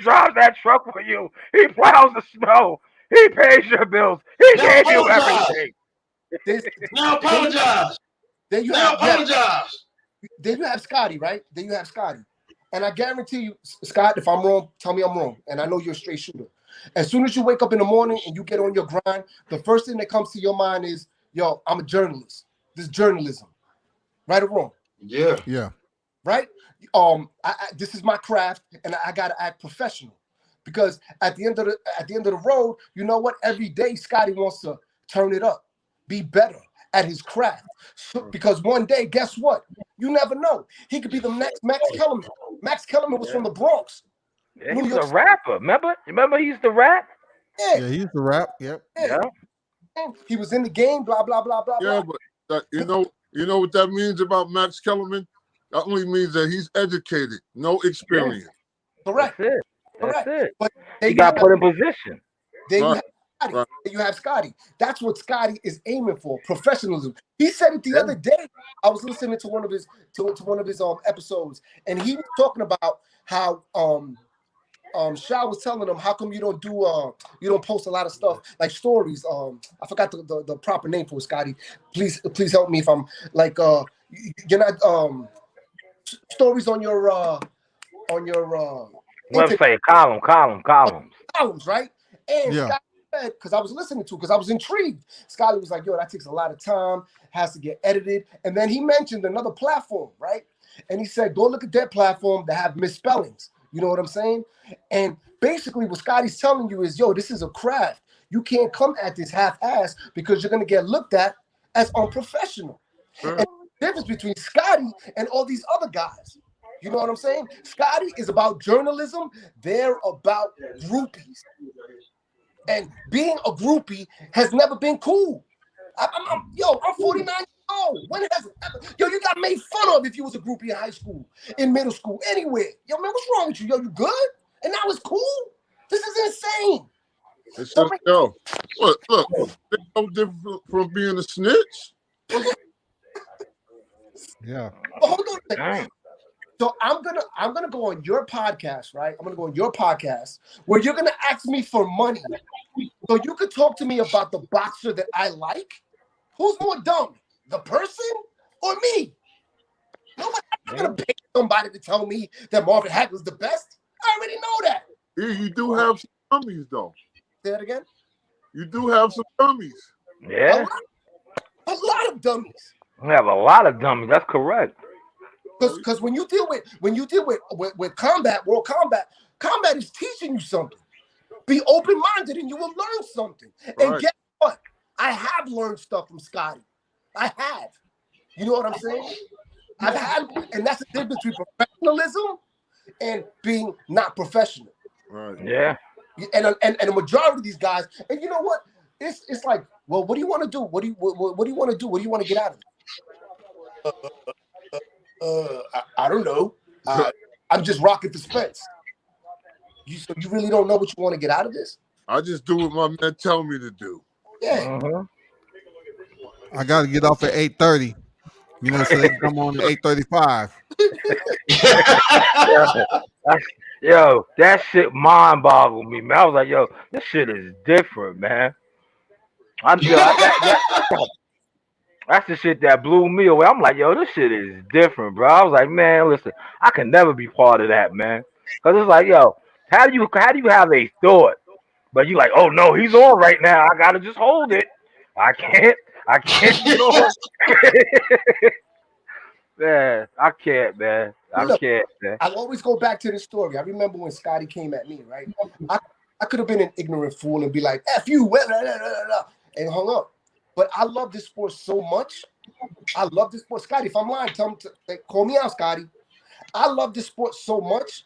drives that truck for you. He plows the snow. He pays your bills. He gave you everything. Now apologize. Then you have Scotty, right? Then you have Scotty. And I guarantee you, Scott, if I'm wrong, tell me I'm wrong. And I know you're a straight shooter. As soon as you wake up in the morning and you get on your grind, the first thing that comes to your mind is, yo, I'm a journalist. This is journalism. Right or wrong? Yeah. Yeah. Right? This is my craft, and I gotta act professional. Because at the end of the road, you know what? Every day Scotty wants to turn it up, be better at his craft. So, because one day, guess what? You never know. He could be the next Max Kellerman. Max Kellerman was from the Bronx. Yeah, he was a rapper. Remember he used to rap? Yeah, he used to rap. Yep. Yeah. He was in the game, blah, blah, blah, blah, Yeah, blah. but you know what that means about Max Kellerman? That only means that he's educated, no experience. Correct. That's it. Correct. That's it. But He got put in position. There you Right. have Scotty. Right. There you have Scotty. That's what Scotty is aiming for, professionalism. He said it the other day. I was listening to one of his episodes, and he was talking about how Shah was telling him, how come you don't post a lot of stuff like stories? I forgot the proper name for it, Scotty. Please help me if I'm like you're not stories on your Website, columns, right? And Yeah. Scotty said, because I was listening to, because I was intrigued. Scotty was like, yo, that takes a lot of time, has to get edited. And then he mentioned another platform, right? And he said, go look at that platform that have misspellings. You know what I'm saying? And basically what Scotty's telling you is, yo, this is a craft. You can't come at this half-ass because you're going to get looked at as unprofessional. Sure. And the difference between Scotty and all these other guys, you know what I'm saying? Scotty is about journalism. They're about groupies. And being a groupie has never been cool. I'm 49 years old. When has it ever? Yo, you got made fun of if you was a groupie in high school, in middle school, anywhere. Yo, man, what's wrong with you? Yo, you good? And now it's cool? This is insane. It's just, yo, look, it's no different from being a snitch. Yeah. But hold on a second. Dang. So I'm gonna go on your podcast, right? I'm gonna go on your podcast where you're gonna ask me for money, so you could talk to me about the boxer that I like. Who's more dumb, the person or me? Nobody's gonna pay somebody to tell me that Marvin Hagler's the best. I already know that. Yeah, you do have some dummies, though. Say that again. You do have some dummies. Yeah. A lot of dummies. We have a lot of dummies. That's correct. Because when you deal with combat, world combat is teaching you something. Be open-minded and you will learn something. And Right. guess what? I have learned stuff from Scotty. I have. You know what I'm saying? I've had, and that's the difference between professionalism and being not professional. Right. Yeah. And the majority of these guys, and you know what? It's like, well, what do you want to do? What do you want to do? What do you want to get out of it? I don't know. I'm just rocking suspense. So you really don't know what you want to get out of this? I just do what my men tell me to do. Yeah. I got to get off at 8:30. You know, so they can come on at 8:35. Yo, that shit mind boggled me, man. I was like, yo, this shit is different, man. That's the shit that blew me away. I'm like, yo, this shit is different, bro. I was like, man, listen, I can never be part of that, man. Cause it's like, yo, how do you have a thought, but you like, oh no, he's on right now. I gotta just hold it. I can't get on. Man, I can't, man. I can't, man. I always go back to this story. I remember when Scotty came at me, right? I could have been an ignorant fool and be like, F you, and hung up. But I love this sport so much. I love this sport. Scotty, if I'm lying, call me out, Scotty. I love this sport so much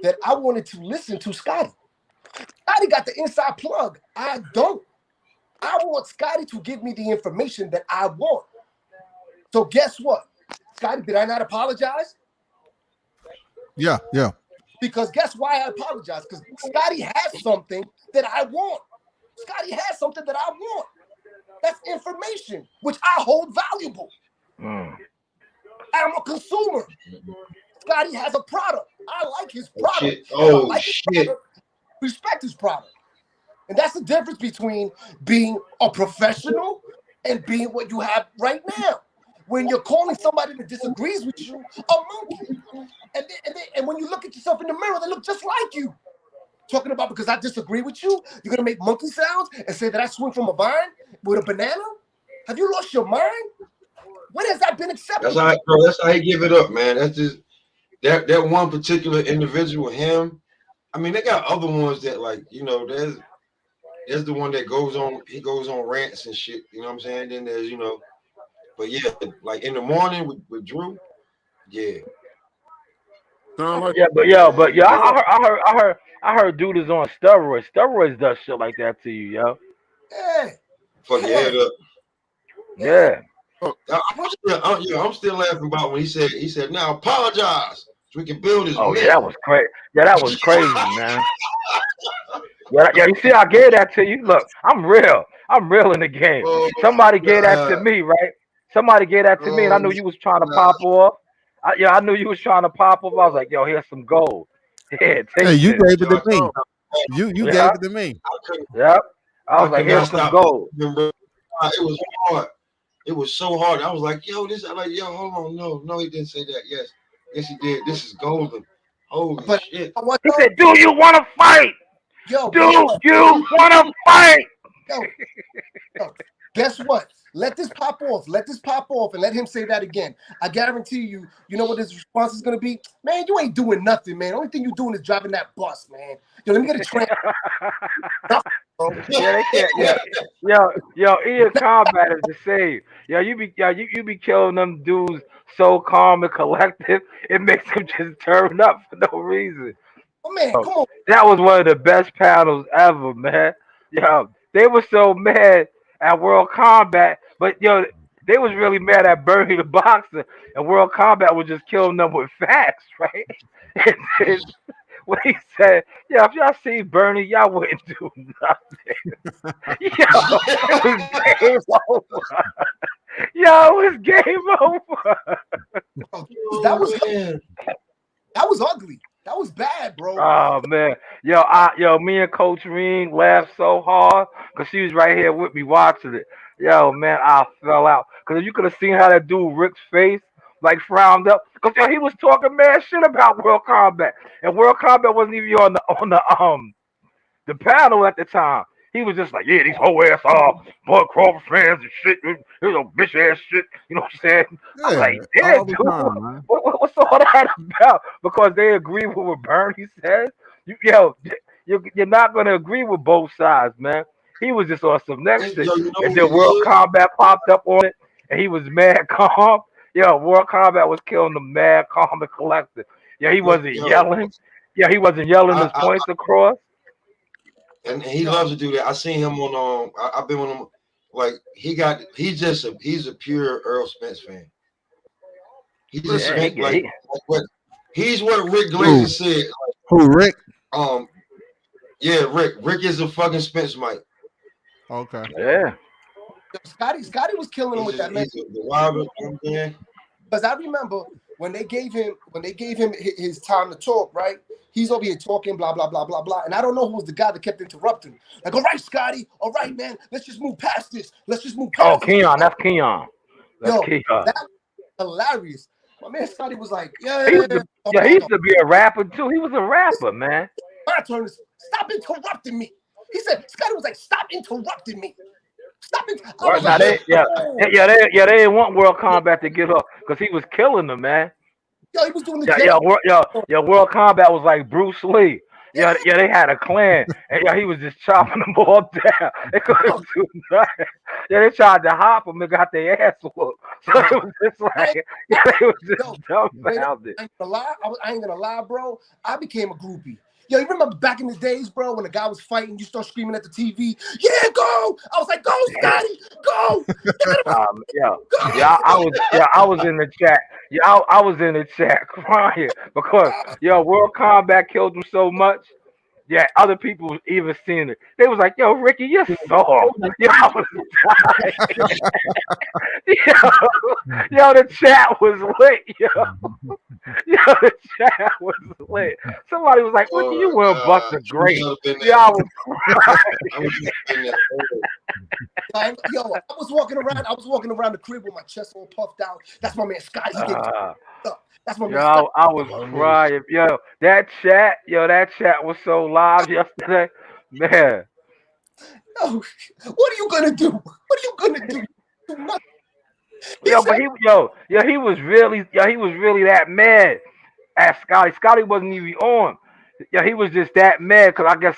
that I wanted to listen to Scotty. Scotty got the inside plug. I don't. I want Scotty to give me the information that I want. So guess what? Scotty, did I not apologize? Yeah. Because guess why I apologize? Because Scotty has something that I want. Scotty has something that I want. That's information, which I hold valuable. I'm a consumer. Scotty has a product. I like his product. Respect his product. And that's the difference between being a professional and being what you have right now. When you're calling somebody that disagrees with you a monkey. And when you look at yourself in the mirror, they look just like you. Talking about because I disagree with you, you're gonna make monkey sounds and say that I swing from a vine with a banana? Have you lost your mind? When has that been accepted? That's how he give it up, man. That's just that one particular individual, him. I mean, they got other ones that like, you know, there's the one that goes on rants and shit, you know what I'm saying? Then there's, you know, but yeah, like in the morning with Drew, yeah. Sound like I heard dude is on steroids. Steroids does shit like that to you, yo. Yeah. Fuck your head up. Yeah. I'm still laughing about when he said, now apologize so we can build his Oh myth. yeah, that was crazy. Yeah, that was crazy, man. Yeah, you see, I gave that to you. Look, I'm real. I'm real in the game. Somebody gave that to me, right? Somebody gave that to me, and I knew you was trying to pop off. I knew you was trying to pop off. I was like, yo, here's some gold. Yeah, Hey, you this. gave it to me. You gave it to me. Yep. I was like, here's some gold. It was hard. It was so hard. I was like, yo, hold on. No, he didn't say that. Yes, he did. This is golden. Holy shit. He said, do you want to fight? Yo, do you want to fight? Yo, guess what? Let this pop off. And let him say that again. I guarantee you, you know what his response is going to be? Man, you ain't doing nothing, man. The only thing you're doing is driving that bus, man. Yo, let me get a train. Yeah, they can't. Yo, Ian Combat is the same. Yo, you be killing them dudes so calm and collective. It makes them just turn up for no reason. Oh man, come on. That was one of the best panels ever, man. Yo, they were so mad at World Combat, but yo, they was really mad at Bernie the Boxer, and World Combat was just killing them with facts, right? And when he said, "Yeah, if y'all see Bernie, y'all wouldn't do nothing." Yo, it was game over. Yo, it was game over. That was ugly. That was bad, bro. Oh man, yo, me and Coach Reen laughed so hard because she was right here with me watching it. Yo, man, I fell out because you could have seen how that dude Rick's face like frowned up because he was talking mad shit about World Combat, and World Combat wasn't even on the panel at the time. He was just like, yeah, these whole ass Bud Crawford fans and shit, you know, bitch ass shit. You know what I'm saying? Yeah, I'm like, damn, dude, what's all that about? Because they agree with what Bernie says. You're not gonna agree with both sides, man. He was just on some next shit, and then World Combat popped up on it, and he was mad calm. Yo, World Combat was killing the mad calm and collected. Yeah, he wasn't yelling. Yeah, he wasn't yelling his points across. And he loves to do that. I seen him on I've been with him, like he's a pure Earl Spence fan. He's just he's what Rick Glazer said. Who, Rick? Yeah, Rick is a fucking Spence Mike. Okay. Yeah. Scotty was killing him with that man. Because I remember when they gave him his time to talk, right? He's over here talking, blah, blah, blah, blah, blah. And I don't know who was the guy that kept interrupting. Like, all right, Scotty. All right, man. Let's just move past this. Oh, Keon. That's Keon. Keon. That was hilarious. My man Scotty was like, he used to be a rapper, too. He was a rapper, man. My turn is stop interrupting me. He said, Scotty was like, stop interrupting me. Stop it. They didn't want World Combat to get up because he was killing them, man. Yo, he was doing the World Combat was like Bruce Lee. Yeah, they had a clan, and he was just chopping them all down. They couldn't do nothing. Yeah, they tried to hop him and got their ass whooped. So it was just like, they was just dumbfounded. I ain't gonna lie, bro. I became a groupie. Yo, you remember back in the days, bro, when a guy was fighting, you start screaming at the TV, yeah, go! I was like, go, Scotty, go! I was in the chat. I was in the chat crying because World Combat killed him so much. Yeah, other people even seen it. They was like, yo, Ricky, you're soft. I was dying. Yo, the chat was lit, the chat was lit. Somebody was like, Ricky, you weren't busting great. I was crying. I was walking around the crib with my chest all puffed out. That's my man Scotty. That's my Yo, respect. I was crying. Yo, that chat was so live yesterday. Man. Yo, what are you gonna do? What are you gonna do? Do nothing. He Yo, said, but he was really that mad at Scotty. Scotty wasn't even on. Yeah, he was just that mad because I guess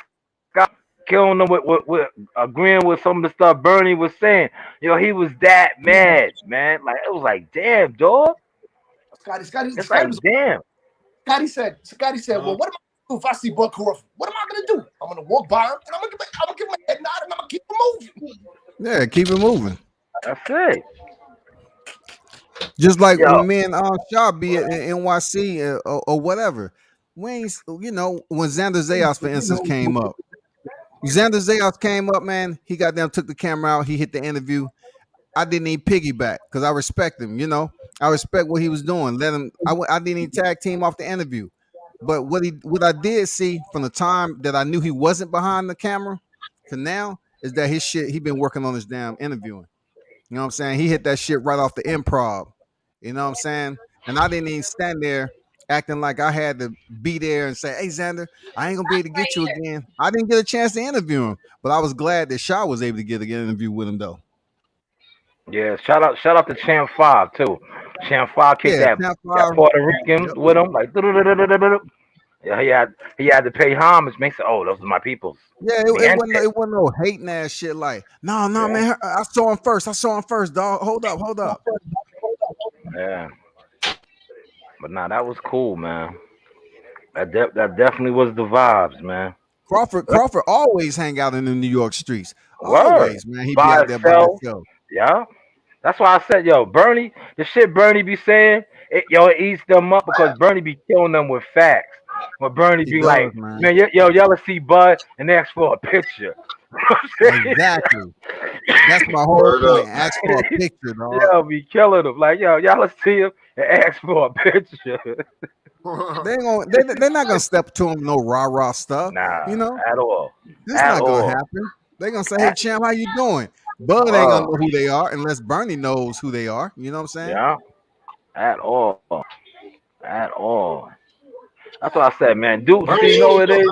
Scotty killing him with agreeing with some of the stuff Bernie was saying. Yo, he was that mad, man. Like it was like, damn, dog. It's like, damn. Scotty said, well, what am I gonna do if I see Bud Crawford? What am I gonna do? I'm gonna walk by him and I'm gonna give him a head nod and I'm gonna keep him moving. Yeah, keep it moving. That's it. Just like Yo, when me and Shaw be at NYC or whatever. We ain't, when Xander Zayas, for instance, came up. Xander Zayas came up, man. He got them, took the camera out. He hit the interview. I didn't even piggyback because I respect him. I respect what he was doing. Let him. I didn't even tag team off the interview. But what I did see from the time that I knew he wasn't behind the camera to now is that his shit. He been working on his damn interviewing. You know what I'm saying? He hit that shit right off the improv. You know what I'm saying? And I didn't even stand there acting like I had to be there and say, "Hey, Xander, I ain't gonna be able to get you again." I didn't get a chance to interview him, but I was glad that Shaw was able to get an interview with him though. yeah, shout out to Champ 5 too. Champ 5 kicked Yeah, that Snap Puerto Rican with him, like yeah, he had to pay homage. Makes it, oh, those are my peoples. Yeah, Me and it wasn't no hating ass shit like, no, yeah, man, I saw him first, dog. Hold up. yeah. But nah, that was cool, man. That definitely was the vibes, man. Crawford always hang out in the New York streets. Word. Always, man. He be By out there by himself. himself. Yeah. That's why I said, yo, Bernie, the shit Bernie be saying, it eats them up because Bernie be killing them with facts. But Bernie He be does, like, man. man, y'all see Bud and ask for a picture. Exactly. That's my whole Word point. up. Ask for a picture, dog. Y'all be killing them. Like, yo, y'all see him and ask for a picture. They're not gonna step to him no rah stuff. Nah, You know, at all. this At not gonna all. happen. They're gonna say, "Hey, champ, how you doing?" Bud ain't gonna know who they are unless Bernie knows who they are. You know what I'm saying? Yeah. At all. At all. That's what I said, man. Dude, see, you know what it is?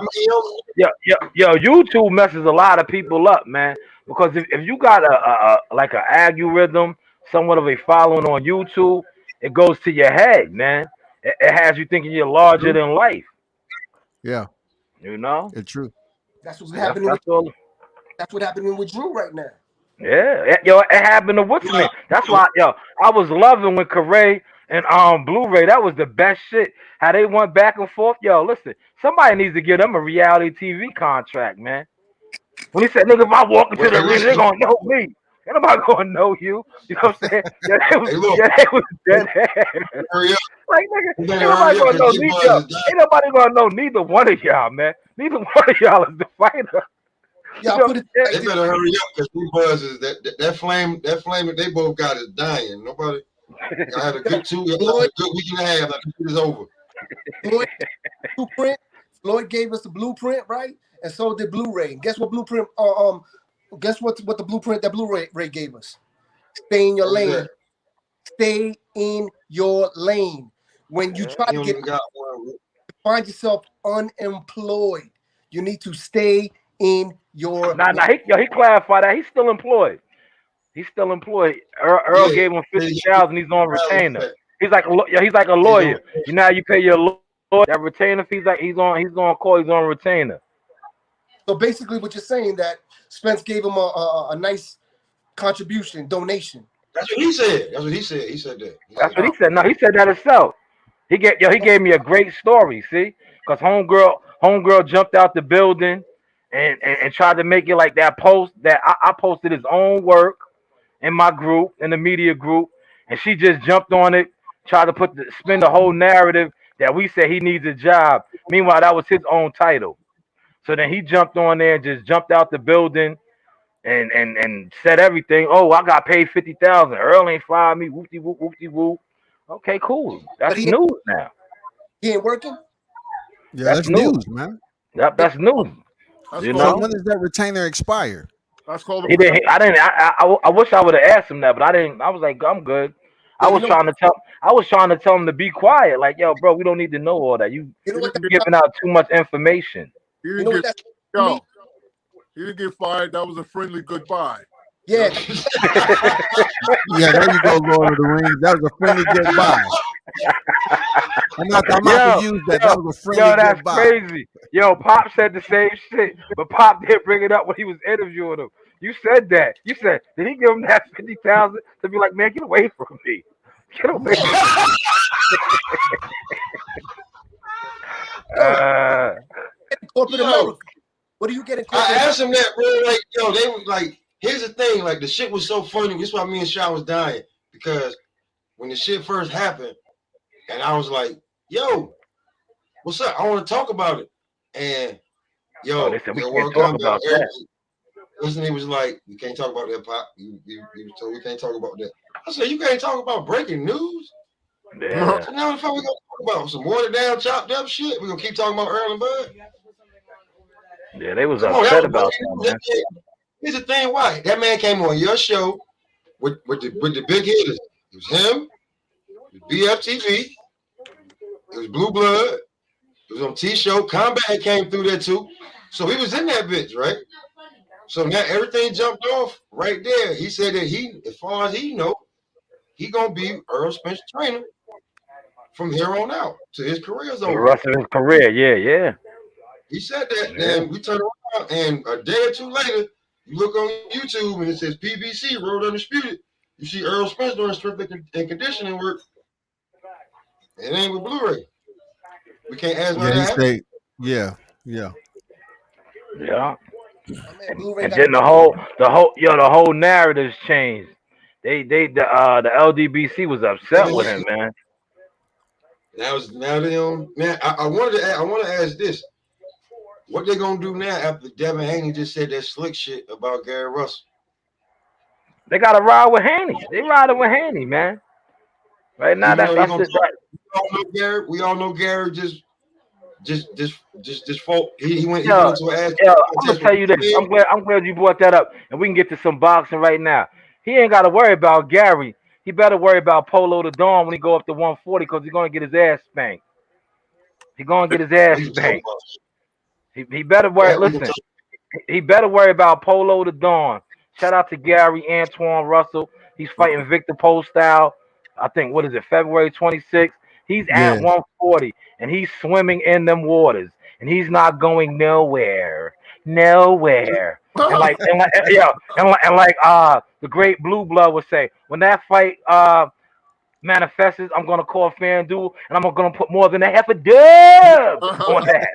Yo, YouTube messes a lot of people up, man. Because if you got a like an algorithm, somewhat of a following on YouTube, it goes to your head, man. It has you thinking you're larger than life. Yeah, You know? it's true. That's what's happening. That's what happening with Drew right now. Yeah, it happened to what's name. That's why, I was loving when Correa and Blu-ray. That was the best shit. How they went back and forth. Yo, listen, somebody needs to give them a reality TV contract, man. When he said, "Nigga, if I walk into the arena, they're gonna know me. Ain't nobody gonna know you." You know what I'm saying? Yeah, they was dead ass. Hurry up. Like, nigga, You ain't better nobody hurry up gonna know 'cause neither. D-Buzz is dying. Ain't nobody gonna know neither one of y'all, man. Neither one of y'all is the fighter. Yeah, You I put it know, like They this. better hurry up because D-Buzz is that flame that they both got is dying. Nobody. I had a good week and a half. Like it is over. Floyd gave us the blueprint, right? And so did Blu-ray. Guess what blueprint? Guess what the blueprint that Blu-ray gave us? Stay in your What was lane. that? Stay in your lane. When you try You to don't even got one. find yourself unemployed, you need to stay in your Nah, he clarified that he's still employed. He's still employed. Earl Yeah, gave him yeah, 50,000. He's on retainer. that. He's like a lawyer. You know how you pay your lawyer that retainer fees? Like he's on call. He's on retainer. So basically, what you're saying that Spence gave him a nice contribution, donation. That's what he said. He said that. That's what he said. No, he said that himself. He gave me a great story. See, because homegirl jumped out the building and tried to make it like that post that I posted his own work in my group, in the media group, and she just jumped on it, tried to spin the whole narrative that we said he needs a job. Meanwhile, that was his own title. So then he jumped on there and just jumped out the building and said everything. Oh, I got paid 50,000. Earl ain't fired me. Whoopty whoop, whoopty whoop. Okay, cool. That's news now. He ain't working. Yeah, that's news, man. That's news. You know, so when does that retainer expire? That's called. I wish I would have asked him that, but I didn't. I was like, I'm good. I was trying to tell him to be quiet. Like, yo, bro, we don't need to know all that. You You know what? He you giving out too much information. He You didn't know what get that's to me? yo. He didn't get fired. That was a friendly goodbye. Yeah, Yeah, there you go, Lord of the Rings. That was a friendly goodbye. I'm not Yo, to use that. That was a friendly Yo, that's goodbye. crazy. Yo, Pop said the same shit, but Pop didn't bring it up when he was interviewing him. You said that. You said, did he give him that 50,000 to be like, man, get away from me? Get away from me. corporate Yo. America. What do you get in I corporate? asked him that, bro. Like, yo, they was like, here's the thing. Like, the shit was so funny. This is why me and Shaw was dying, because when the shit first happened, and I was like, yo, what's up? I want to talk about it. And yo, they said we your can't word talk come down. about that. Listen, he was like, you can't talk about that, Pop. You was told we can't talk about that. I said, you can't talk about breaking news. Yeah. So now the fuck we gonna talk about some watered down, chopped up shit. We gonna keep talking about Earl and Bud. Yeah, they was Come on, upset that about was that, man. Here's the thing, why? That man came on your show with the big hitters. It was him, it was BFTV, it was Blue Blood, it was on T-Show. Combat came through there too. So he was in that bitch, right? So now everything jumped off right there. He said that he, as far as he know, he gonna be Earl Spence trainer from here on out till his career's For the over. rest of his career, yeah. He said that, Yeah. and we turned around, and a day or two later, you look on YouTube and it says PBC Road Undisputed. You see Earl Spence doing strength and conditioning work. It ain't with Blu-ray. We can't ask why Yeah, he that happened. said, yeah. Yeah. My man Blu-ray And got then the whole narrative's changed. The LDBC was upset with him, man. Now they on. Man, I want to ask this: what they gonna do now after Devin Haney just said that slick shit about Gary Russell? They gotta ride with Haney. They riding with Haney, man. Right now, Even though that's he just gonna we all know Gary just fault. He went into an ass. I'm gonna tell you this. I'm glad you brought that up, and we can get to some boxing right now. He ain't got to worry about Gary. He better worry about Polo the Dawn when he go up to 140, because he's gonna get his ass spanked. He gonna get his ass spanked. He better worry. Listen, he better worry about Polo the Dawn. Shout out to Gary Antoine Russell. He's fighting Victor Postyle. I think, what is it, February 26th? He's at 140, and he's swimming in them waters, and he's not going nowhere. And like the great Blue Blood would say, when that fight manifests, I'm gonna call FanDuel, and I'm gonna put more than a half a dub on that.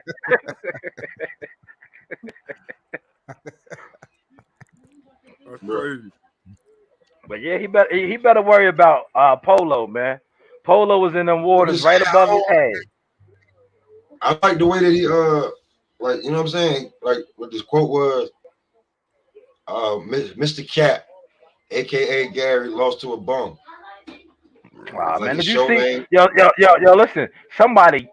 That's crazy. But yeah, he better worry about Polo, man. Polo was in them waters right above his head. I like the way that he like, you know what I'm saying? Like what this quote was, Mr. Cat, aka Gary, lost to a bum. Wow, Like man, his did you show see? name. Yo, listen. Somebody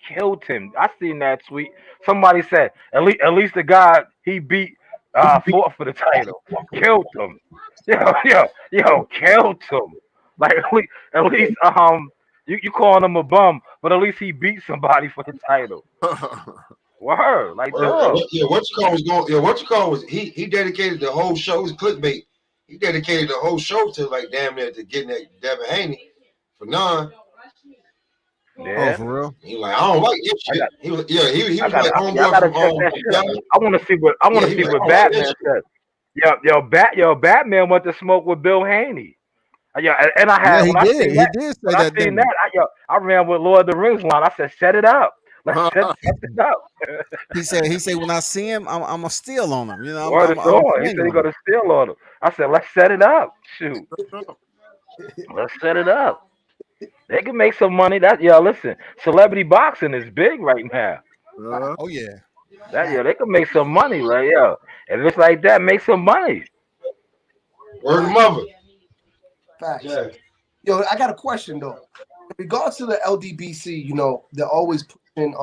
killed him. I seen that tweet. Somebody said at least the guy he beat fought for the title. Killed him. Yo, killed him. Like at least you calling him a bum, but at least he beat somebody for the title. Word, like dog. What you call was he dedicated the whole show. It was clickbait. He dedicated the whole show to like damn near to getting that Devin Haney for none. Yeah. Oh, for real? He like, I don't like this shit. He was like homeboy gotta from check that shit out. I want to see what he was like, Batman said. Batman went to smoke with Bill Haney. Yeah, and I had he did. He did say when that. I seen that, I ran with Lord of the Rings line. I said, set it up. Let's set it up. He said when I see him, I'm gonna steal on him. You know, Word of song. He said he's gonna steal on him. I said, let's set it up. Shoot. Let's set it up. They can make some money. Listen, celebrity boxing is big right now. Oh yeah. They can make some money, right? Yeah. If it's like that, make some money. Word of mother. Facts. Yeah. Yo, I got a question though. In regards to the LDBC, they're always pushing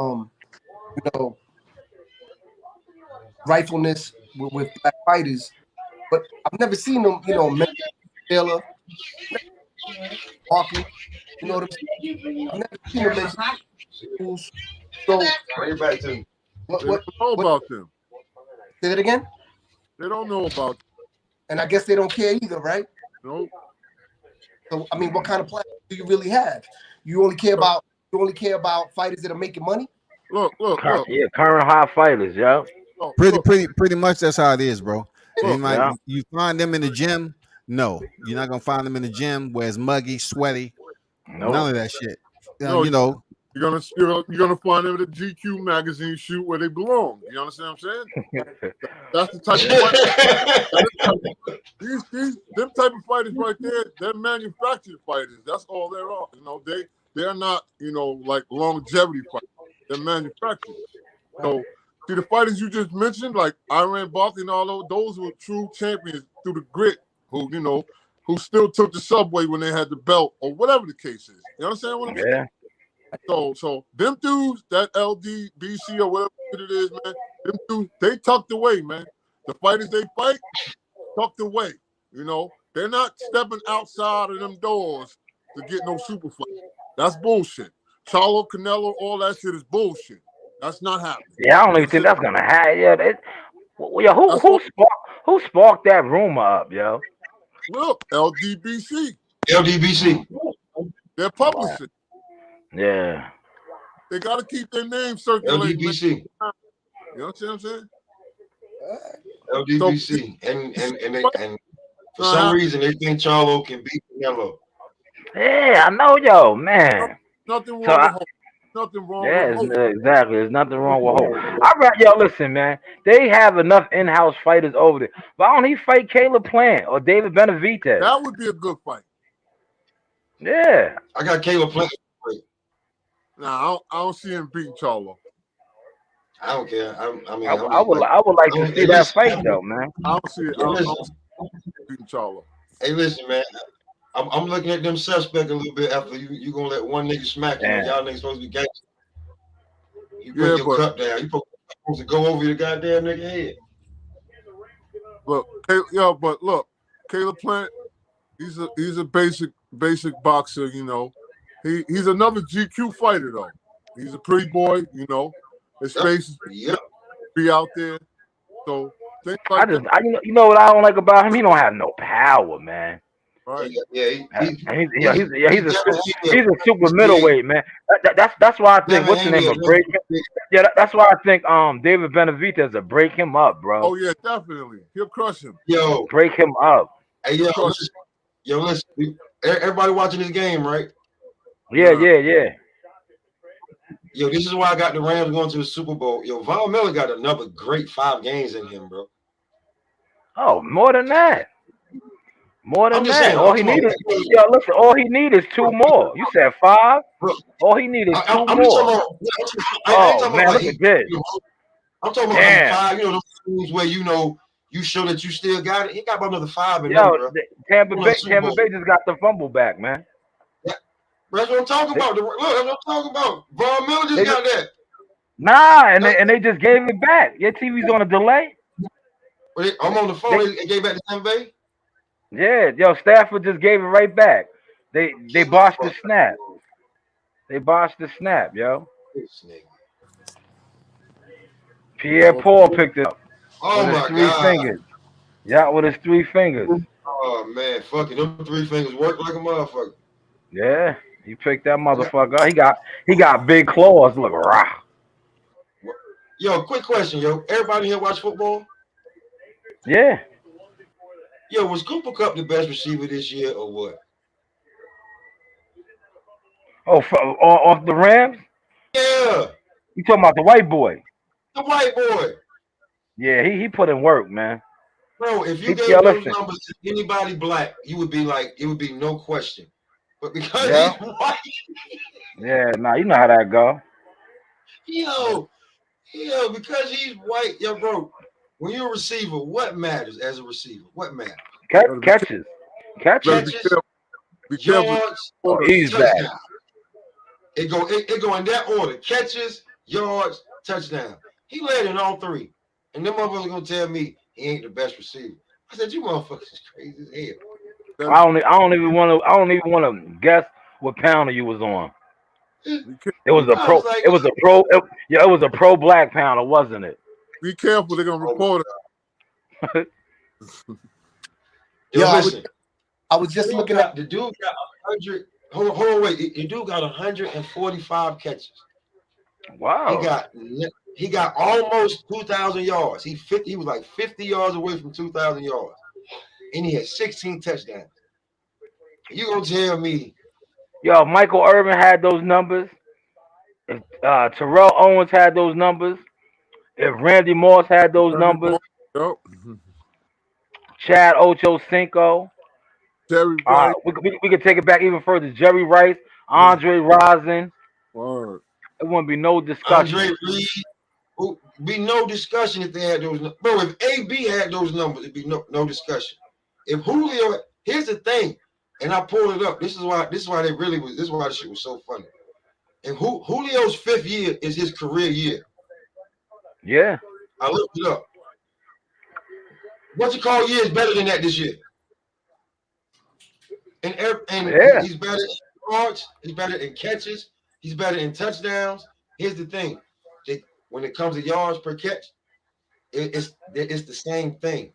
rightfulness with black fighters, but I've never seen them, Taylor. Barkley. You know what I'm saying? I've never seen him mention schools. So Bring it back to me. what? They don't know about them. Say that again. They don't know about them. And I guess they don't care either, right? No. So I mean, what kind of platform do you really have? You only care about fighters that are making money. Look. Yeah, current high fighters, yo. Pretty much that's how it is, bro. Yeah. You find them in the gym. No, you're not gonna find them in the gym where it's muggy, sweaty, none of that shit. No, You know, you're gonna find them at the GQ magazine shoot where they belong. You understand what I'm saying? That's the type of them type of fighters right there. They're manufactured fighters. That's all they are. You know, they're not like longevity fighters. They're manufactured. So see the fighters you just mentioned, like Iran Barkley and all those were true champions through the grit. Who still took the subway when they had the belt or whatever the case is. You understand what I'm saying? Yeah. So them dudes, that LDBC or whatever it is, man, them dudes, they tucked away, man. The fighters they fight, tucked away. You know, they're not stepping outside of them doors to get no super fight. That's bullshit. Charlo, Canelo, all that shit is bullshit. That's not happening. Yeah, I don't even think that's gonna happen. Yeah, who sparked that rumor up, yo? Look, LDBC. They're publishing. Yeah. They got to keep their name circulating. LDBC. You know what I'm saying? LDBC. And for some reason they think Charlo can beat Canelo. Yeah, I know, yo, man. Nothing wrong with hope. Nothing wrong with hope. Exactly. There's nothing wrong with hope. Yo, listen, man. They have enough in-house fighters over there. Why don't he fight Caleb Plant or David Benavidez? That would be a good fight. Yeah. I got Caleb Plant. Nah, I don't see him beating Charlo. I don't care. I would like to see that fight though, man. I don't see it. I don't see him beating Charlo. Hey, listen, man. I'm looking at them suspect a little bit after you gonna let one nigga smack you. Y'all niggas supposed to be gangsters. You put your cup down. You supposed to go over your goddamn nigga head. Look, Caleb Plant, he's a basic boxer, you know. He's another GQ fighter though. He's a pretty boy, you know. His face be out there. So think like you know what I don't like about him? He don't have no power, man. Right. He's a super middleweight, man. That's why I think what's the name of break? Yeah, that's why I think David Benavidez will break him up, bro. Oh yeah, definitely. He'll crush him. Yo, break him up. Hey, listen. Everybody watching this game, right? Yeah. Yo, this is why I got the Rams going to the Super Bowl. Yo, Von Miller got another great 5 games in him, bro. Oh, more than that. More than that. All he needed is 2 more. You said 5? All he needed is 2 more. Man, look at this. I'm talking about 5, those things where you show that you still got it. He got about another 5 in there, bro. Tampa Bay just got the fumble back, man. That's what I'm talking about. Look, that's what I'm talking about. Von Miller just got that. Nah, and they just gave it back. Your TV's on a delay. I'm on the phone. They gave back to Tampa Bay. Yeah, yo, Stafford just gave it right back. They botched the snap. They botched the snap, yo. Pierre Paul picked it up. Oh with my his 3 fingers. Yeah, with his 3 fingers. Oh man, fuck it. Them 3 fingers work like a motherfucker. Yeah, he picked that motherfucker up. He got big claws. Look, rah. Yo, quick question, yo. Everybody here watch football? Yeah. Yo, was Cooper Kupp the best receiver this year or what? Oh, off the Rams? Yeah. You talking about the white boy? The white boy. Yeah, he put in work, man. Bro, if you gave those numbers to anybody black, you would be like, it would be no question. But because he's white. Yeah, nah, you know how that go. Yo, because he's white, yo, bro. When you're a receiver, what matters as a receiver? What matters? Catches. Yards, he's back. It go in that order. Catches, yards, touchdown. He led in all 3. And them motherfuckers gonna tell me he ain't the best receiver. I said, you motherfuckers is crazy as hell. I don't even want to guess what pounder you was on. It was a I pro. was like, It was a pro. Yeah, it was a pro black pounder, wasn't it? Be careful, they're gonna report it. yo, Yo, listen. I was just looking at The dude got 100. Hold on, wait. The dude got 145 catches. Wow. He got almost 2,000 yards. He was like 50 yards away from 2,000 yards, and he had 16 touchdowns. You gonna tell me? Yo, Michael Irvin had those numbers. If Terrell Owens had those numbers. If Randy Moss had those numbers. Yep. Chad Ochocinco. Jerry Rice. We could take it back even further. Jerry Rice, Andre Rosin. Word. It wouldn't be no discussion. Andre Reed. Be no discussion if they had those. Bro, if AB had those numbers, it'd be no discussion. If Julio, here's the thing, and I pulled it up. This is why they really was. This is why this shit was so funny. And Julio's 5th year is his career year. Yeah. I looked it up. What you call year is better than that this year. And yeah. He's better in yards. He's better in catches. He's better in touchdowns. Here's the thing. When it comes to yards per catch, it's the same thing.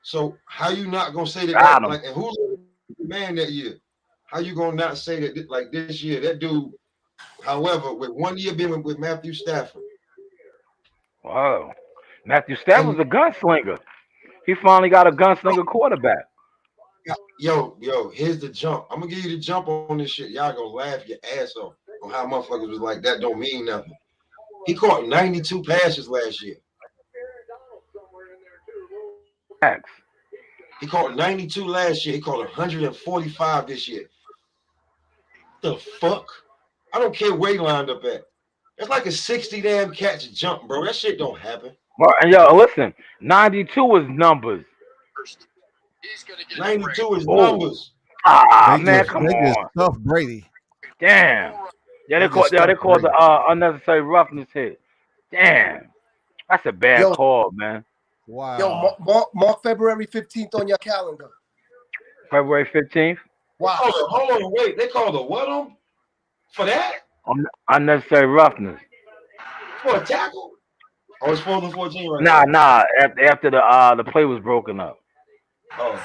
So how you not gonna say that? Like, and Julio man that year? How you gonna not say that? Like this year, that dude. However, with 1 year being with Matthew Stafford. Wow. Matthew Stafford's a gunslinger. He finally got a gunslinger quarterback. Yo, here's the jump. I'm gonna give you the jump on this shit. Y'all gonna laugh your ass off on how motherfuckers was like that don't mean nothing. He caught 92 passes last year. Facts. He caught 92 last year. He caught 145 this year. The fuck? I don't care where he lined up at. It's like a 60 damn catch jump, bro. That shit don't happen. Well, and yo, listen, 92 is numbers. 92 is numbers. Man, come on. Tough Brady. Damn. Yeah, they called the unnecessary roughness hit. Damn. That's a bad call, man. Wow. Yo, mark February 15th on your calendar. February 15th? Wow. Hold on, wait. They called a what on? For that? Unnecessary roughness. For a tackle? Oh, it's 4-14 right now. Nah. After the play was broken up. Oh.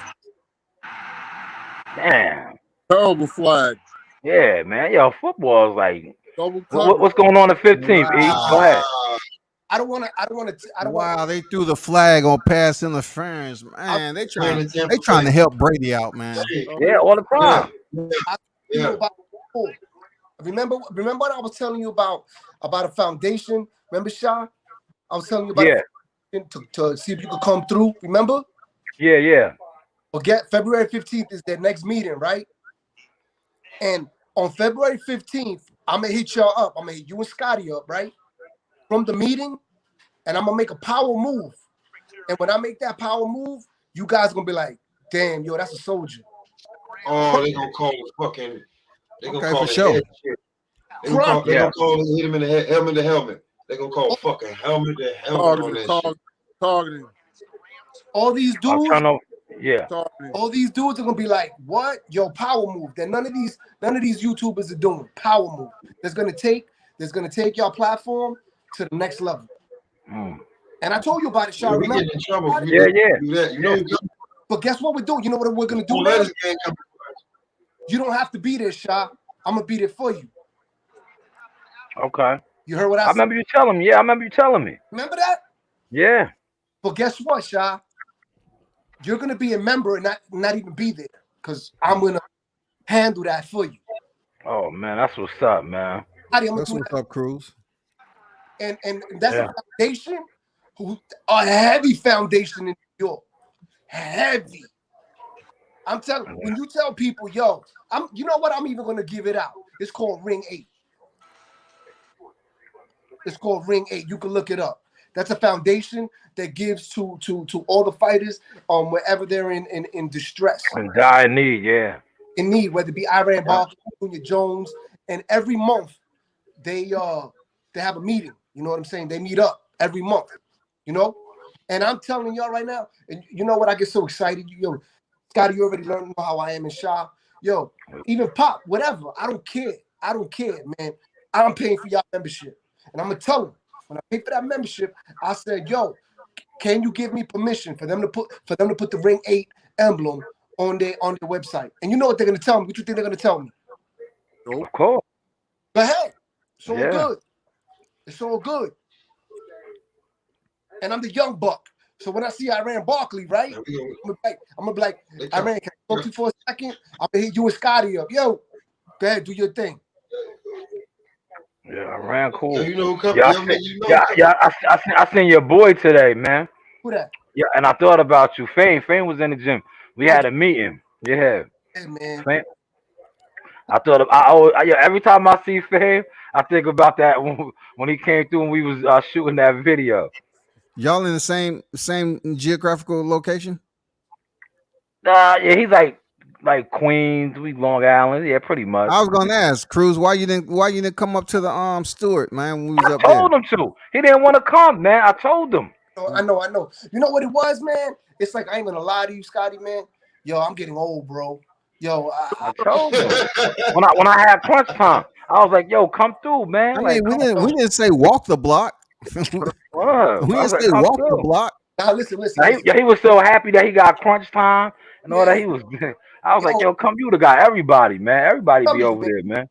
Damn. Terrible flag. Yeah, man. Yo, football is like. Double What's going on the 15th? Wow. Go ahead. Wow, they threw the flag on pass interference. Man, they trying to help Brady out, man. Yeah, all the time. Yeah. Remember what I was telling you about a foundation? Remember, Sha? I was telling you about to see if you could come through. Remember? Yeah. Forget February 15th is their next meeting, right? And on February 15th, I'm gonna hit y'all up. I'm gonna hit you and Scotty up, right? From the meeting, and I'm gonna make a power move. And when I make that power move, you guys gonna be like, damn, yo, that's a soldier. Oh, they gonna call it fucking. They gonna call for it sure. head shit. They gonna call it hit him in the head, helmet to helmet. They gonna call fucking helmet to helmet on that shit. Targeting. All these dudes. Targeting. All these dudes are gonna be like, what? Yo, power move. That none of these YouTubers are doing. Power move. That's gonna take your platform to the next level. And I told you about it, Sean. We get in trouble. Yeah. Do that. You know. But guess what we're doing? You know what we're gonna do? You don't have to be there, Sha. I'm gonna be there for you. Okay. You heard what I said? I remember you telling me. Yeah, I remember you telling me. Remember that? Yeah. But guess what, Sha? You're gonna be a member and not even be there, because I'm gonna handle that for you. Oh man, that's what's up, man. That's what's up, Cruz. And that's a foundation, a heavy foundation in New York. Heavy. I'm telling you, when you tell people, yo, you know what? I'm even gonna give it out. It's called Ring 8. It's called Ring 8. You can look it up. That's a foundation that gives to all the fighters wherever they're in distress. In dire need, yeah. In need, whether it be Iran Barker, Junior Jones, and every month they have a meeting. You know what I'm saying? They meet up every month, you know? And I'm telling y'all right now, and you know what? I get so excited. Yo, Scotty, you already learned how I am in Sha. Yo, even Pop, whatever. I don't care. I don't care, man. I'm paying for y'all membership. And I'm gonna tell them when I pay for that membership, I said, yo, can you give me permission for them to put the Ring 8 emblem on their website? And you know what they're gonna tell me? What you think they're gonna tell me? Of course. Go ahead. It's all Yeah. good. It's all good. And I'm the young buck. So when I see Iran Barkley, right? I'm gonna be like, Iran, can I talk to you for a second? I'm gonna hit you and Scotty up. Yo, go ahead, do your thing. Yeah, Iran cool. Yo, you know who come? Yeah, I seen your boy today, man. Who that? Yeah, and I thought about you. Fame was in the gym. We had a meeting. Yeah. Hey, man. Fame. I thought every time I see Fame, I think about that when he came through and we was shooting that video. Y'all in the same geographical location? Yeah, he's like Queens, we Long Island. Yeah, pretty much. I was gonna ask Cruz, why you didn't come up to the Stewart, man, when we was I up there? told him to. He didn't want to come, man. I told him. I know. You know what it was, man? It's like, I ain't gonna lie to you, Scotty, man. Yo, I'm getting old, bro. Yo, I told him. when I had crunch time, I was like, yo, come through, man. I mean, we didn't say walk the block. We didn't say walk the block. Now listen. He was so happy that he got crunch time and all that. He was. I was like, yo, come, you the guy. Everybody, man. Everybody be over there, man.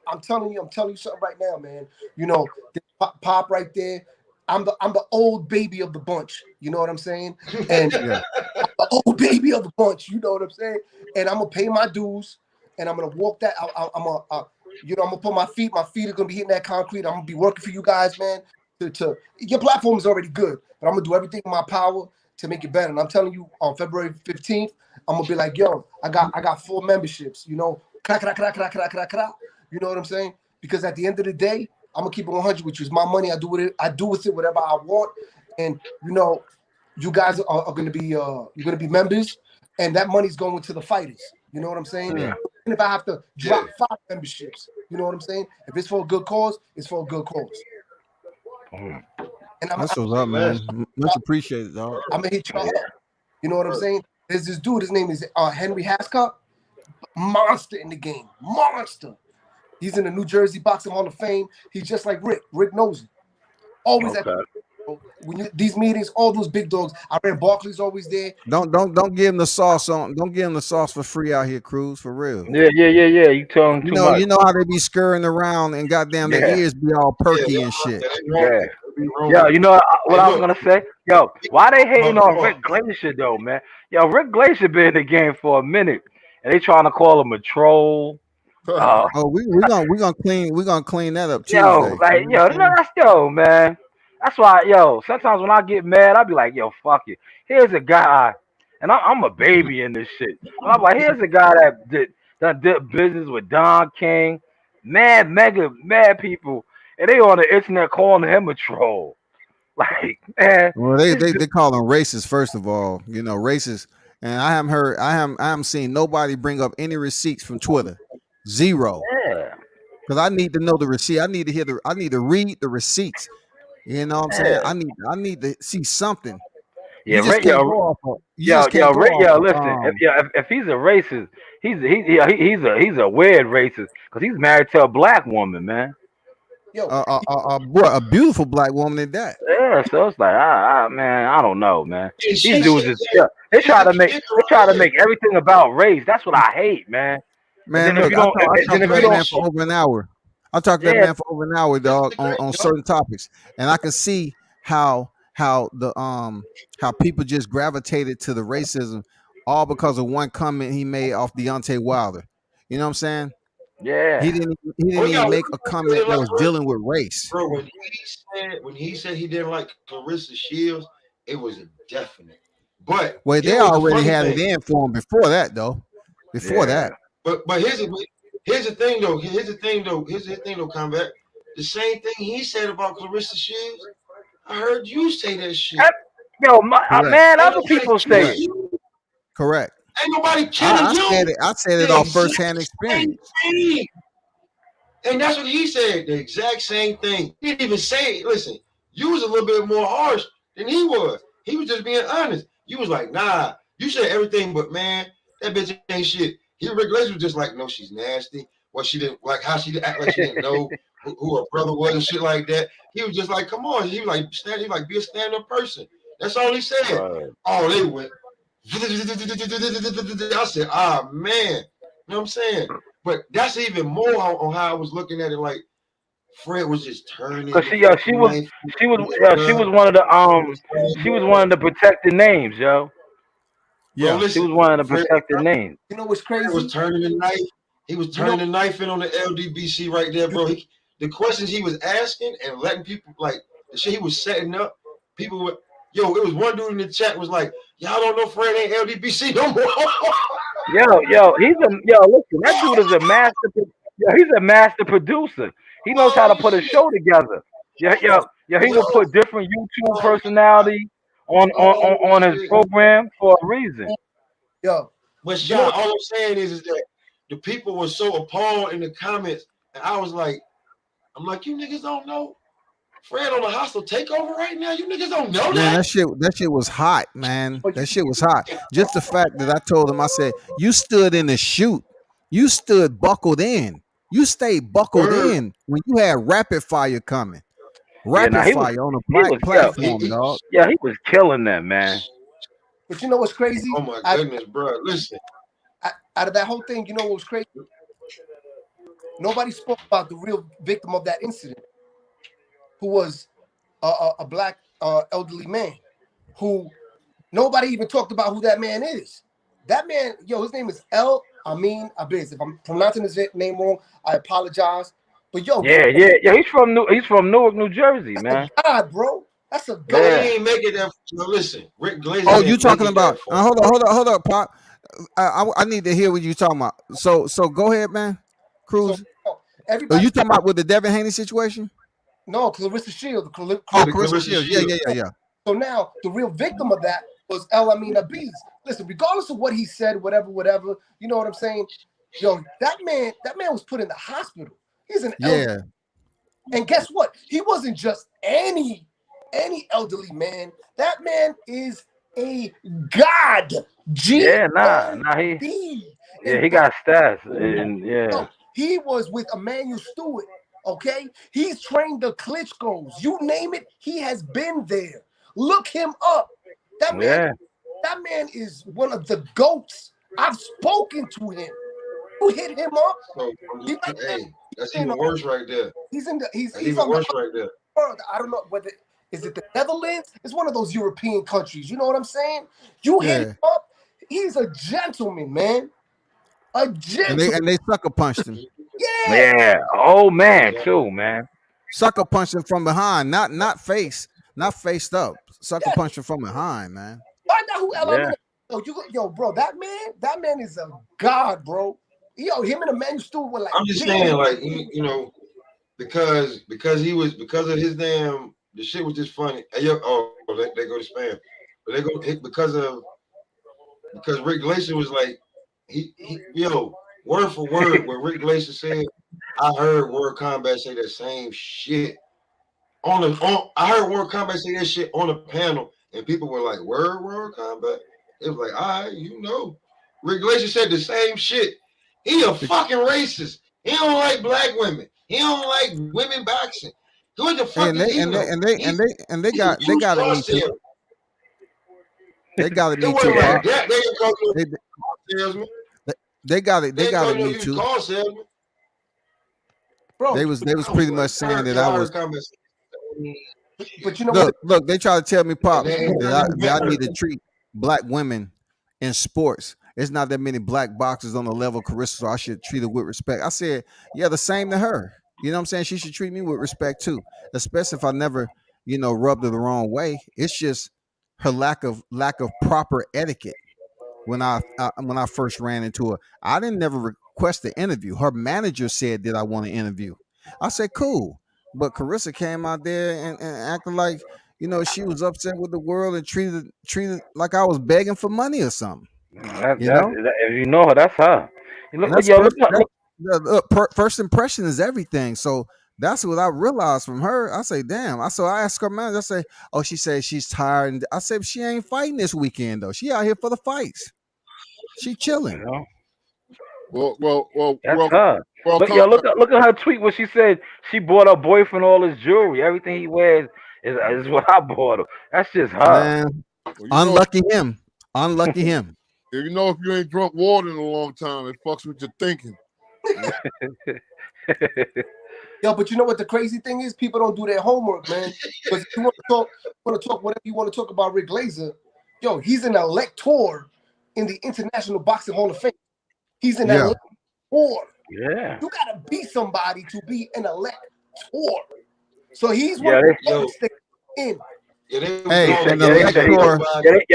I'm telling you something right now, man. You know, Pop right there. I'm the old baby of the bunch. You know what I'm saying? And I'm the old baby of the bunch. You know what I'm saying? And I'm gonna pay my dues, and I'm gonna walk that. I'm gonna put my feet. My feet are gonna be hitting that concrete. I'm gonna be working for you guys, man. To your platform is already good, but I'm gonna do everything in my power to make it better. And I'm telling you, on February 15th, I'm gonna be like, yo, I got 4 memberships. You know, you know what I'm saying? Because at the end of the day, I'm gonna keep it 100 with you. It's my money. I do with it whatever I want. And you know, you guys are gonna be you're gonna be members, and that money's going to the fighters. You know what I'm saying? Yeah. And if I have to drop 5 memberships, you know what I'm saying? If it's for a good cause, it's for a good cause. And That's what's up, man. Much appreciated, dog. I'm gonna hit you up. You know what I'm saying? There's this dude. His name is Henry Hascott. Monster in the game. Monster. He's in the New Jersey Boxing Hall of Fame. He's just like Rick. Rick knows it. Always at these meetings, all those big dogs. Iran Barkley's always there. Don't give him the sauce on. Don't give him the sauce for free out here, Cruz, for real. Yeah. You telling too much. You know how they be scurrying around and goddamn their ears be all perky and shit. Yeah. Yo, you know what I was gonna say? Yo, why they hating on Rick Glacier though, man? Yo, Rick Glacier been in the game for a minute, and they trying to call him a troll. We gonna clean that up Tuesday. Man. That's why, sometimes when I get mad, I be like, yo, fuck it. Here's a guy, and I'm a baby in this shit. I'm like, here's a guy that did business with Don King, mad people, and they on the internet calling him a troll. Like, man. Well, they call him racist, first of all. You know, racist. And I haven't seen nobody bring up any receipts from Twitter. Zero. Yeah. Because I need to know the receipt. I need to read the receipts. You know what I'm saying? I need to see something. Yeah, listen. If he's a racist, he's a weird racist because he's married to a black woman, man. A beautiful black woman at that. Yeah, so it's like, man, I don't know, man. These dudes they try to make everything about race. That's what I hate, man. Man, look, I talked to that man for over an hour. I talked to that man for over an hour, dog, on certain topics, and I can see how people just gravitated to the racism all because of one comment he made off Deontay Wilder. You know what I'm saying? Yeah. He didn't even make a comment that was dealing with race. Bro, when he said he didn't like Clarissa Shields, it was a definite. But they already had it in for him before that, though. Before that. But here's the thing though, Combat. The same thing he said about Clarissa Shields, I heard you say that shit. Man, other people say it. Correct. Ain't nobody killing you. I said it off first-hand experience. And that's what he said. The exact same thing. He didn't even say it. Listen, you was a little bit more harsh than he was. He was just being honest. You was like, nah. You said everything, but man, That bitch ain't shit. Rick Glazer was just like, no, she's nasty. What she didn't like, how she didn't act like she didn't know who her brother was and shit like that. He was just like, come on. He was like, be a stand-up person. That's all he said. Oh, they went. I said, ah, man. You know what I'm saying? But that's even more on how I was looking at it. Like Fred was just turning. Cause she was one of the protected names, yo. Yeah, Bro, she was one of the protected names. You know what's crazy? He was turning the knife. He was turning the knife in on the LDBC right there, bro. The questions he was asking and letting people, like, the shit he was setting up, people were, it was one dude in the chat was like, y'all don't know Fred ain't LDBC no more. Listen, that dude is a master. He's a master producer. He knows how to put a show together. He will put different YouTube personalities on his program for a reason. But all I'm saying is that the people were so appalled in the comments, and I was like, you niggas don't know Fred on a hostile takeover right now. You niggas don't know man, that. That shit was hot, man. That shit was hot. Just the fact that I told him, I said, you stood in the shoot, you stood buckled in, you stayed buckled in when you had rapid fire coming. Rapid fire on a black platform, dog. Yeah, he was killing them, man. But you know what's crazy? Oh my goodness, bro. Listen. Out of that whole thing, you know what was crazy? Nobody spoke about the real victim of that incident, who was a black elderly man, who nobody even talked about who that man is. That man, his name is El Amin Abiz. If I'm pronouncing his name wrong, I apologize. But he's from Newark, New Jersey, man. God, bro, that's a God. He ain't making that. Listen, Rick Glazer. Oh, you talking about? Hold up, Pop. I need to hear what you talking about. So go ahead, man. Cruz. Are you talking about with the Devin Haney situation? No, Clarissa Shields. Clarissa Shields. Yeah. So now the real victim of that was El Amin Abiz. Listen, regardless of what he said, whatever, you know what I'm saying? That man was put in the hospital. He's an elderly. And guess what? He wasn't just any elderly man. That man is a god. He got stats. And he was with Emmanuel Stewart. Okay, he's trained the Klitschko's. You name it, he has been there. Look him up. That man is one of the GOATs. I've spoken to him. You hit him up. That's even worse right there. He's even worse right there. I don't know whether is it the Netherlands. It's one of those European countries. You know what I'm saying? You hit him up. He's a gentleman, man. A gentleman. And they sucker punched him. Yeah. Oh man, too, man. Sucker punched him from behind, not face, not faced up. Sucker punched him from behind, man. Find out who Ella is. Bro, that man is a god, bro. Him and Emmanuel Stewart were like. I'm just saying, like, because of his damn, the shit was just funny. They go to spam, but they go because Rick Glazer was like, word for word, what Rick Glazer said, I heard World Combat say that same shit. I heard World Combat say that shit on the panel, and people were like, World Combat? It was like, all right, Rick Glazer said the same shit. He a fucking racist. He don't like black women. He don't like women boxing. Who the fuck is he? And they got it me too. They got it me too. They got it me too. Bro, they was pretty much saying that I was. But you know look, they try to tell me, Pop, that I need to treat black women in sports. There's not that many black boxers on the level of Clarissa, so I should treat her with respect. I said, the same to her. You know what I'm saying? She should treat me with respect too, especially if I never, rubbed her the wrong way. It's just her lack of proper etiquette. When I first ran into her, I didn't never request the interview. Her manager said, "Did I want to interview?" I said, "Cool," but Clarissa came out there and acting like she was upset with the world and treated like I was begging for money or something. If you know her, that's her. First impression is everything. So that's what I realized from her. I say, damn. I asked her manager. I say, oh, she said she's tired. And I said, she ain't fighting this weekend though. She out here for the fights. She You chilling. know, Well, that's her. But yo, look at her tweet where she said she bought her boyfriend all his jewelry. Everything he wears is what I bought him. That's just her. Man, well, unlucky him. Unlucky him. if you ain't drunk water in a long time, it fucks with your thinking. Yo, but you know what the crazy thing is? People don't do their homework, man. Because if you want to talk whatever you want to talk about Rick Glazer, yo, he's an elector in the International Boxing Hall of Fame. He's an elector. Yeah. You gotta be somebody to be an elector. So he's Yeah, one of they- the in. Yeah, they Hey, was an doing elector.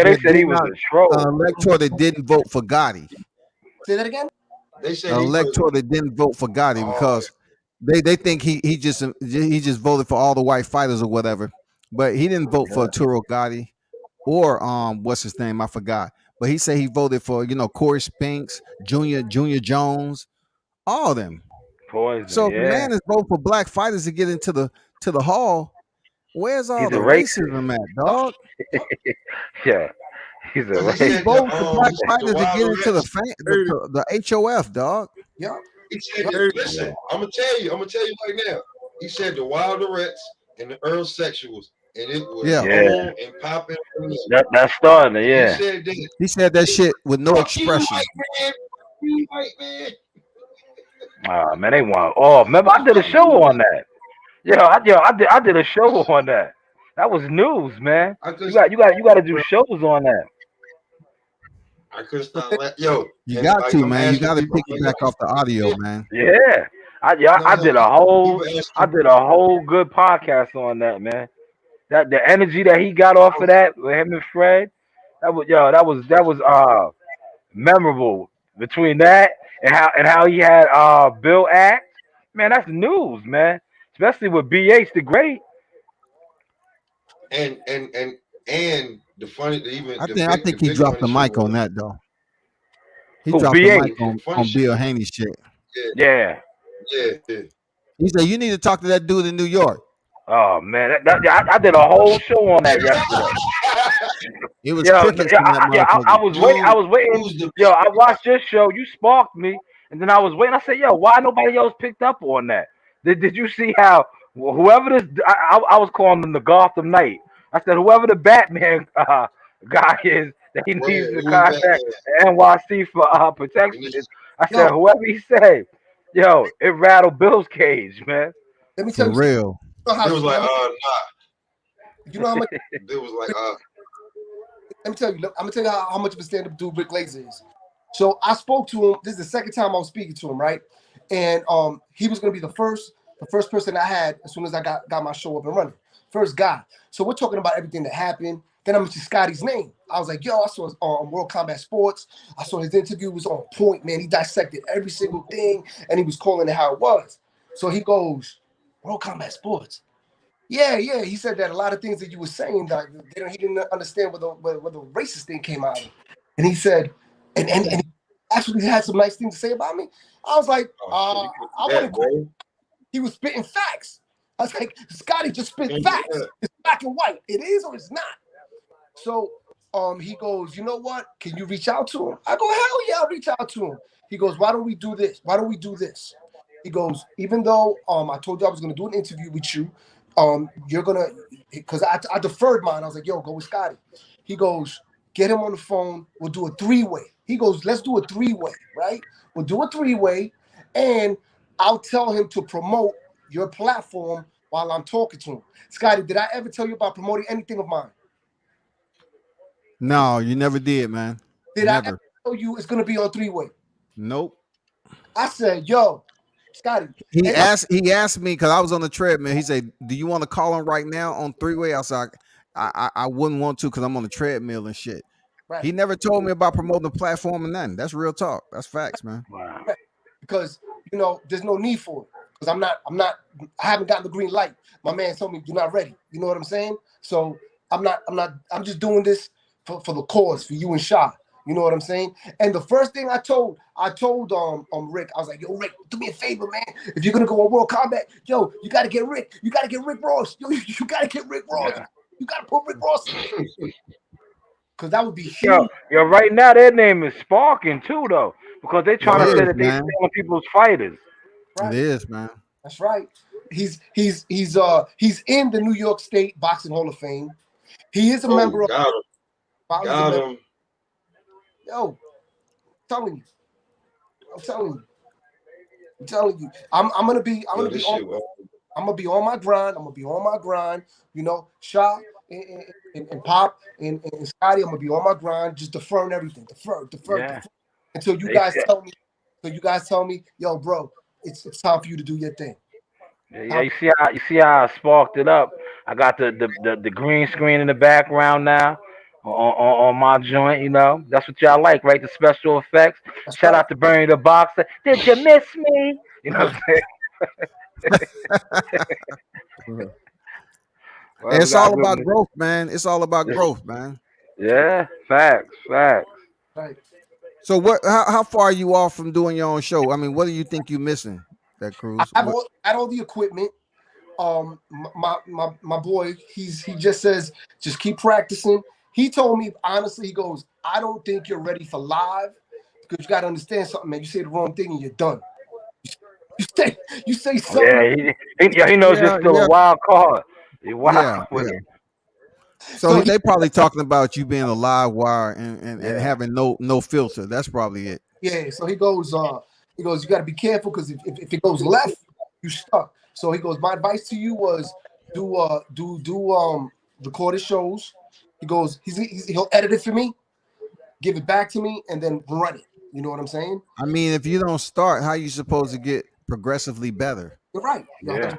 They said he was a troll. An elector that didn't vote for Gotti. Say that again. They said An he elector was, that didn't vote for Gotti because they think he just voted for all the white fighters or whatever, but he didn't vote for Arturo Gotti or what's his name, I forgot. But he said he voted for Corey Spinks, Junior Jones, all of them. Poison. So if yeah. the man is voting for black fighters to get into the hall, where's all He's the a racist. racism at, dog? Yeah. He's a He He's said racist. voting for black the fighters to Wild get into Reds. the HOF, dog. Yeah. He said, listen, I'm gonna tell you right now. He said the Wilderettes and the Earl Sexuals, and it was Yeah. on and popping. That's starting. Yeah. He said that. He said that shit with no Fuck you, expression. white man. Oh man, they won. Oh, remember I did a show on that. I did a show on that. That was news, man. You got to do shows on that. I couldn't stop laughing. Yo, You and got like, to, I'm man. You asking got to people, pick it back off the audio, man. Yeah. I did a whole good podcast on that, man. That the energy that he got off of that with him and Fred, that was memorable between that and how he had Bill act. Man, that's news, man. Especially with BH the Great. And the funny, even I think he dropped the mic on that though. He Who, dropped the BH? mic on Bill Haney shit. Yeah. He said you need to talk to that dude in New York. Oh man, I did a whole show on that yesterday. It was crickets in that I was waiting. Yo, I watched your show. You sparked me, and then I was waiting. I said, "Yo, why nobody else picked up on that? Did you see how whoever this? I was calling them the Gotham Knight. I said, whoever the Batman guy is that he needs to contact NYC for protection. I said, whoever he said, yo, it rattled Bill's cage, man. Let me tell you, for real. It was like, nah. You know how much? It was like, Let me tell you. Look, I'm gonna tell you how much of a stand-up dude Rick Glazer is. So I spoke to him. This is the second time I was speaking to him, right? And he was gonna be the first person I had as soon as I got my show up and running. First guy. So we're talking about everything that happened. Then I mentioned Scotty's name. I was like, yo, I saw his World Combat Sports. I saw his interview was on point, man. He dissected every single thing, and he was calling it how it was. So he goes, World Combat Sports. Yeah. He said that a lot of things that you were saying, that he didn't understand where the racist thing came out of. And he said, and he actually had some nice things to say about me. I was like, I want to. He was spitting facts. I was like, Scotty just spit facts. It's black and white. It is or it's not. So he goes, you know what? Can you reach out to him? I go, hell yeah, I'll reach out to him. He goes, why don't we do this? Why don't we do this? He goes, even though I told you I was gonna do an interview with you, you're gonna, because I deferred mine. I was like, yo, go with Scotty. He goes, get him on the phone. We'll do a 3-way. He goes, let's do a 3-way, right? We'll do a 3-way, and I'll tell him to promote your platform while I'm talking to him. Scotty, did I ever tell you about promoting anything of mine? No, you never did, man. Did I ever tell you it's gonna be on 3-way? Nope. I said, yo, Scotty. He asked me because I was on the treadmill. He said, do you want to call him right now on 3-way? I said, I wouldn't want to because I'm on the treadmill and shit. Right. He never told me about promoting the platform and nothing. That's real talk. That's facts, man. Wow. Right. Because there's no need for it. Because I haven't gotten the green light. My man told me you're not ready. You know what I'm saying? So I'm just doing this for the cause, for you and Sha. You know what I'm saying? And the first thing I told Rick, I was like, yo, Rick, do me a favor, man. If you're gonna go on World Combat, yo, you gotta get Rick. You gotta get Rick Ross. Yo, you gotta get Rick Ross. You gotta put Rick Ross in. because that would be Yo, huge. yo, right now their name is sparking too though, because they trying to It say is, that they man. stealing people's fighters. It Right. is, man. That's right. He's in the New York State Boxing Hall of Fame. He is a member of. Got him. He's a Got member. him. Yo, I'm telling you. I'm gonna be This on. shit, well, I'm gonna be on my grind. You know, Shaw and Pop and Scotty. I'm gonna be on my grind, just deferring everything, defer Yeah. until you They guys said- tell me, yo, bro, it's time for you to do your thing. Yeah, you see how I sparked it up. I got the green screen in the background now on my joint. You know, that's what y'all like, right? The special effects. That's Shout right. out to Bernie the Boxer. Did you miss me? You know what I'm saying? Well, It's all about growth, man. It's all about growth, man. Yeah, facts. Right. So what? How far are you off from doing your own show? I mean, what do you think you're missing, that Cruz? I have all the equipment. My boy, he just says, just keep practicing. He told me honestly, he goes, I don't think you're ready for live because you got to understand something, man. You say the wrong thing and you're done. You say something. Yeah, he knows you're still a wild card. You're wild with it. So they probably talking about you being a live wire and having no filter. That's probably it. Yeah. So he goes, you got to be careful because if it goes left, you stuck. So he goes, my advice to you was do recorded shows. He goes, he'll edit it for me, give it back to me, and then run it. You know what I'm saying? I mean, if you don't start, how you supposed to get progressively better? You're right. Yeah.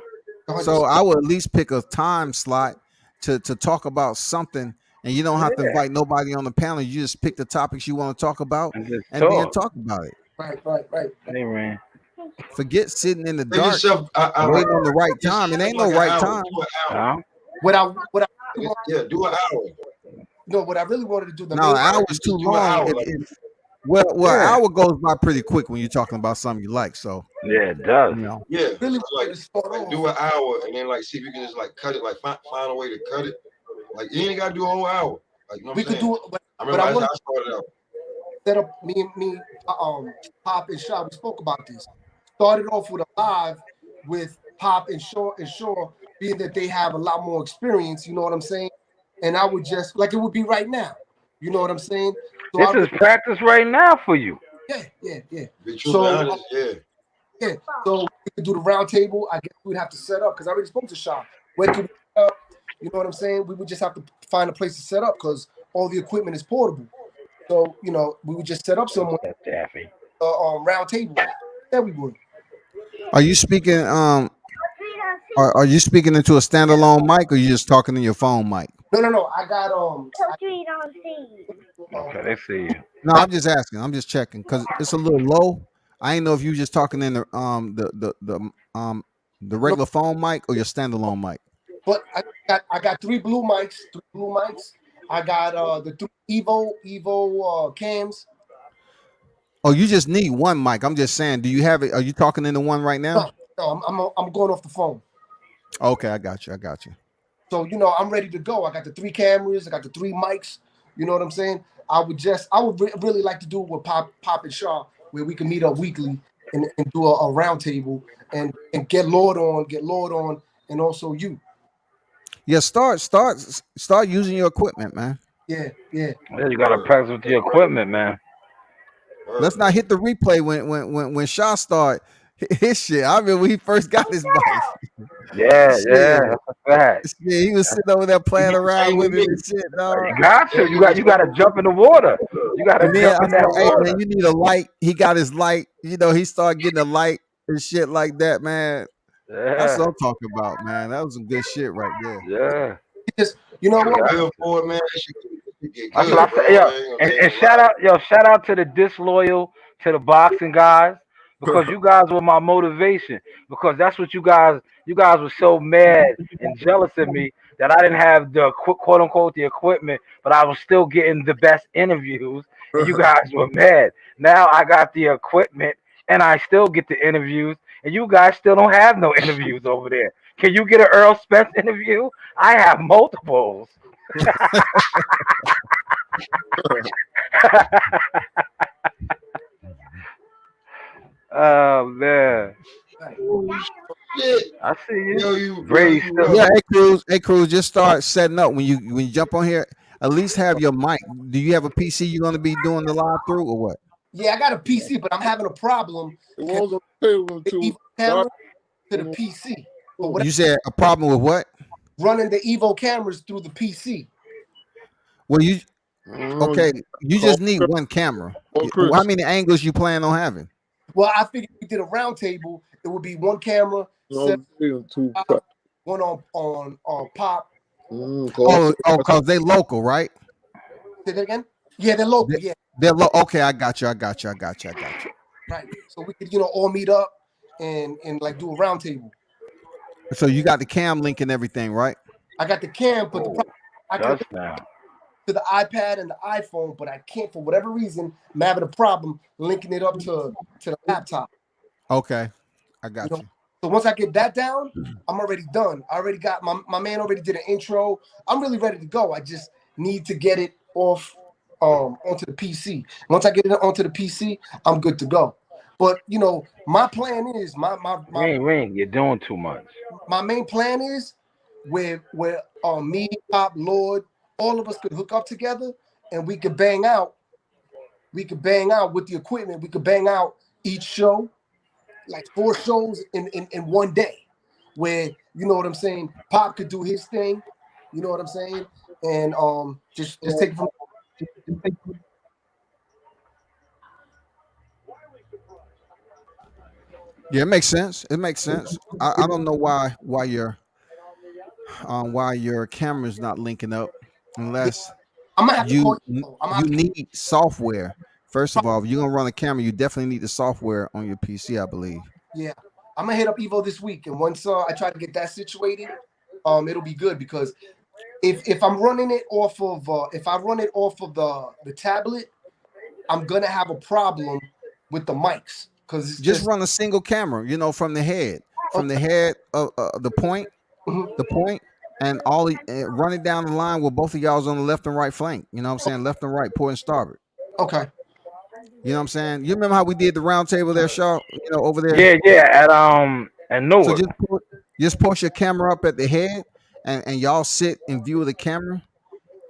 So I would at least pick a time slot to talk about something, and you don't have to invite nobody on the panel. You just pick the topics you want to talk about and then talk about it. Right. Hey, man. Forget sitting in the Think dark yourself, waiting on the right time. It ain't no right time. Do an hour. What I Do an hour. no, what I really wanted to do. No, an hour is too Do an hour, long. like- Well, an hour goes by pretty quick when you're talking about something you like. So Yeah, it does. you know, Yeah, really so, wanted to start like off. do an hour and then like see if you can just like cut it, like find a way to cut it. Like you ain't gotta do a whole hour. Like you know what We I'm could saying? do it, but I remember I that's how want I started out. to set up me, Pop and Shaw. We spoke about this. Started off with a live with Pop and Shaw being that they have a lot more experience. You know what I'm saying? And I would just like it would be right now. You know what I'm saying? So This is practice right now for you. Yeah. Be true So, and honest, yeah. So we could do the round table. I guess we'd have to set up because I already spoke to Shaw. Where could we set up? You know what I'm saying? We would just have to find a place to set up because all the equipment is portable. So we would just set up somewhere Daffy. round table. Yeah, we would. are you speaking? Are you speaking into a standalone mic, or you just talking in your phone mic? No. I got Okay, they see you. No, I'm just asking. I'm just checking because it's a little low. I ain't know if you just talking in the regular phone mic or your standalone mic. But I got three blue mics. I got the three Evo cams. Oh, you just need one mic. I'm just saying. Do you have it? Are you talking into one right now? No, I'm going off the phone. Okay, I got you. So I'm ready to go. I got the three cameras. I got the three mics. You know what I'm saying? I would really like to do it with Pop and Shaw, where we can meet up weekly and do a round table and get Lord on, and also you. Yeah, start using your equipment, man. Yeah. Yeah, you gotta practice with the equipment, man. Let's not hit the replay when Shaw start his shit. I remember when he first got his bike. Yeah, that's a fact. Yeah, he was sitting over there playing around with it and shit. Dog. You got to. You got to jump in the water. You got to And then jump in that I said, hey, water. man, you need a light. He got his light. He started getting a light and shit like that, man. That's what I'm talking about, man. That was some good shit right there. Yeah. Just what? Good for it, man. That's what I said. Yo, and shout out to the disloyal to the boxing guys, because you guys were my motivation. Because that's what you guys were so mad and jealous of me that I didn't have the quote unquote the equipment, but I was still getting the best interviews. And you guys were mad. Now I got the equipment and I still get the interviews, and you guys still don't have no interviews over there. Can you get an Earl Spence interview? I have multiples. Oh man, Shit. I see you. Yo, you Brady you still. Yeah, hey Cruz, just start setting up when you jump on here. At least have your mic. Do you have a PC you're gonna be doing the live through or what? Yeah, I got a PC, but I'm having a problem. It was on the table The too. Evo camera to the PC. But what You said a problem with what? running the Evo cameras through the PC. Well, you Oh, okay? You call just need Chris. one camera. Call Chris. How many angles you plan on having? Well, I figured if we did a round table, it would be one camera, No, two. one on pop. Oh, cause they local, right? Say that again? Yeah, they're local. Yeah, They're okay. I got you. right. So we could, all meet up and like do a round table. So you got the cam link and everything, right? I got the cam, but I can Touchdown. to the iPad and the iPhone, but I can't for whatever reason. I'm having a problem linking it up to the laptop. Okay, I got you. So once I get that down, I'm already done. I already got my man already did an intro. I'm really ready to go. I just need to get it off onto the PC. Once I get it onto the PC, I'm good to go. But my plan is You're doing too much. my main plan is where me, Pop, Lord, all of us could hook up together and we could bang out. We could bang out with the equipment. We could bang out each show, like 4 shows in one day, where you know what I'm saying. Pop could do his thing, you know what I'm saying, and just take it from. Yeah, it makes sense. It makes sense. I don't know why your camera's not linking up unless I'm gonna have to you call you. you need software. First of all, if you're gonna run a camera, you definitely need the software on your PC, I believe. Yeah, I'm gonna hit up Evo this week, and once I try to get that situated, it'll be good because if I'm running it off of if I run it off of the tablet, I'm gonna have a problem with the mics because Just run a single camera, from the head of the point, and run it down the line with both of y'all's on the left and right flank. You know what I'm saying? Left and right, port and starboard. Okay. You know what I'm saying? You remember how we did the round table there, Shaw? Over there. Yeah, at Newark. So just push your camera up at the head, and y'all sit in view of the camera,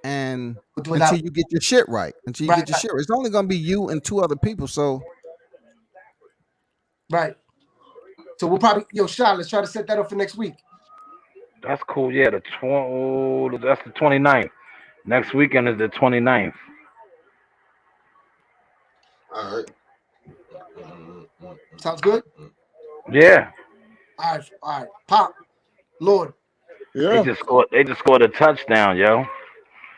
and until you get your shit right. It's only gonna be you and 2 other people. So right. So we'll probably Sean, let's try to set that up for next week. That's cool. Yeah, that's the 29th. Next weekend is the 29th. All right. Sounds good? Yeah. All right. Pop, Lord. Yeah. They just scored a touchdown, yo.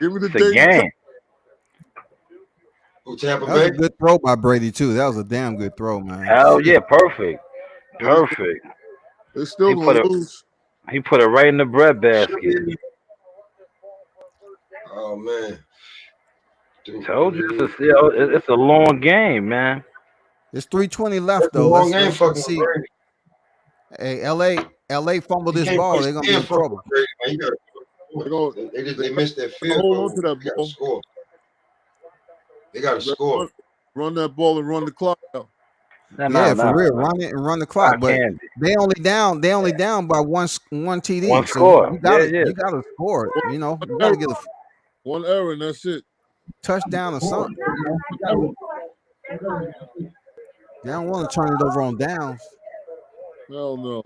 Give me the It's a game. That was a good throw by Brady too. That was a damn good throw, man. Hell yeah, perfect. They still gonna lose. He put it right in the bread basket. Oh man. Told you it's a long game, man. It's 3:20 left though. Let's see. Hey, LA fumbled this ball. They're gonna be in trouble. They missed that field Hold goal. on to that ball. Score. They got to score. Run that ball and run the clock out. For real. Run it and run the clock. But they only down by one TD. One score. So you gotta score it. You gotta get one error and that's it. Touchdown or something. They don't want to turn it over on downs. Hell no.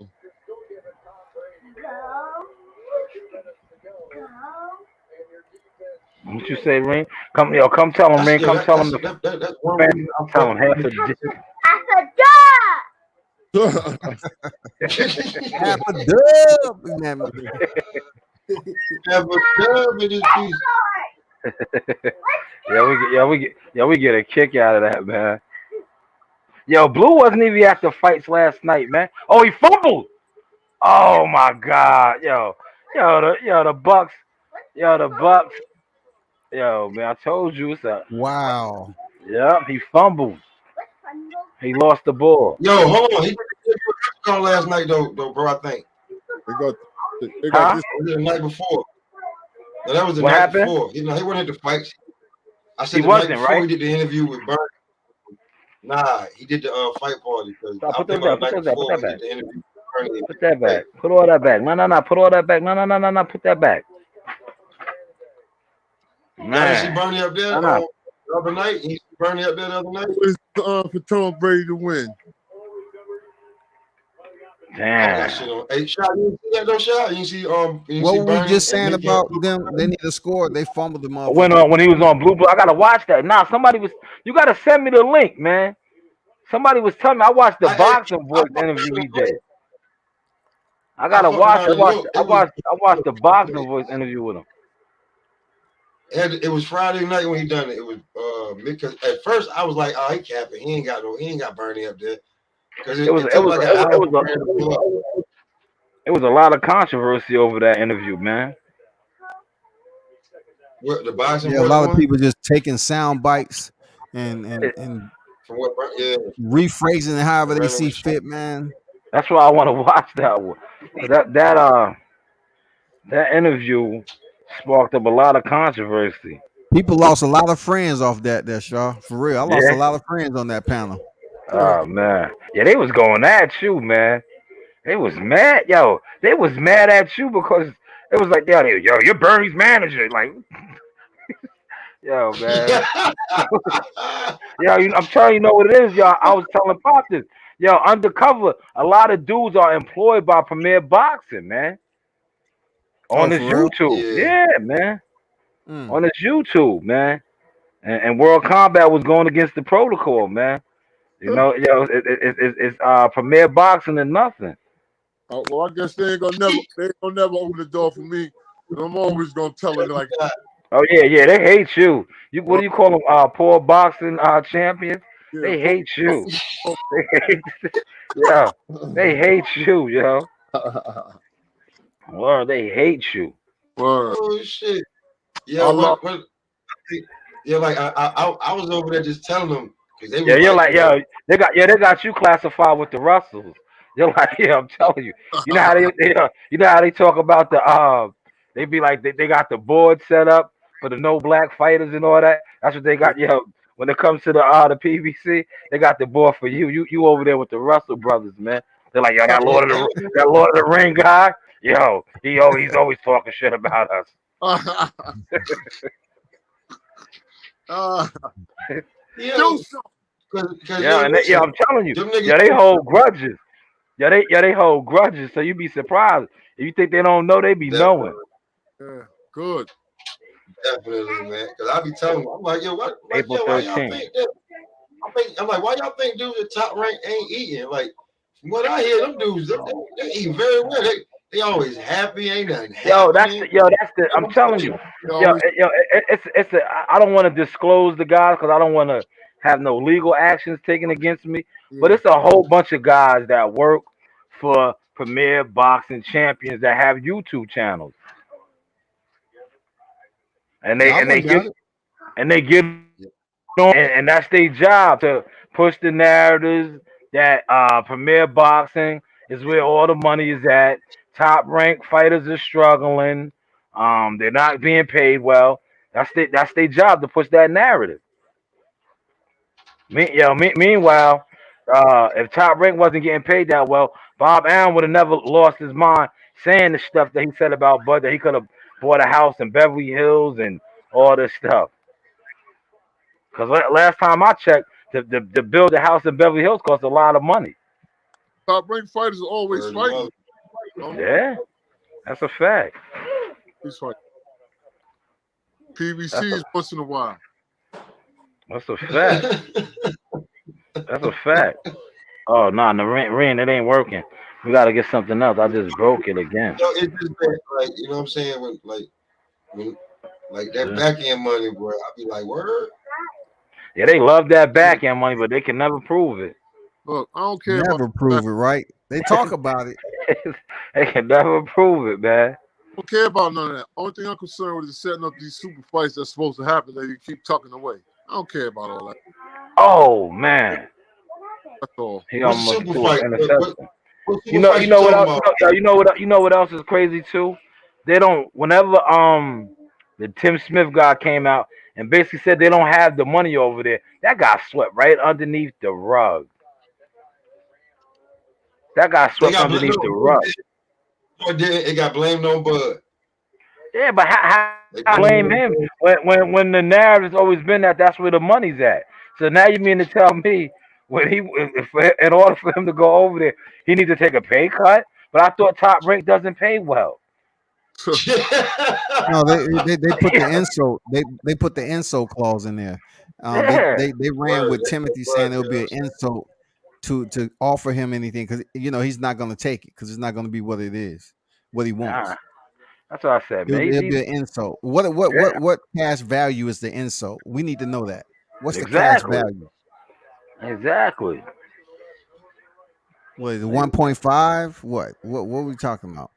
What you say, Ring? Come tell him, Ring. Come tell him the fans. I'm telling half a dick. Half a dub. Have a dub in this piece. we get a kick out of that, man. Yo, Blue wasn't even at the fights last night, man. Oh, he fumbled. Oh my God, the Bucks. Yo, man, I told you it's a wow. Yeah, he fumbled. He lost the ball. Yo, hold on. He did a call last night, though, bro. I think they got this the night before. No, that was the what night happened? before. He wasn't at the fights. I said He the night wasn't, before right? he did the interview with Bernie. Nah, he did the fight party because Stop, I'm put those thinking down. about the Put night those down. Put before that when he back. did the interview with Bernie. Put that Hey, back. Put all that back. No. Put all that back. No. Put that back. y'all didn't see Man. Bernie up there No. the other night? He see Bernie up there the other night? Who is for Tom Brady to win? I don't got Damn. shit on. Hey, Shot, you didn't see that though, Shot? You see What see were we Bernie just and saying Nick about them? They need to score. They fumbled the motherfucker. When he was on Blue Blue, I gotta watch that. Nah, somebody was. You gotta send me the link, man. Somebody was telling me. I watched the boxing voice interview he did. I gotta watch. I watched the boxing voice interview with him. It was Friday night when he done it. It was because at first I was like, oh, he capping. He ain't got Bernie up there. Because it took like an hour for Bernie to pull up. It was a lot of controversy over that interview, man. What, the boxing Yeah, a voice lot of one? people just taking sound bites and From what? Yeah. rephrasing it however they Running see with fit, man. That's why I want to watch that one. That interview sparked up a lot of controversy. People lost a lot of friends off that Shaw. For real. I lost a Yeah. lot of friends on that panel. Oh man. Yeah, they was going at you, man. They was mad, yo. They was mad at you because it was like, yo, you're Bernie's manager. Like, yo, man. Yo, I'm telling you know what it is, y'all. I was telling Pop this. Yo, undercover, a lot of dudes are employed by Premier Boxing, man. On his for real? YouTube. Yeah. Yeah, man. On his YouTube, man. And World Combat was going against the protocol, man. You know, yo, it's Premier Boxing and nothing. Well, I guess they ain't gonna never open the door for me. And I'm always gonna tell it like, Oh yeah, they hate you. What do you call them? Poor boxing champions. yeah, They hate you. Yeah, they hate you, yo. Well, they hate you. Word. Oh shit. Yeah, like I was over there just telling them because they Yeah, was you're like, you know, yo, they got you classified with the Russells. You're like, yeah, I'm telling you. You know how you know how they talk about the they be like they got the board set up for the no black fighters and all that. That's what they got, yo. When it comes to the PBC, they got the board for you. You over there with the Russell brothers, man. They're like, yo, that Lord of the Ring guy, yo, he's always talking shit about us. Do something. Yeah, and I'm telling you, yeah, they hold grudges. Yeah, they hold grudges. So you be surprised if you think they don't know, they be knowing. Yeah, good. Definitely, man. Because I be telling them, I'm like, yo, why April y'all 13th. think that? I'm like, why y'all think dudes at top rank ain't eating? Like, from what I hear, them dudes, they eat very well. They always happy, ain't nothing happening. That's the. I'm telling you, I don't want to disclose the guys because I don't want to have no legal actions taken against me. But it's a whole bunch of guys that work for Premier Boxing Champions that have YouTube channels, and they get on, and that's their job to push the narratives that Premier Boxing is where all the money is at. Top ranked fighters are struggling. They're not being paid well. That's their job to push that narrative. Meanwhile, if Top Rank wasn't getting paid that well, Bob Allen would have never lost his mind saying the stuff that he said about Bud, that he could have bought a house in Beverly Hills and all this stuff. Because last time I checked, to build a house in Beverly Hills costs a lot of money. Top ranked fighters are always fighting. Yeah, that's a fact. He's fighting. PBC is once in a while. That's a fact. That's a fact. Oh no, the Ren, it ain't working. We gotta get something else. I just broke it again. So it's just like, you know what I'm saying? When that back end money, boy, I be like, word. Yeah, they love that back end money, but they can never prove it. Look, I don't care. Never prove it, right? They talk about it. They can never prove it, man. I don't care about none of that. Only thing I'm concerned with is setting up these super fights that's supposed to happen that you keep tucking away. I don't care about all that. Oh man, that's all. He almost threw an interception. You know what else? You know what else is crazy too? They don't. Whenever the Tim Smith guy came out and basically said they don't have the money over there. That got swept right underneath the rug. That got They swept got underneath the no, rug. it got blamed on Bud. Yeah, but They how blamed blame him. him when the narrative's always been that that's where the money's at. So now you mean to tell me when if in order for him to go over there, he needs to take a pay cut? But I thought Top Rank doesn't pay well. No, they put the insult they put the insult clause in there. Yeah, They ran with Timothy saying it would be an insult to offer him anything because he's not going to take it because it's not going to be what it is, what he nah, wants. that's what I said, man. It'll be an insult. What cash value is the insult? We need to know that. What's the cash Exactly, value? exactly. What is it? 1.5? What are we talking about?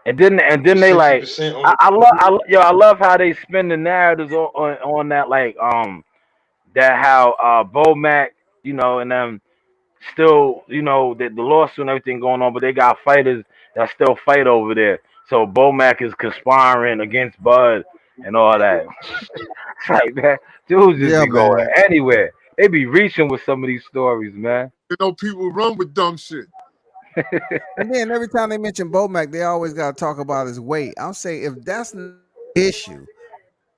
And then they like 60% on I love how they spin the narratives on that like that how Bomac, and them still, the lawsuit and everything going on, but they got fighters that still fight over there. So Bomac is conspiring against Bud and all that. It's like, man, dudes just Yeah, be going man. anywhere. They be reaching with some of these stories, man. People run with dumb shit. And then every time they mention Bomac, they always got to talk about his weight. I'm saying if that's an issue,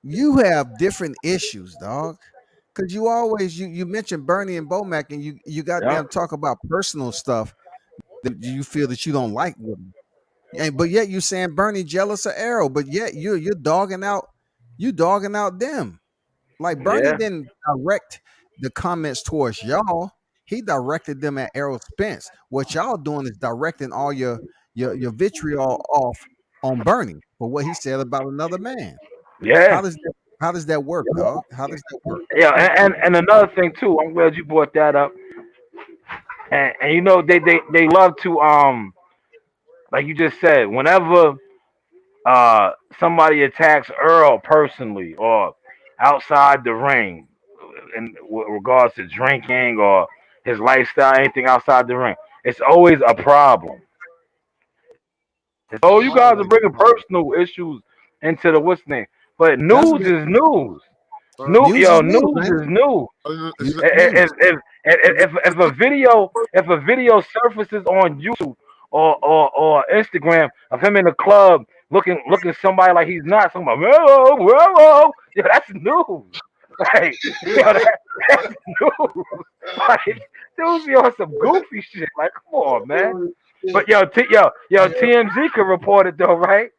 you have different issues, dog. Because you always you mention Bernie and Bomac, and you got Yeah, them talk about personal stuff that you feel that you don't like with them. And but yet you saying Bernie jealous of Arrow, but yet you're dogging out them. Like Bernie yeah, didn't direct the comments towards y'all. He directed them at Errol Spence. What y'all doing is directing all your vitriol off on Bernie for what he said about another man. yeah. How does that work, dog? How does that work? Yeah, and another thing too, I'm glad you brought that up. And they love to like you just said, whenever somebody attacks Earl personally or outside the ring, in regards to drinking or his lifestyle, anything outside the ring, it's always a problem. Oh, you guys are always a bringing problem. personal issues into the what's name, but That's news is news. news is news, News man. is news. It's News not- is news. If a video surfaces on YouTube or Instagram of him in the club looking somebody like he's not, somebody whoa whoa, yeah, that's news. Like, that's news. Like, dudes be on some goofy shit. Like, come on, man. But TMZ can report it though, right?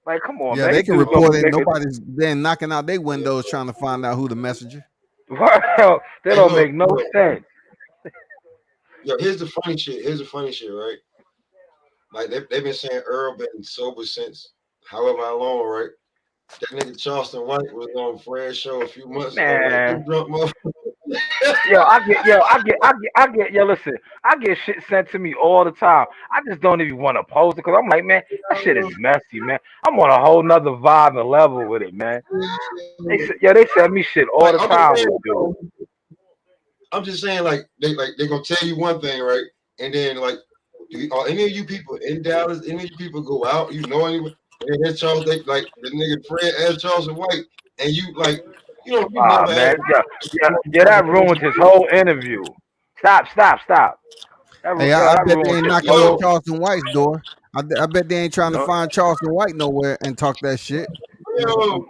Like, come on, Yeah, man. they These can dudes gonna report be it. making Nobody's then knocking out their windows trying to find out who the messenger. well, they Hey, don't look, make no sense. here's the funny shit. Here's the funny shit, right? Like they've been saying Earl been sober since however how long, right? That nigga Charleston White was on Fred's show a few months ago. Like, you Man. drunk motherfucker. Listen, I get shit sent to me all the time. I just don't even want to post it because I'm like, man, that shit is messy, man. I'm on a whole nother vibe and level with it, man. They send me shit all Like the I'm time just with saying, dude. I'm just saying, like they gonna tell you one thing, right? And then like, are any of you people in Dallas? Any of you people go out? You know anyone? And then Charles, like the nigga Fred asked Charleston White, and you like, you Ah, never man, asked. that ruined his whole interview. Stop. Hey, I That bet they ruined ain't his knocking on Yo, whole. Charleston White's door. I bet they ain't trying to No, find Charleston White nowhere and talk that shit. yo,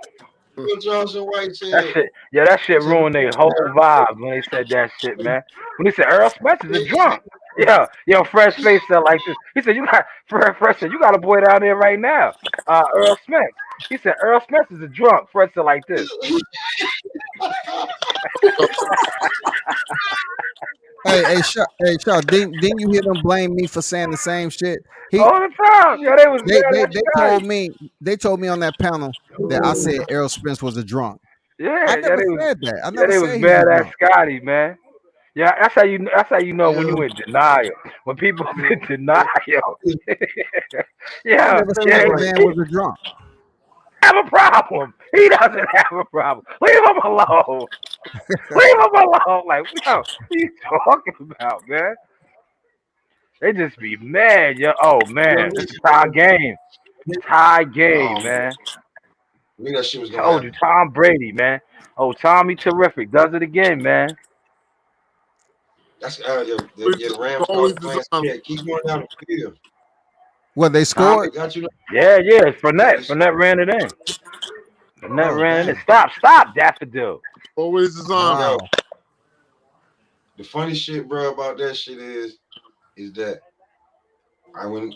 Charleston White that said, shit said ruined their whole vibe when they said that shit, man. When he said Earl Spencer's a drunk. Yeah, Fresh Face said like this. He said, Fresh said, you got a boy down there right now. Earl Spence. He said, Earl Spencer's a drunk. Fresh said like this. Shaw, didn't you hear them blame me for saying the same shit? All the time. Yeah, they was mad at They told me on that panel that I said Errol Spence was a drunk. I never said that. I never they was said he was mad a at drunk. Scotty, man. Yeah, that's how you know when yo, you in denial. When people in denial. I yeah, never said yeah, the man was a drunk. have a problem. He doesn't have a problem. Leave him alone. Leave him alone. Like, no, what are you talking about, man? They just be mad, yo. Oh yo, man, it's a tie game. Tie game, oh, man. knew that shit was gonna Told you, happen. Tom Brady, man. Oh, Tommy terrific. Does it again, man. That's the Rams always started playing designed. scared. Keep going down the field. What they They scored? got you. Yeah, it's Yeah, Fournette. Fournette ran it in. Fournette Oh, ran it in. damn. Stop, Daffodil. Always designed. Wow. the funny shit, bro, about that shit is that when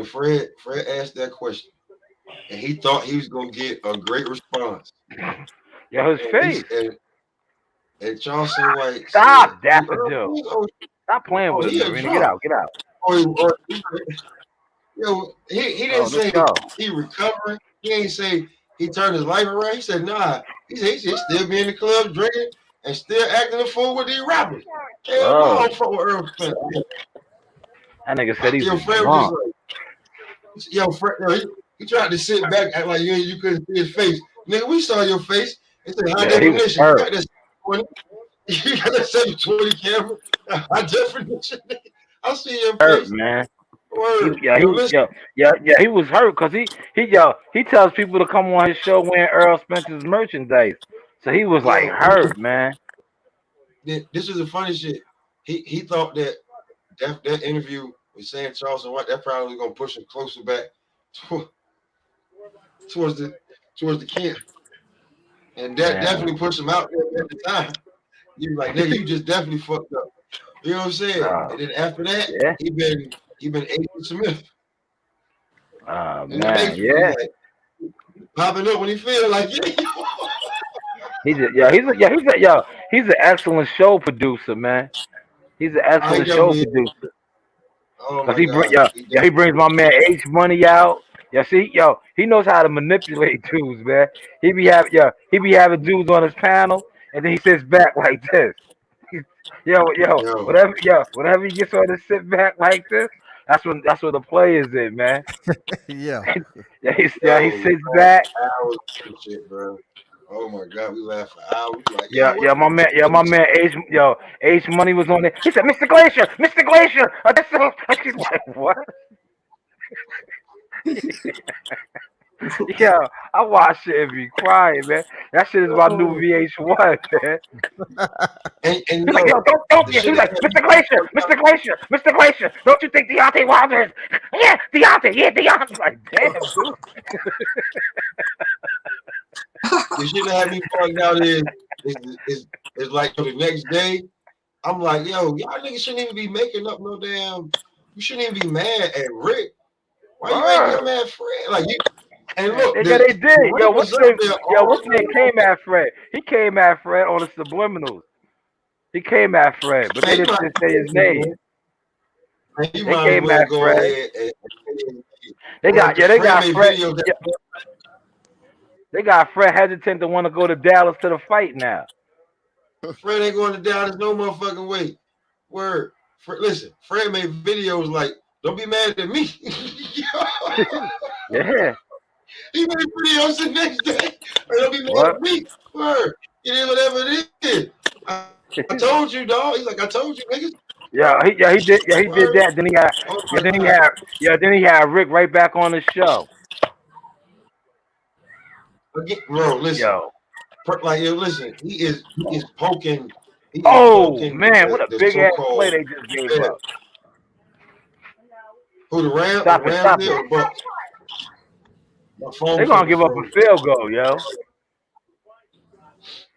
Fred asked that question and he thought he was gonna get a great response. Yo, his face. And Charleston White Stop, said, Daffodil. Stop playing with he him, a Arena. drunk. Get out. He didn't Oh, let's say go. he recovering. He ain't say he turned his life around. He said, nah, he still be in the club drinking and still acting a fool with these rappers. Hell no, Oh. I'm fuck with Earl Spence. That nigga said he's Yo, a Fred drunk. was like, Fred, he tried to sit back, act like you couldn't see his face. Nigga, we saw your face. It said high Yeah, he was definition. hurt. You got that 720 camera, high definition. I see your Hurt, face. man. Word. He was hurt because he tells people to come on his show wearing Earl Spencer's merchandise. So he was like hurt, man. This is the funny shit. He thought that interview with Sam Charleston White, that probably was gonna push him closer back towards the camp. And that definitely pushed him out there at the time. You like, nigga, you just definitely fucked up. You know what I'm saying? And then after that, he been Agent Smith. Man, yeah. Like, popping up when he feel like He's an excellent show producer, man. He's an excellent show producer. Oh Cause my he brings my man H Money out. He knows how to manipulate dudes, man. He be having dudes on his panel, and then he sits back like this. Whenever he gets on to sit back like this, that's when the play is in, man. Yeah. He sits back. Shit, bro. Oh my God, we laughed for hours. Like, my man H Money was on there. He said, Mr. Glacier. She's like, what? Yeah, I watch it and be crying, man. That shit is my new VH1, man. And he's like, yo, don't. He's like, Mr. Glacier, don't you think Deontay Wilder is? Yeah, Deontay. Like, damn, dude. The shit that had me bugged out is like the next day, I'm like, yo, y'all niggas shouldn't even be making up no damn. You shouldn't even be mad at Rick. Why you ain't mad at Fred? Like you. And look, they did. Yo, what's name came at Fred? He came at Fred on the subliminals. He came at Fred, but they didn't say his name. They came at Fred. They got Fred. They got Fred hesitant to want to go to Dallas to the fight now. Fred ain't going to Dallas no motherfucking way. Word. Listen, Fred made videos like, don't be mad at me. Yeah. He made videos the next day. Don't be mad at me. Word. It is whatever it is. I told you, dog. He's like, I told you, niggas. He did that. Then he had Rick right back on the show. Again, bro, listen. Listen, he is poking. Man, what a big ass play they just gave up. Who, the Rams? Stop it. They're gonna give up a field goal, yo.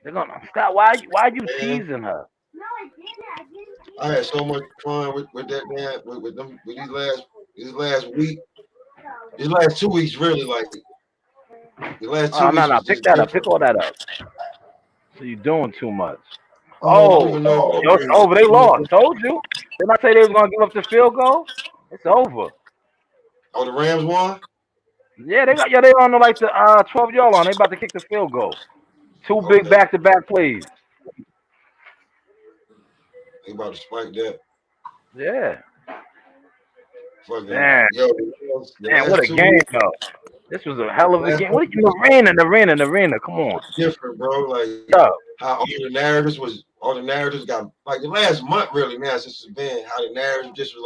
They're gonna stop. Why you teasing her? I had so much fun with that man with these last week. These last 2 weeks, really, like the last 2 weeks. No, pick that up. Pick all that up. So you're doing too much. It's over. They lost. Told you. Didn't I say they was gonna give up the field goal? It's over. Oh, the Rams won? Yeah, they on the 12-yard line. They about to kick the field goal. Two big back-to-back plays. They about to spike that. Yeah. Man, what a game though. This was a hell of a game. What the arena? Come on. Different, bro. Like how all the narratives got like the last month really now since it's been how the narrative just was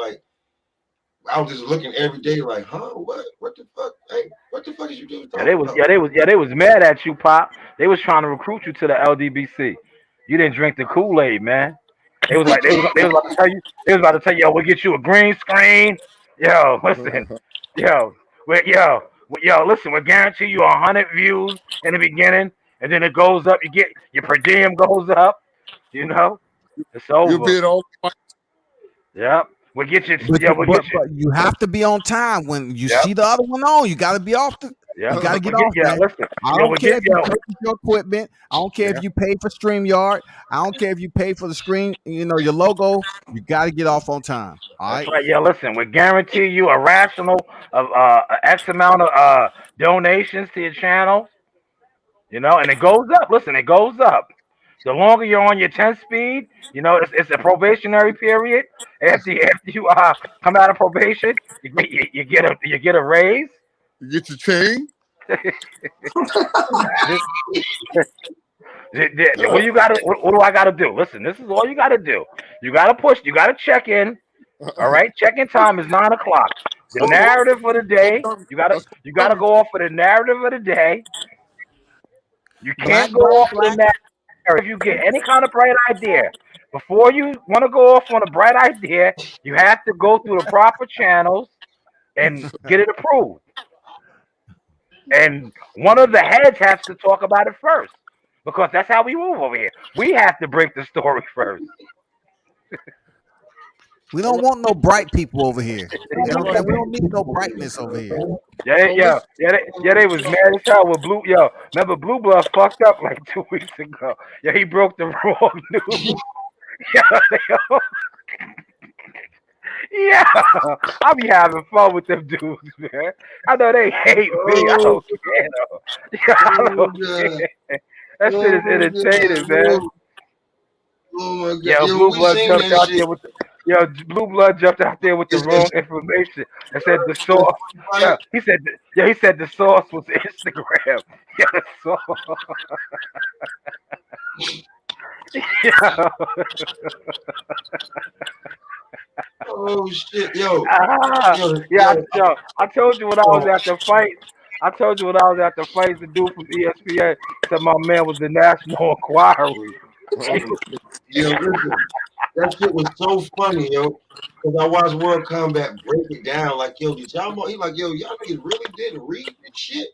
I was just looking every day like, huh? What the fuck? Hey, what the fuck is you doing? Yeah, they was mad at you, Pop. They was trying to recruit you to the LDBC. You didn't drink the Kool-Aid, man. They was about to tell you, yo, we'll get you a green screen. Yo, listen, yo, listen, we guarantee you 100 views in the beginning, and then it goes up. You get your per diem goes up. You know, it's You'll over. be at all. Yep. We'll get you. But, Yeah, we'll get you. but you have to be on time when you Yep. see the other one on. You got to be off the. Yeah, You got to get we'll off get, yeah. that. Listen, I yo, don't we'll care get if you yo. pay for your equipment. I don't care if you pay for StreamYard. I don't care if you pay for the screen. You know your logo. You got to get off on time. All That's right. right. Yeah, listen, we guarantee you a rational of X amount of donations to your channel. You know, and it goes up. Listen, it goes up. The longer you're on your 10 speed, you know, it's a probationary period. After you come out of probation, you get a raise. You get your chain. What you got to? What do I got to do? Listen, this is all you got to do. You got to push. You got to check in. All right, check-in time is 9 o'clock. The narrative for the day. You gotta go off for the narrative of the day. You can't go off for the narrative. If you get any kind of bright idea, before you want to go off on a bright idea, you have to go through the proper channels and get it approved. And one of the heads has to talk about it first, because that's how we move over here. We have to break the story first. We don't want no bright people over here. You know what I'm saying? We don't need no brightness over here. They was mad as hell with Blue. Yo, remember Blue Blood fucked up like 2 weeks ago. Yeah, he broke the wrong news. Yeah, I be having fun with them dudes, man. I know they hate me. I don't care. I don't care. That shit is entertaining, man. Oh my God. Yeah, Blue Blood jumped out there with Blue Blood jumped out there with the wrong information and said the source. Yeah, he said the source was Instagram. Yeah, the source. Yeah. Oh shit, yo. I told you when I was at the fight. I told you when I was at the fight, the dude from ESPN said my man was the National Enquiry. Yo, listen, that shit was so funny, yo. Because I watched World Combat break it down like, yo, did y'all? He like, yo, y'all niggas really didn't read the shit.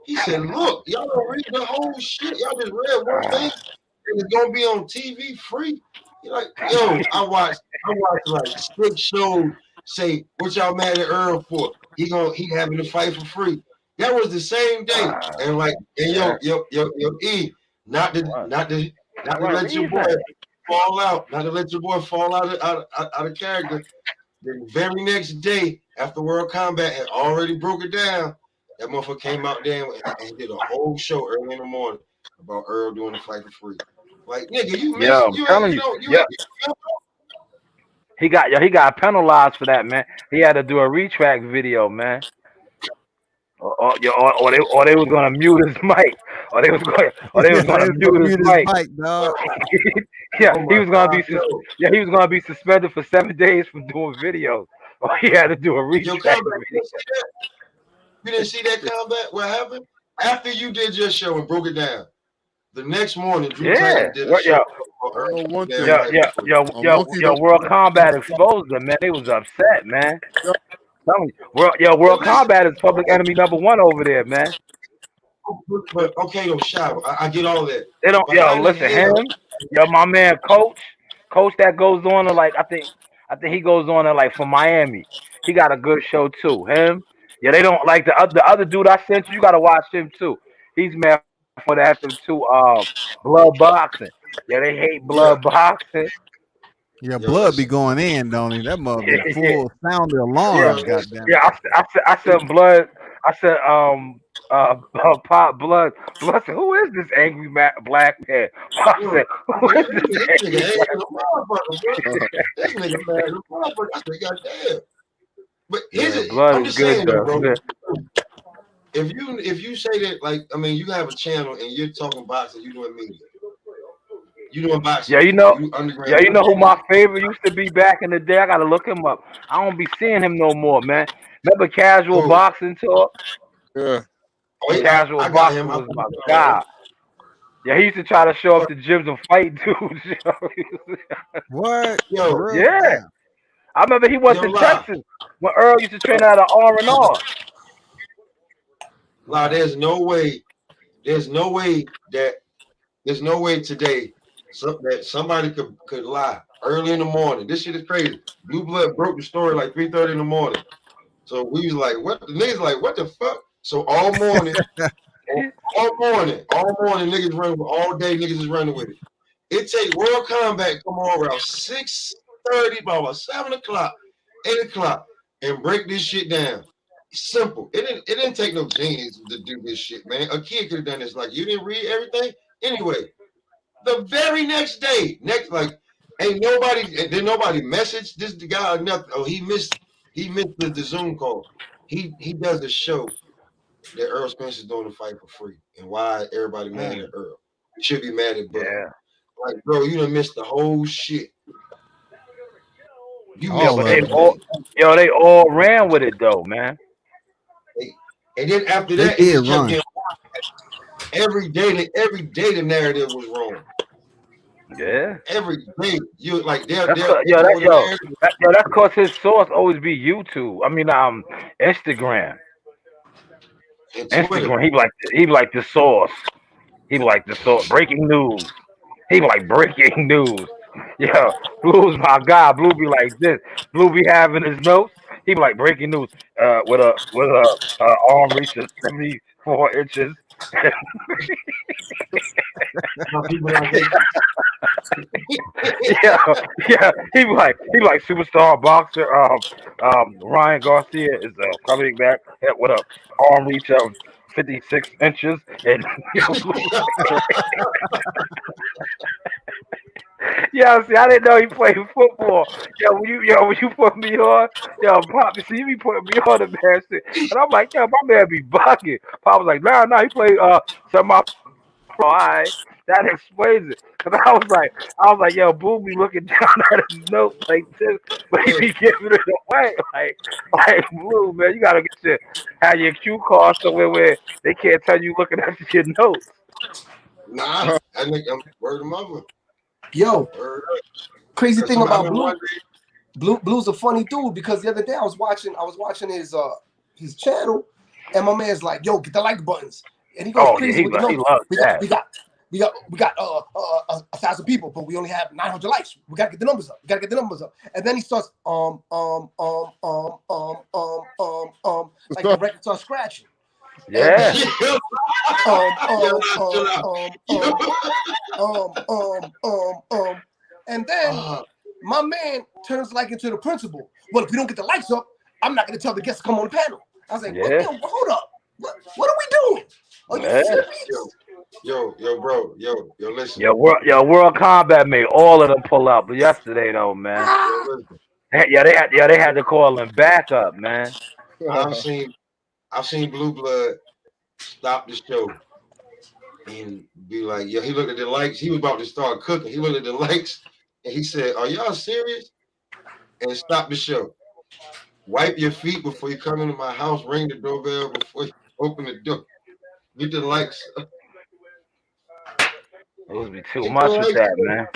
He said, look, y'all don't read the whole shit. Y'all just read one thing, and it's gonna be on TV free. You're like, yo, I watched like 6 shows say what y'all mad at Earl for. He having to fight for free. That was the same day. And like, and yo, E, not to let your boy fall out, out of character. The very next day, after World Combat had already broke it down, that motherfucker came out there and did a whole show early in the morning about Earl doing the fight for free. Like, nigga, you missed. He got penalized for that, man. He had to do a retract video, man. Or they was gonna mute his mic. Or they was gonna mute his mic. Yeah, he was gonna be suspended for 7 days from doing videos. Or he had to do a retract video. You didn't see that combat? What happened? After you did your show and broke it down, the next morning, Drew Titan did a show. World Combat exposed them, man. They was upset, man. World Combat is public enemy #1 over there, man. But okay, Shab, I get all that. They don't, listen, him, my man, coach that goes on to like, I think he goes on to like for Miami. He got a good show too. Him, they don't like the other dude I sent you. You gotta watch him too. He's mad for that too. Blood boxing. Yeah, they hate blood boxing. Yeah, blood be going in, don't he? That mother be full sound the alarm. Goddamn. Yeah, I said blood. I said Pop Blood. Blood said, who is this angry black man? I said, who is this angry But blood is good though. Bro, if you say that, like, I mean, you have a channel and you're talking boxing, you doing media. You doing boxing? Yeah, you know. You underground. Yeah, you know who my favorite used to be back in the day. I gotta look him up. I don't be seeing him no more, man. Remember Casual Who? Boxing Talk? Yeah. Oh yeah, Casual I got him. Boxing was my guy. Yeah, he used to try to show up to gyms and fight dudes. What? Yo, For real? Yeah, Damn. I remember he went yo, to lie. Texas when Earl used to train out of R&R. Lie, there's no way today that somebody could lie early in the morning. This shit is crazy. Blue Blood broke the story like 3:30 in the morning. So we was like, what? The niggas like, what the fuck? So all morning, niggas running with all day. Niggas is running with it. It take World Combat come on around 6:30, about 7 o'clock, 8 o'clock, and break this shit down. Simple. It didn't take no genius to do this shit, man. A kid could have done this. Like, you didn't read everything anyway. The very next day, ain't nobody messaged this guy or nothing. Oh, he missed the Zoom call. He does the show that Earl Spencer's doing the fight for free, and why everybody mad at Earl. You should be mad at Bud. Yeah. Like, bro, you done missed the whole shit. You All But missed they all ran with it though, man. and then after They that, did it just kept run. getting every day the narrative was wrong. Yeah. Every day, you like That's cause his source always be YouTube. I mean, Instagram. and Twitter. Instagram. He be like the source. He be like the source. Breaking news. He be like breaking news. Yeah, Blue's my guy. Blue be like this. Blue be having his notes. He be like breaking news. With a arm reach of 74 inches. How people like that. yeah. He be like superstar boxer. Ryan Garcia is coming back with a arm reach of 56 inches, and yeah, see, I didn't know he played football. When you put me on, Pop, see, you be putting me on the man shit, and I'm like, my man be bugging. Pop was like, nah, he played semi. All right, that explains it. Cause I was like, yo, Boo be looking down at his notes like this, but he be giving it away. Like Blue, man, you gotta have your cue card somewhere where they can't tell you looking at your notes. Nah, I think I'm word of mother. Yo, crazy thing about Blue. Blue. Blue's a funny dude because the other day I was watching his channel, and my man's like, yo, get the like buttons. And he goes crazy with the numbers. We got 1,000 people, but we only have 900 likes. We gotta get the numbers up. And then he starts like the record starts scratching. Yeah. And then my man turns like into the principal. Well, if we don't get the lights up, I'm not gonna tell the guests to come on the panel. I was like, hold up. What are we doing? Are you serious? Yo, bro, listen. World Combat made all of them pull out, but yesterday though, man. They had to call him back up, man. I've seen Blue Blood stop the show and be like, yo, he looked at the likes. He was about to start cooking. He looked at the likes and he said, are y'all serious? And stop the show. Wipe your feet before you come into my house. Ring the doorbell before you open the door. Get the likes. It would be too much with that, man.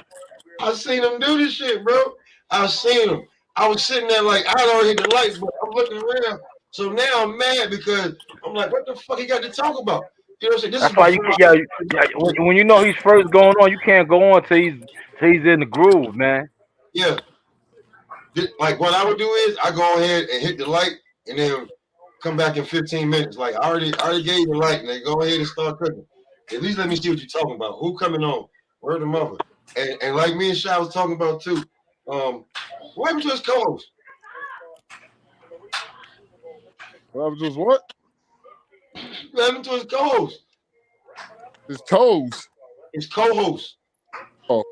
I seen him do this shit, bro. I seen him. I was sitting there like, I already hit the likes, but I'm looking around. So now I'm mad because I'm like, what the fuck he got to talk about? You know what I'm saying? That's why when you know he's first going on, you can't go on till he's in the groove, man. Yeah. Like what I would do is I go ahead and hit the like and then come back in 15 minutes. Like I already gave you the like and then go ahead and start cooking. At least let me see what you're talking about. Who coming on? Word of mother. And like me and Shy was talking about too. What happened to his co-host? What happened to his what? What happened to his co-host? His toes. His co-host. Oh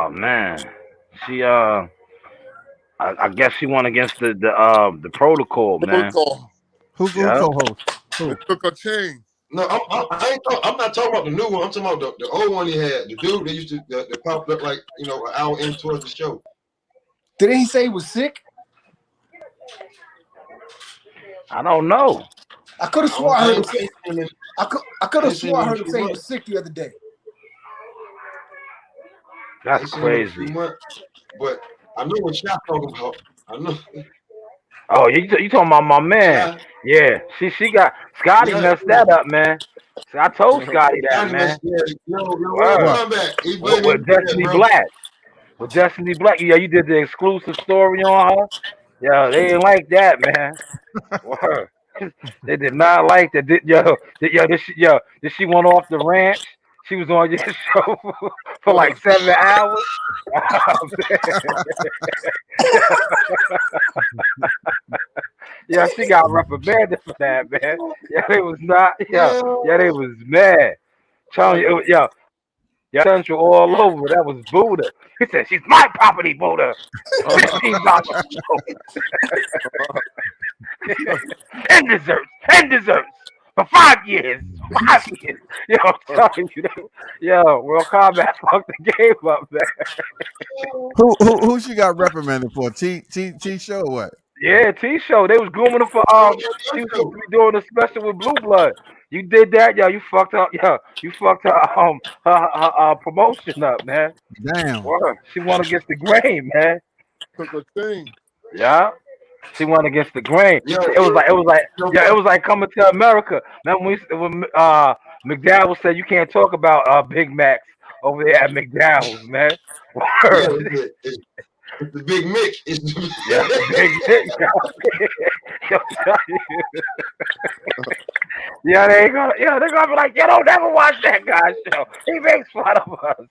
man. She I guess she won against the protocol, man. Protocol. Who's co-host? They took her chain. No, I'm not talking about the new one. I'm talking about the old one he had. The dude that used to that popped up like an hour in towards the show. Didn't he say he was sick? I don't know. I could have sworn I heard him say. him. I could have sworn I heard him say he was sick the other day. That's crazy. But I know what y'all talking about. I know. Oh, you talking about my man? Yeah. She got Scotty messed that up, man. So I told Scotty that, man. With Destiny Black. With Destiny Black, yeah, you did the exclusive story on her. Yeah, they didn't like that, man. Word. They did not like that. Did she went off the ranch? She was on your show for like 7 hours. Yeah, she got reprimanded for that, man. Yeah, they was not. Yeah, they was mad. Telling you, Central all over. That was Buddha. He said, "She's my property, Buddha." She's not and desserts for 5 years. 5 years. Yo, I'm telling you, World Combat fucked the game up, man. Who she got reprimanded for? T show or what? Yeah, T show. They was grooming her for she was supposed to be doing a special with Blue Blood. You did that, you fucked up, you fucked her promotion up, man. Damn. Word. She won against the grain, man. Took a thing. Yeah. She won against the grain. It was like coming to America. Remember when McDowell said you can't talk about Big Macs over there at McDowell's, man. Word. It's the Big Mick. Big Mick. They're gonna be like, don't never watch that guy's show. He makes fun of us.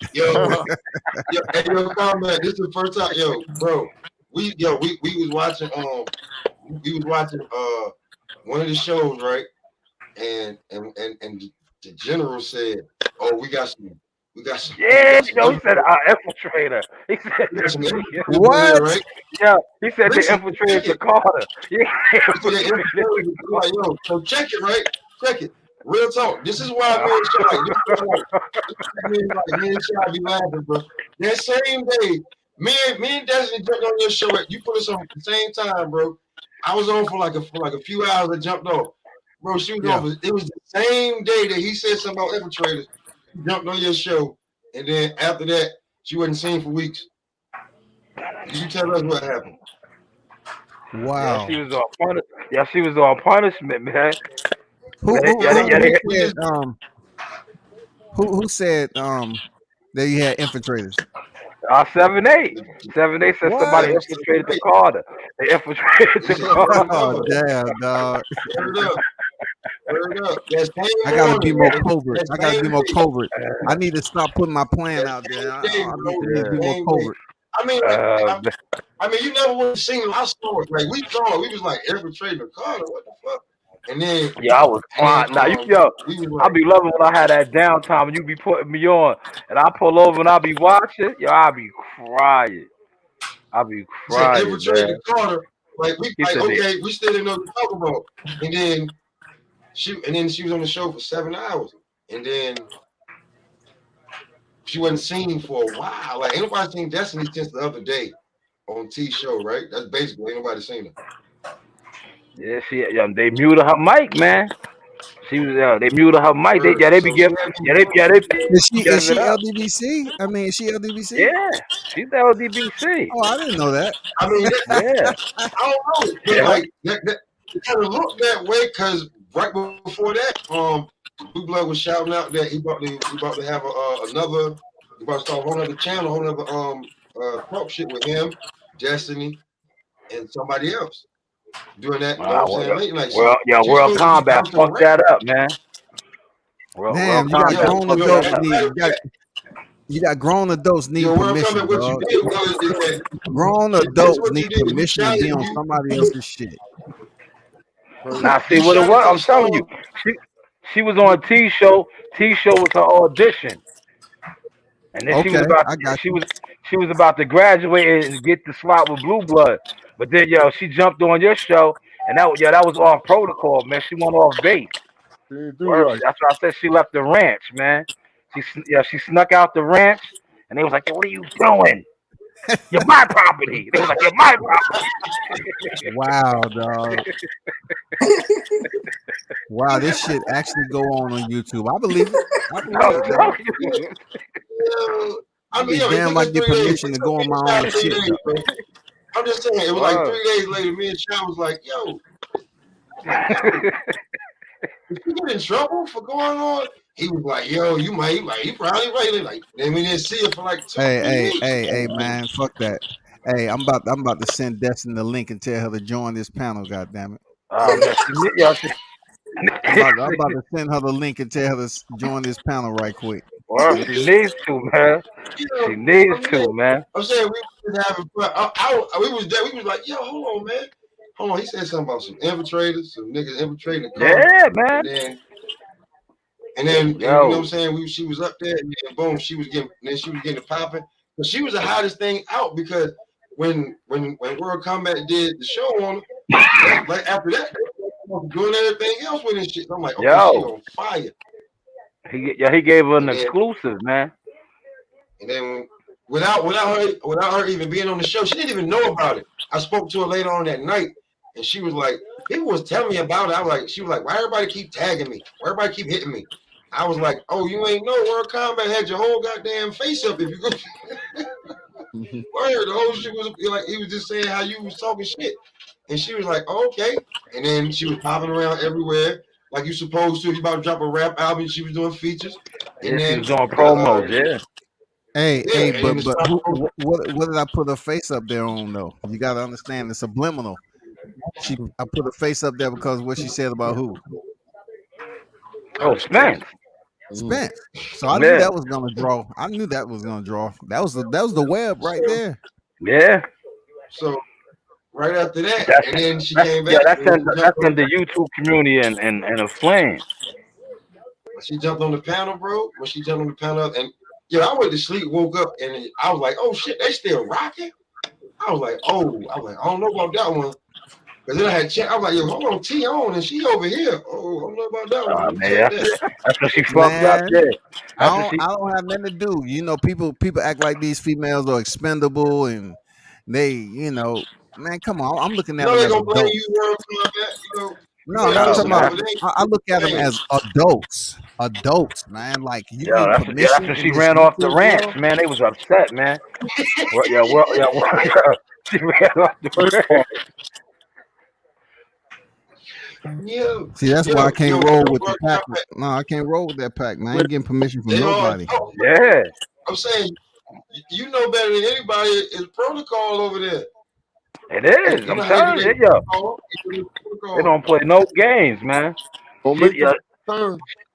Comment. This is the first time, bro. We was watching one of the shows, right? And the general said, "Oh, we got some." Yeah, he said infiltrator. He said what? Right? Yeah, he said the infiltrator to Carter. Yeah, so check it, right? Check it. Real talk. This is why me and Shy be laughing, bro. That same day, me and Destiny jumped on your show. You put us on at the same time, bro. I was on for like a few hours. I jumped off, bro. She was off. It was the same day that he said something about infiltrators. Jumped on your show, and then after that, she wasn't seen for weeks. You tell us what happened. Wow. Yeah, she was on punishment, man. Who said that you had infiltrators? 7-8. 7-8 said somebody infiltrated the Carter. They infiltrated the Carter. Oh damn, dog. I gotta be more covert. I need to stop putting my plan out there. I need to be more covert. I mean, you never would have seen it. I saw it. Like we saw it. We was like infiltrating the Carter. What the fuck? And then I was fine. Now I be loving when I had that downtime and you be putting me on, and I pull over and I be watching. I be crying. Infiltrating the Carter. Like we still didn't know what to talk about. And then she was on the show for 7 hours, and then she wasn't seen for a while. Like ain't nobody seen Destiny since the other day on T show, right? That's basically ain't nobody seen her. Yeah, they muted her mic, man. She was they muted her mic. They be giving. Is she LDBC? I mean, is she LDBC? Yeah, she's LDBC. Oh, I didn't know that. I mean, I don't know. But like that kind of looked that way because right before that, Blue Blood was shouting out that he about to have another. He about to start a whole other channel, a whole other talk shit with him, Destiny, and somebody else. Doing that, World Combat fucked that up, man. Damn, you got grown adults need. You got grown adults need permission, dog. Grown adults need permission to be on somebody else's shit. Now, see what it was? I'm telling you, she was on T show. T show was her audition, and then she was about to graduate and get the slot with Blue Blood. But then, she jumped on your show, and that was off protocol, man. She went off base. She didn't do Word, right. that's why I said she left the ranch, man. She snuck out the ranch, and they was like, "Yo, what are you doing? You're my property." They was like, "You're my property." Wow, dog. Wow, this shit actually go on YouTube. I believe it. I believe I'm it, dog. telling you. Yo, I mean, Be yo, it damn took us I get 3 days. permission It to took go me on my and own Chad 3 shit, days, dog. bro. I'm just saying, it was like Word. 3 days later. Me and Chad was like, yo, did you get in trouble for going on? He was like, yo, you might, like, you probably right. Like, then we didn't see it for like 2 3 Hey, weeks. hey, man, fuck that. Hey, I'm about to send Destin the link and tell her to join this panel. God damn it. Yeah, I'm about to send her the link and tell her to join this panel right quick. Word, she needs to, man. You know, She needs I'm saying, to, man. we was having fun. We was there. We was like, yo, hold on, man. Hold on. He said something about some infiltrators, some niggas infiltrating the car. Yeah, man. And then you know what I'm Yo, saying? She was up there, and then boom, she was getting it popping. But she was the hottest thing out because when World Combat did the show on her, like after that, doing everything else with this shit. I'm like, okay, she yo, on fire. he gave her an And then, exclusive, man. and then without her even being on the show, she didn't even know about it. I spoke to her later on that night, and she was like, people was telling me about it. I was like, she was like, why everybody keep tagging me? Why everybody keep hitting me? I was like, oh, you ain't know World Combat had your whole goddamn face up if you go. Word, the whole shit was like he was just saying how you was talking shit. And she was like, oh, okay. And then she was popping around everywhere like you supposed to. You about to drop a rap album, she was doing features. And Yeah, she then was doing promos, yeah. Hey, and but what did I put her face up there on though? You gotta understand it's subliminal. I put her face up there because of what she said about who? Oh, Spence. Spence. So I knew that was gonna draw. I knew that was gonna draw. That was the web right there. Yeah. So right after that, That's, and then she that's came yeah, back. that's in the YouTube community and a flame. She jumped on the panel, bro. When she jumped on the panel, and yeah, I went to sleep, woke up, and I was like, oh shit, they still rocking. I was like, I don't know about that one. Because then I had checked. I was like, yo, hold on, T on, and she over here. Oh, I don't know about that one. Man, that's when she fucked up. Yeah. I don't have nothing to do. You know, people act like these females are expendable and they, man, come on. I'm looking at them they as gonna blame adults. you, World Combat, No, I'm talking about. I look at them as adults, man. Like you need permission. That's when she ran off the ranch, man. They was upset, man. She ran off the ranch. See, that's why I can't roll with the pack. No, I can't roll with that pack, man. I ain't getting permission from nobody. Yeah. I'm saying, you know better than anybody. It's protocol over there. It is. I'm telling you, yo. They don't play no games, man.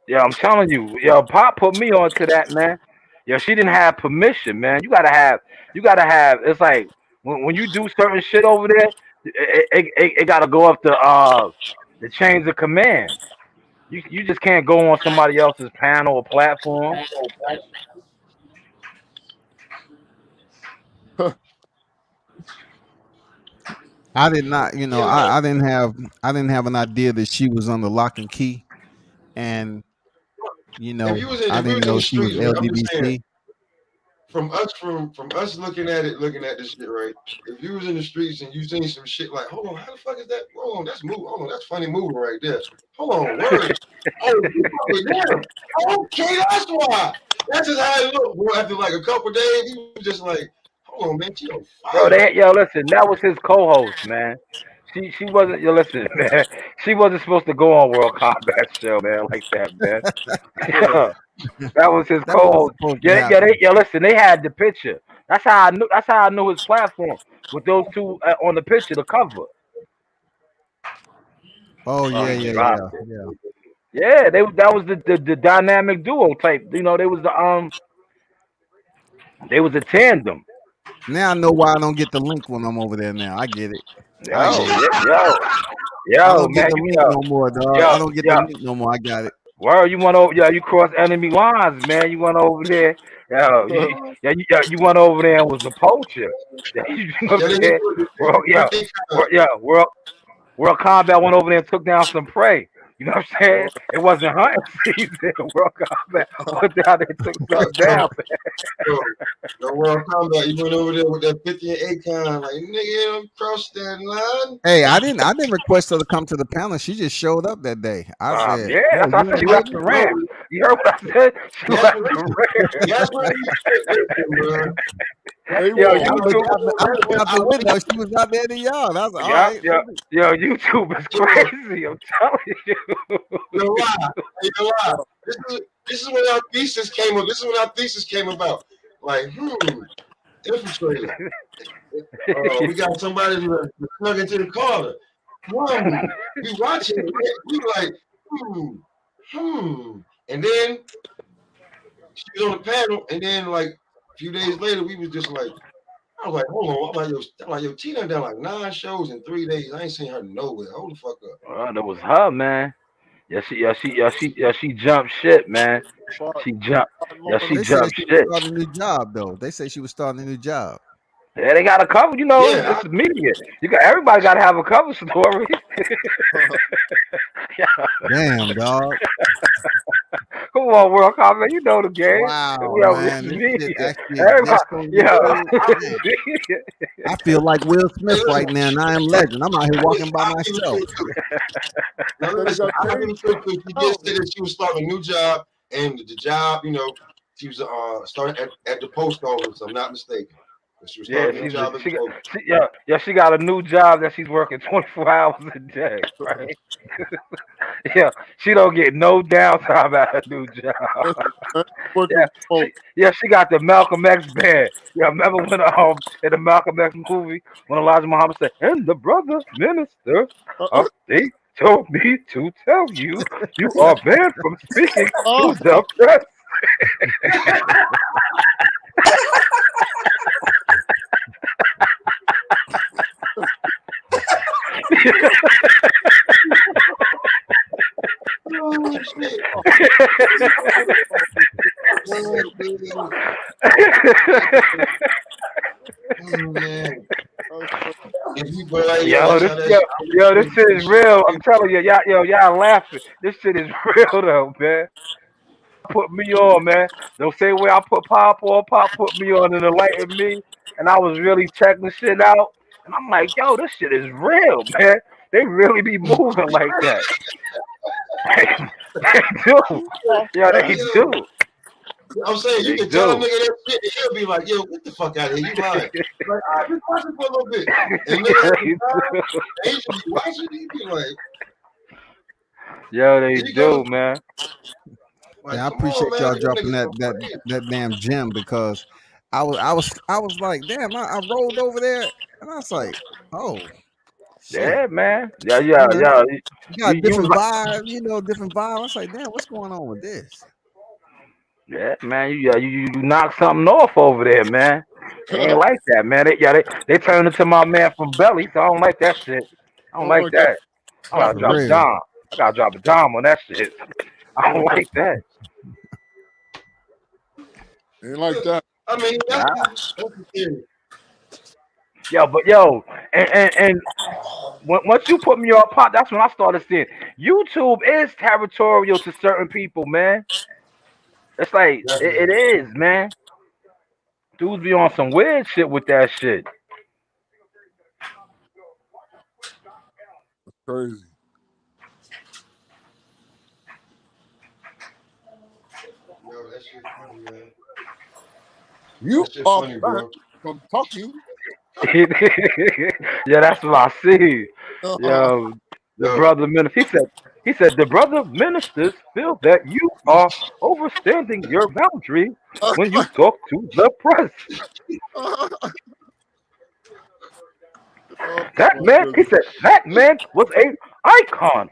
Yeah, I'm telling you, yo, Pop put me onto that, man. Yo, she didn't have permission, man. You gotta have. It's like when you do certain shit over there, it gotta go up the chains of command. You just can't go on somebody else's panel or platform. I did not, I didn't have an idea that she was under lock and key, and I didn't know she was LGBT. From us looking at this shit, right? If you was in the streets and you seen some shit like, hold on, how the fuck is that? Hold on, that's moving. Hold on, that's funny moving right there. Hold on, word. Okay, that's why. That's just how it looked. Boy, after like a couple days, he was just like, hold on, man, she on fire. Bro, listen, that was his co-host, man. She wasn't. Listen, man. She wasn't supposed to go on World Combat show, man, like that, man. That was his co-host. Listen, they had the picture. That's how I knew his platform with those two on the picture, the cover. Oh yeah. Yeah, that was the dynamic duo type. They was a tandem. Now I know why I don't get the link when I'm over there. Now I get it. Yo, I don't get the link no more, dog. I don't get the link no more. I got it. Well, you went over. Yeah, you crossed enemy lines, man. You went over there. You went over there and was a poacher. World Combat went over there and took down some prey. You know what I'm saying? It wasn't hunting season. World Combat went down there and took something down. Yo, the World Combat, you went over there with that 50 and Akon, like nigga, I'm crossed that line. Hey, I didn't request her to come to the panel. She just showed up that day. I said, Yeah, "Yo, that's what I you said. She and left Whitney?" the ramp. You heard what I said? She That's left what the ramp. That's what he said, bro. Hey, Yo, well, I looked YouTube. out the window. She was out there in the yard. I was like, all right. Yo, YouTube is crazy. I'm telling you. You're right. You're right. This is when our thesis came up. This is when our thesis came about. Like, infiltrator. We got somebody who snug into the corner. We watching it. We like, and then she was on the panel, and then like a few days later, we was just like, I was like, hold on, I'm like, yo, Tina done like 9 shows in 3 days. I ain't seen her nowhere. Hold the fuck up. That was her, man. She jumped shit, man. She jumped. Yeah, she They said jumped she was shit. starting a new job, though. They say she was starting a new job. Yeah, they got a cover. You know, it's media. Everybody got to have a cover story. Damn, dog. Come on, World Combat. You know the game. Wow, Yo, man. it's This media. shit actually Everybody, exists on I feel like Will Smith right now, and I am legend. I'm out here walking by myself. Now, listen, I give it to she did say that she was starting a new job, and the job, you know, she was starting at the post office, if I'm not mistaken. She was starting a new job she got a new job that she's working 24 hours a day, right? Yeah, she don't get no downtime at her new job. She got the Malcolm X band. Yeah, remember when in the Malcolm X movie when Elijah Muhammad said, "And the brother minister, they told me to tell you, you are banned from speaking to the press." Oh, shit. Oh, man. This shit is real. I'm telling you, y'all laughing. This shit is real though, man. Put me on, man. The same way I put Pop on, Pop put me on and enlightened me, and I was really checking shit out, and I'm like, yo, this shit is real, man. They really be moving like that. They do. Yeah, they do. I'm saying you can tell a nigga that shit, and he'll be like, "Yo, get the fuck out of here, you lying." Like, I've been watching for a little bit, and then they should be watching. He be like, "Yo, they do, man." Yeah, I appreciate y'all dropping that damn gem because I was like, damn, I rolled over there and I was like, oh. Shit. Yeah, man. Yeah. You got a different vibe, different vibe. I was like, damn, what's going on with this? Yeah, man. You knock something off over there, man. They ain't like that, man. They turned into my man from Belly, so I don't like that shit. I don't like that. I gotta drop a dime. I gotta drop a dime on that shit. I don't like that. Ain't like that. I mean, that's the theory. And once you put me on Pop, that's when I started seeing YouTube is territorial to certain people, man. It's like it is, man. Dudes be on some weird shit with that shit. That's crazy. Yo, that shit funny, man. You are funny, bro. From talking. Yeah, that's what I see. Yo, the brother minister. He said the brother ministers feel that you are overstanding your boundary when you talk to the press. That man, he said, that man was an icon.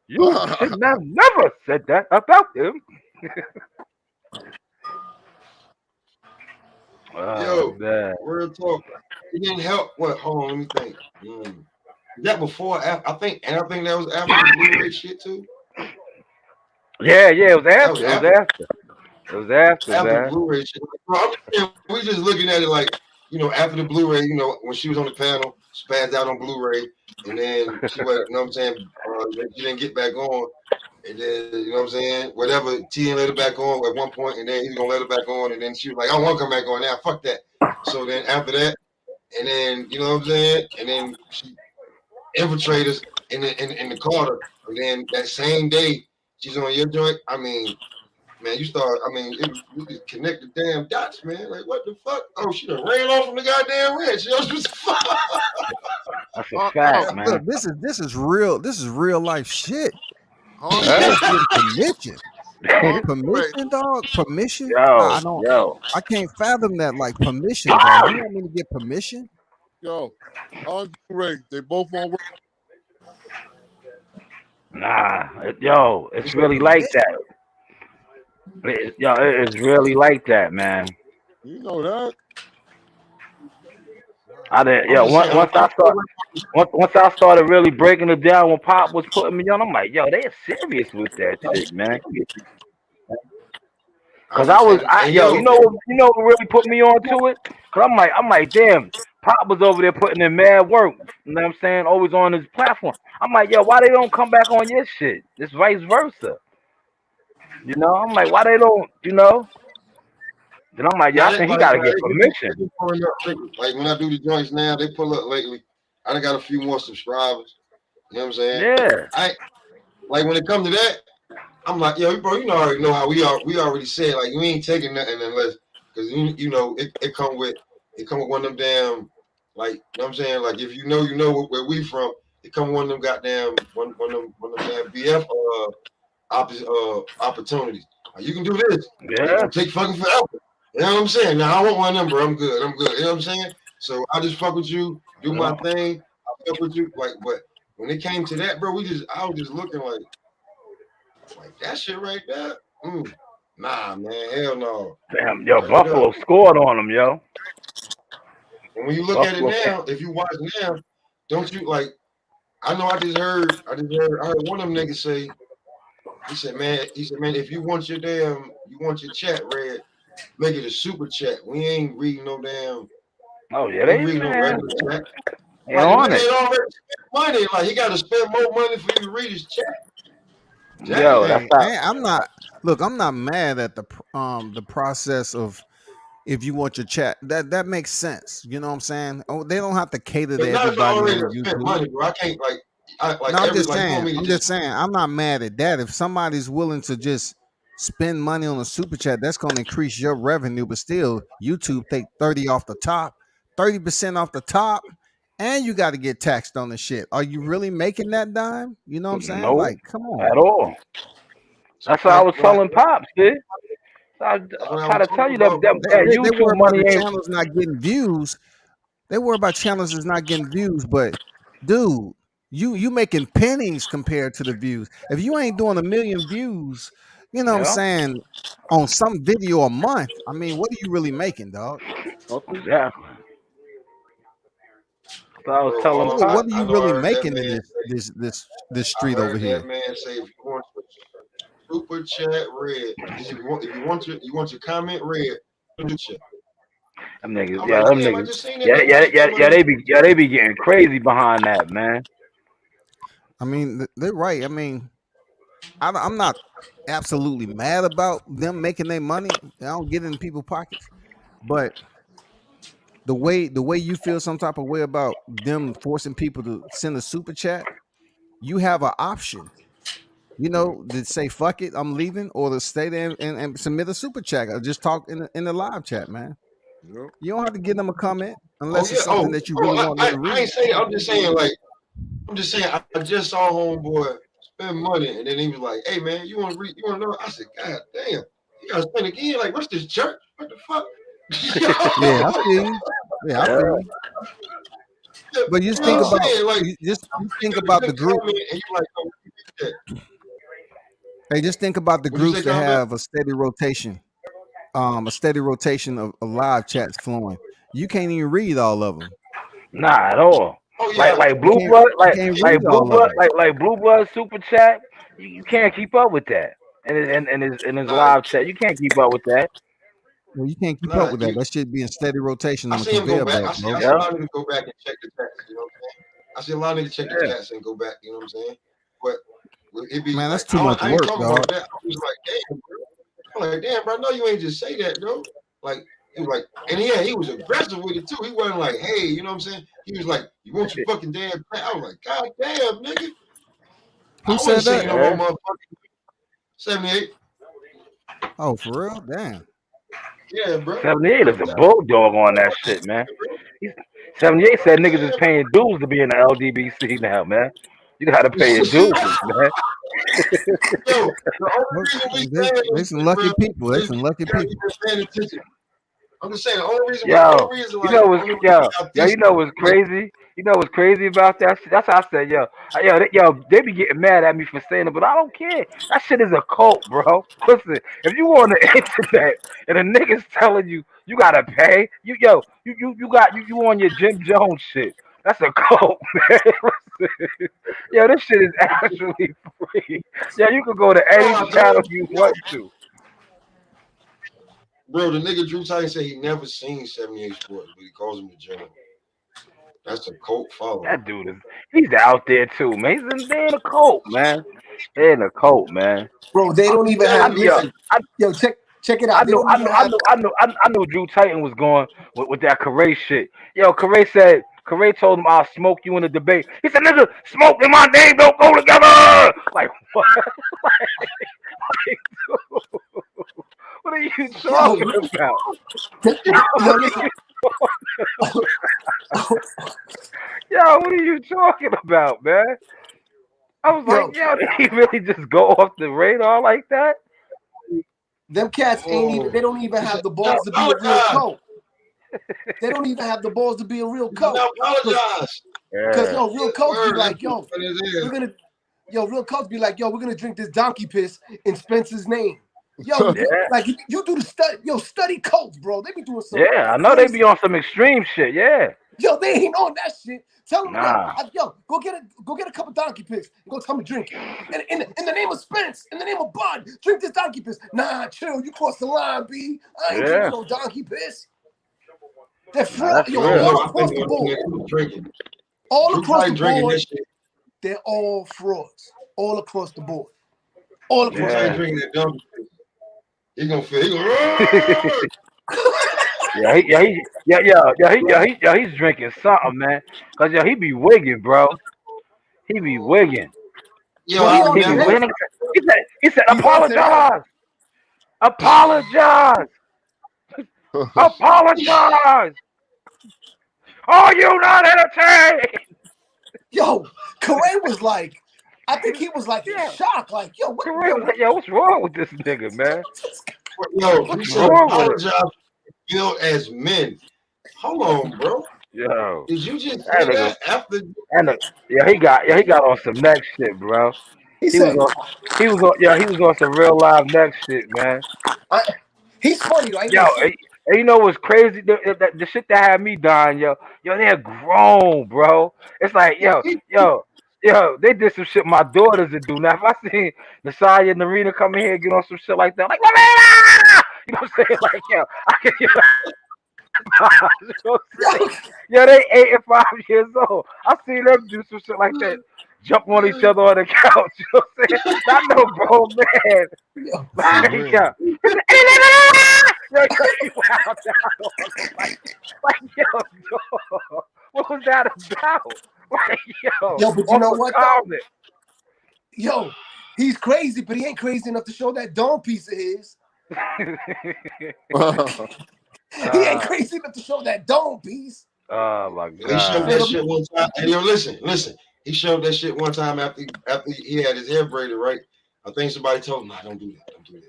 You should have never said that about him. Yo, real talk. It didn't help. What? Hold on, let me think. Is that before? I think that was after the Blu-ray shit too. Yeah, it was after. It was after the Blu-ray shit. We just looking at it like, after the Blu-ray, when she was on the panel, spazzed out on Blu-ray, and then she was, you know what I'm saying, she didn't get back on, and then, you know what I'm saying, whatever, T let her back on at one point, and then he's gonna let her back on, and then she was like, I don't want to come back on now, fuck that. So then after that, and then, you know what I'm saying, and then she infiltrated us in the Carter, and then that same day she's on your joint. I mean, man, you could connect the damn dots, man. Like, what the fuck? Oh, she done ran off from the goddamn ranch. That's a fact, man. Look, this is real. This is real life shit. Huh? Permission, dog. Permission. Yo. I can't fathom that. Like permission, dog. You want me to get permission? Yo, on Ray, they both on work. Nah, yo, it's really like that. It's really like that, man. You know that. Once I started really breaking it down when Pop was putting me on, I'm like, yo, they're serious with that shit, man. Cause you know what really put me on to it? Cause I'm like, damn, Pop was over there putting in mad work. You know what I'm saying? Always on his platform. I'm like, yo, why they don't come back on your shit? It's vice versa. You know, I'm like, why they don't, you know? Then I'm like, yo, I think he gotta get permission. Like when I do the joints now, they pull up lately. I done got a few more subscribers. You know what I'm saying? Yeah. Like when it comes to that, I'm like, yo, bro, you already know how we are. We already said, like, you ain't taking nothing unless, because you know it come with one of them damn, like, you know what I'm saying, like if you know where we from, it come one of them goddamn one of them damn BF opportunities. Like, you can do this. Yeah. It'll take fucking forever. You know what I'm saying? Now I want my number. I'm good. You know what I'm saying? So I just fuck with you, do my thing. I fuck with you, like, but when it came to that, bro, I was just looking like that shit right there. Nah, man, hell no. Damn, yo, Buffalo scored on them, yo. And when you look at it now, if you watch now, don't you like? I know. I heard one of them niggas say. He said, man, if you want your chat read, make it a super chat. We ain't reading no damn. Oh yeah, they reading no regular chat. Like, on it. Already spent money. Like he got to spend more money for you to read his chat. Yo, I'm not mad at the process of if you want your chat. That makes sense. You know what I'm saying? Oh, they don't have to cater to everybody on YouTube. Money, bro. I can't I'm just saying. I'm not mad at that. If somebody's willing to just spend money on a super chat, that's going to increase your revenue. But still, YouTube take 30% off the top. And you got to get taxed on the shit. Are you really making that dime? You know what I'm saying? No, like, come on. At all. That's how I was telling Pops, dude. I try to tell you that YouTube money ain't. Channels not getting views. They worry about channels that's not getting views, but dude, you making pennies compared to the views. If you ain't doing 1 million views, you know what I'm saying, on some video a month, I mean, what are you really making, dog? Exactly. So I was telling Pops, what are you really making in this street over here? That man say, if you want super chat read, if you want your comment read, them niggas, they be getting crazy behind that, man. I mean, they're right. I mean, I'm not absolutely mad about them making their money. I don't get in people's pockets, but the way you feel some type of way about them forcing people to send a super chat, you have an option, you know, to say fuck it, I'm leaving, or to stay there and submit a super chat or just talk in the live chat, man. Yep. You don't have to give them a comment unless it's something that you really want them to read. I ain't saying. I'm just saying. I just saw homeboy spend money, and then he was like, "Hey man, you want to read? You want to know?" I said, "God damn, you gotta spend again. Like, what's this church? What the fuck?" Yeah, I feel you. Yeah, I feel you. But you think about think about the group. Hey, just think about the groups that have a steady rotation. A steady rotation of live chats flowing. You can't even read all of them. Nah, at all. Oh, yeah. Like Blue Blood, like Blue Blood super chat. You can't keep up with that. And his live chat, you can't keep up with that. Well, you can't keep Nah, up with that. That shit be in steady rotation I on the see him go conveyor back. belt, I see bro. a Yeah. lot of niggas go back and check the stats. You know what I'm saying? I see a lot of niggas check the Yeah. stats and go back. You know what I'm saying? But it be Man, like, that's too much I ain't work, talking dog. about that. I was like, damn, bro. I'm like, damn, bro. No, you ain't just say that, bro. Like, he was like, and yeah, he was aggressive with it too. He wasn't like, hey, you know what I'm saying? He was like, you want your fucking damn pay? I was like, God damn, nigga. Who I said wasn't saying that? no Yeah. more motherfucking 78. Oh, for real? Damn. Yeah, bro. 78 is Like, a God, bulldog on that shit, man. He's, 78 said niggas is paying dues to be in the LDBC now, man. You gotta pay your dues, man. Yo, the only Well, reason we They, saying they this some shit, lucky bro, people. They is some lucky you gotta people. be paying attention. I'm just saying the only reason Yo, you like know the what's only reason yo, y'all yo, this you know what's like crazy? You know what's crazy about that shit? That's how I said, yo, they be getting mad at me for saying it, but I don't care. That shit is a cult, bro. Listen, if you on the internet and a nigga's telling you you gotta pay, you on your Jim Jones shit. That's a cult, man. Listen, yo, this shit is actually free. Yeah, you can go to bro, any I channel told you yo, want to. bro, the nigga Drew Titan said he never seen 78 Sports, but he calls him the general. That's a cult following. That dude he's out there too, man. They're in a cult, man. They're in a cult, man. Bro, they don't even I have. yo, Listen, yo, check it I out. They know, don't I even know, I have. know, I know, I know Drew Titan was going with that Correa shit. Yo, Correa told him I'll smoke you in the debate. He said, nigga, smoke and my name don't go together. Like what? What are you Yo, talking about? yo, listen. Yo, what are you talking about, man? I was like, Yo, yo, did he really just go off the radar like that? them cats ain't even. They Oh, don't even he said, have the now balls to be a real apologize. cult. They don't even have the balls to be a real He said, now cult. apologize. Cause Yeah, yo, real cults be Word, that's like, yo, funny as we're hell. gonna, yo, real cults be like, yo, we're gonna drink this donkey piss in Spencer's name. Yo, yeah, like you do the study cults, bro. They be doing some yeah. I know they be crazy. on some extreme shit. Yeah, Yo, they ain't on that shit. Tell them, nah. go get a cup of donkey piss and go tell me drink it. And in the name of Spence, in the name of Bud, drink this donkey piss. Nah, chill, you crossed the line, B. I ain't drinking Yeah, no donkey piss. They're nah, fraud, that's yo, I don't real. know. all I across think the one thing board. that he was drinking. All Drew across the Titan drinking board, that shit. they're all frauds. All across the board. All Drew across the Titan Yeah. board. drinking that dumb. He gonna feel. He gonna. He's drinking something, man. Cause he be wigging, bro. He be wigging. Yo, Yo, he I've on He be never. today. winning. He said, He's on today. apologize, apologize, apologize. Are you not entertained? Yo, Corey was like, I think he was like in Yeah. shock. Like, Correct was like, yo, what's wrong with this nigga, man? Yo, he What's said wrong with him? apologize. Feel as men. Hold on, bro. Yo, Did you just that say nigga, that after? and he got on some next shit, bro. he He was said, on, he was on some real live next shit, man. I, he's funny. Though. I ain't Yo, gonna say. and you know what's crazy? The shit that had me dying, yo, they're grown, bro. It's like, yo, they did some shit my daughters would do. Now, if I seen Nasaya and Narina come in here and get on some shit like that, like, Marina! You know what I'm saying? Like, yo, I can, you know what I'm saying? Yo, they 8 and 5 years old. I seen them do some shit like that. Jump on each other on the couch. You know what I'm saying? Not no grown man. Yo, For Like, real. yo. Yo, you wild out on it. Like, yo, dog. What was that about? Like, yo, yo, but you off know a what though? comment. Yo, he's crazy, but he ain't crazy enough to show that dome piece of his. He ain't crazy enough to show that dome piece. Oh my He showed god. that shit one time. And yo, listen. He showed that shit one time after he had his hair braided, right? I think somebody told him, "Nah, don't do that. Don't do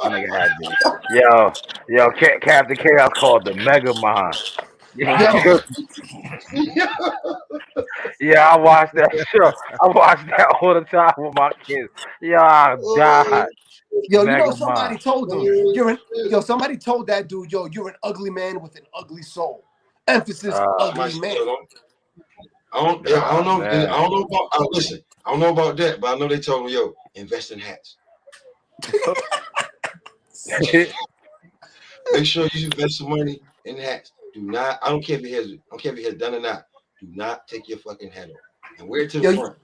That nigga had me. Yo, Captain Chaos called the Mega Mind. Yo, Yeah, I watched that show. I watched that all the time with my kids. Yeah, I that." died. yo, you know Mega somebody Mind. told him somebody told that dude, yo, you're an ugly man with an ugly soul. Emphasis, Somebody ugly said, man. yo, I don't know. I Man. don't know about. Listen, I don't know about that, but I know they told him, "Yo, invest in hats." Make sure you invest some money in hats. Do not. I don't care if it has done or not. Do not take your fucking hat off and wear it to the Yo, front.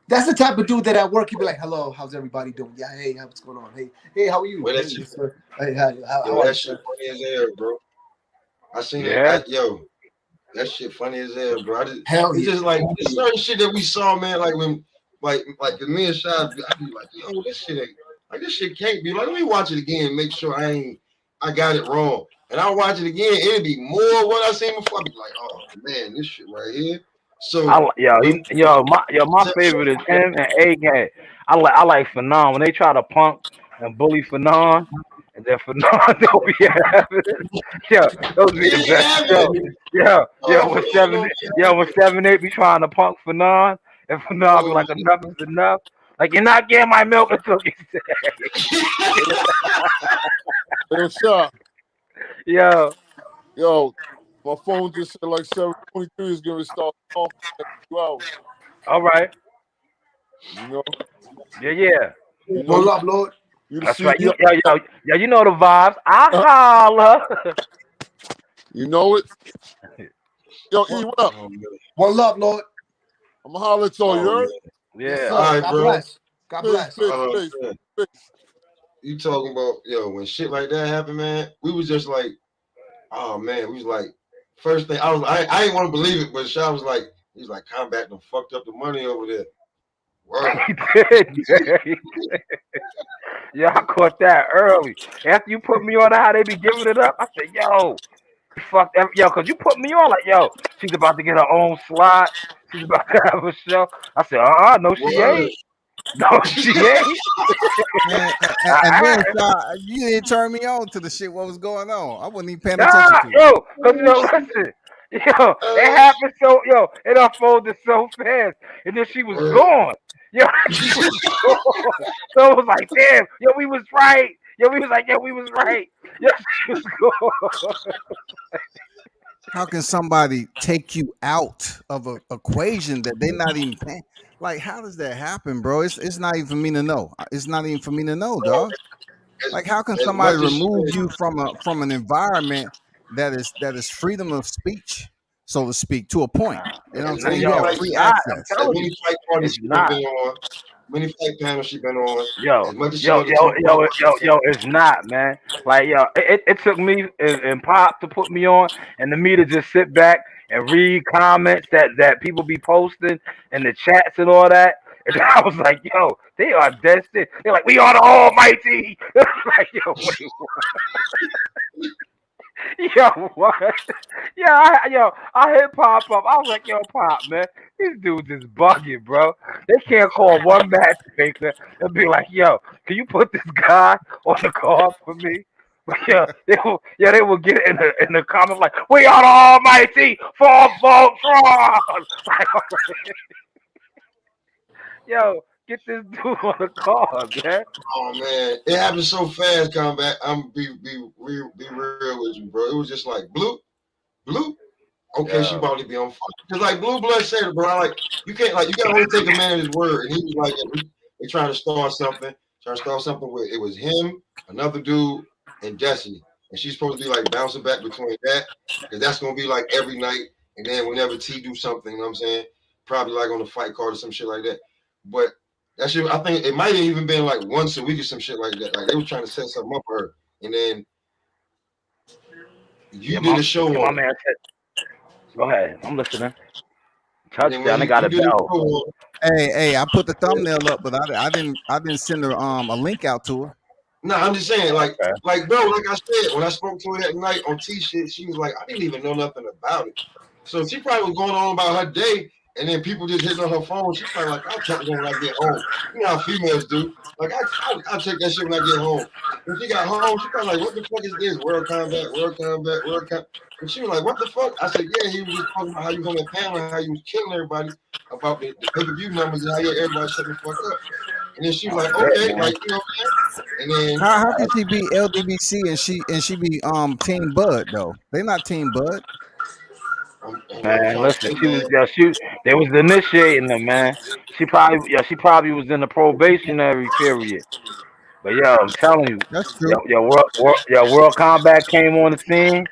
that's the type of dude that at work you be like, "Hello, how's everybody doing? Yeah, hey, what's going on? Hey, how are you? Well, Hey, that's yes, sir. Hey, how Yo, are you, that shit sir? funny as hell, bro. I seen Yeah. it. Yo, that shit funny as hell, bro. Hell It's yeah. just like it's certain shit that we saw, man. Like when, like the me and Shy, I be like, yo, this shit ain't like this shit can't be like. Let me watch it again and make sure I got it wrong. And I'll watch it again. It'll be more what I seen before. I be like, oh man, this shit right here. So My favorite is him and A-Gang. I like Fanon when they try to punk and bully Fanon, and then Fanon don't be having it. Yeah, those be the best. When 7-8 be trying to punk Fanon, and Fanon be like, enough is enough. Like, you're not getting my milk until you say. Yo, Shot. Yo, My phone just said like 7:23 is gonna start off in 2 hours. all right. You know. Yeah. You One know. love, Lord. You That's see. right. You know the vibes. I holla. You know it. Yo, E, what up? One love, Lord. I'm gonna holler at you. You heard? Yes, Yeah. sir. All right, God bro. bless. God bless. You talking about when shit like that happened, man? We was just like, oh man, we was like, first thing I didn't want to believe it, but Shy was like, he's like, Combat done fucked up the money over there. Word. He did. Yeah, I caught that early. After you put me on how they be giving it up, I said, yo, fuck that. Yo, because you put me on like, yo, she's about to get her own slot. She's about to have a show. I said, no, she Word. ain't. No, she ain't. And then you didn't turn me on to the shit. What was going on? I wasn't even paying attention to it. Yo, because listen. Yo, it happened it unfolded so fast. And then she was gone. Yo, she was gone. So it was like, damn, we was right. We was like, we was right. Yo, she was gone. How can somebody take you out of an equation that they're not even paying? Like, how does that happen, bro? It's not even for me to know. It's not even for me to know, dog. Like, how can somebody remove you from an environment that is freedom of speech, so to speak, to a point? You know what I'm saying? You have free access. Many fight parties she's been on, many fight panels she's been on. It's not, man. Like, it took me and Pop to put me on, and me to just sit back and read comments that people be posting in the chats and all that. And I was like, yo, they are destined. They're like, we are the almighty. Like, yo, wait, what? Yo, what? I hit Pop up. I was like, yo, Pop, man, these dudes is bugging, bro. They can't call one matchmaker and be like, yo, can you put this guy on the card for me? But they will get in the comments like, we are the almighty for Voltron. Like, yo, get this dude on the card, man. Oh man, it happened so fast, Combat. I'm be real with you, bro. It was just like blue. Okay, she about to be on fire. Cause like Blue Blood said it, bro. Like you can't you gotta only take a man at his word. And he was like, they trying to start something where it was him, another dude, and Destiny. And she's supposed to be like bouncing back between that, because that's gonna be like every night. And then whenever T do something, you know what I'm saying? Probably like on the fight card or some shit like that. But that shit, I think it might have even been like once a week or some shit like that. Like they were trying to set something up for her. And then you did a show on it. Go ahead, I'm listening. Touchdown, I got a bell. Hey, I put the thumbnail up, but I didn't send her a link out to her. No, I'm just saying, like bro, like I said, when I spoke to her that night on T shit, she was like, I didn't even know nothing about it. So she probably was going on about her day, and then people just hitting on her phone. She's probably like, I'll check it when I get home. You know how females do. Like I'll check that shit when I get home. When she got home, she probably like, what the fuck is this? World Combat. And she was like, what the fuck? I said, yeah, he was just talking about how you was on that panel and how you was killing everybody about the pay-per-view numbers and how everybody shut the fuck up. And then she was like, okay, like, you know what I'm saying? And then how can she be LDBC and she be Team Bud though? They're not Team Bud. Man, listen, they was initiating them, man. She probably was in the probationary period. But yo, I'm telling you, That's true. your World Combat came on the scene,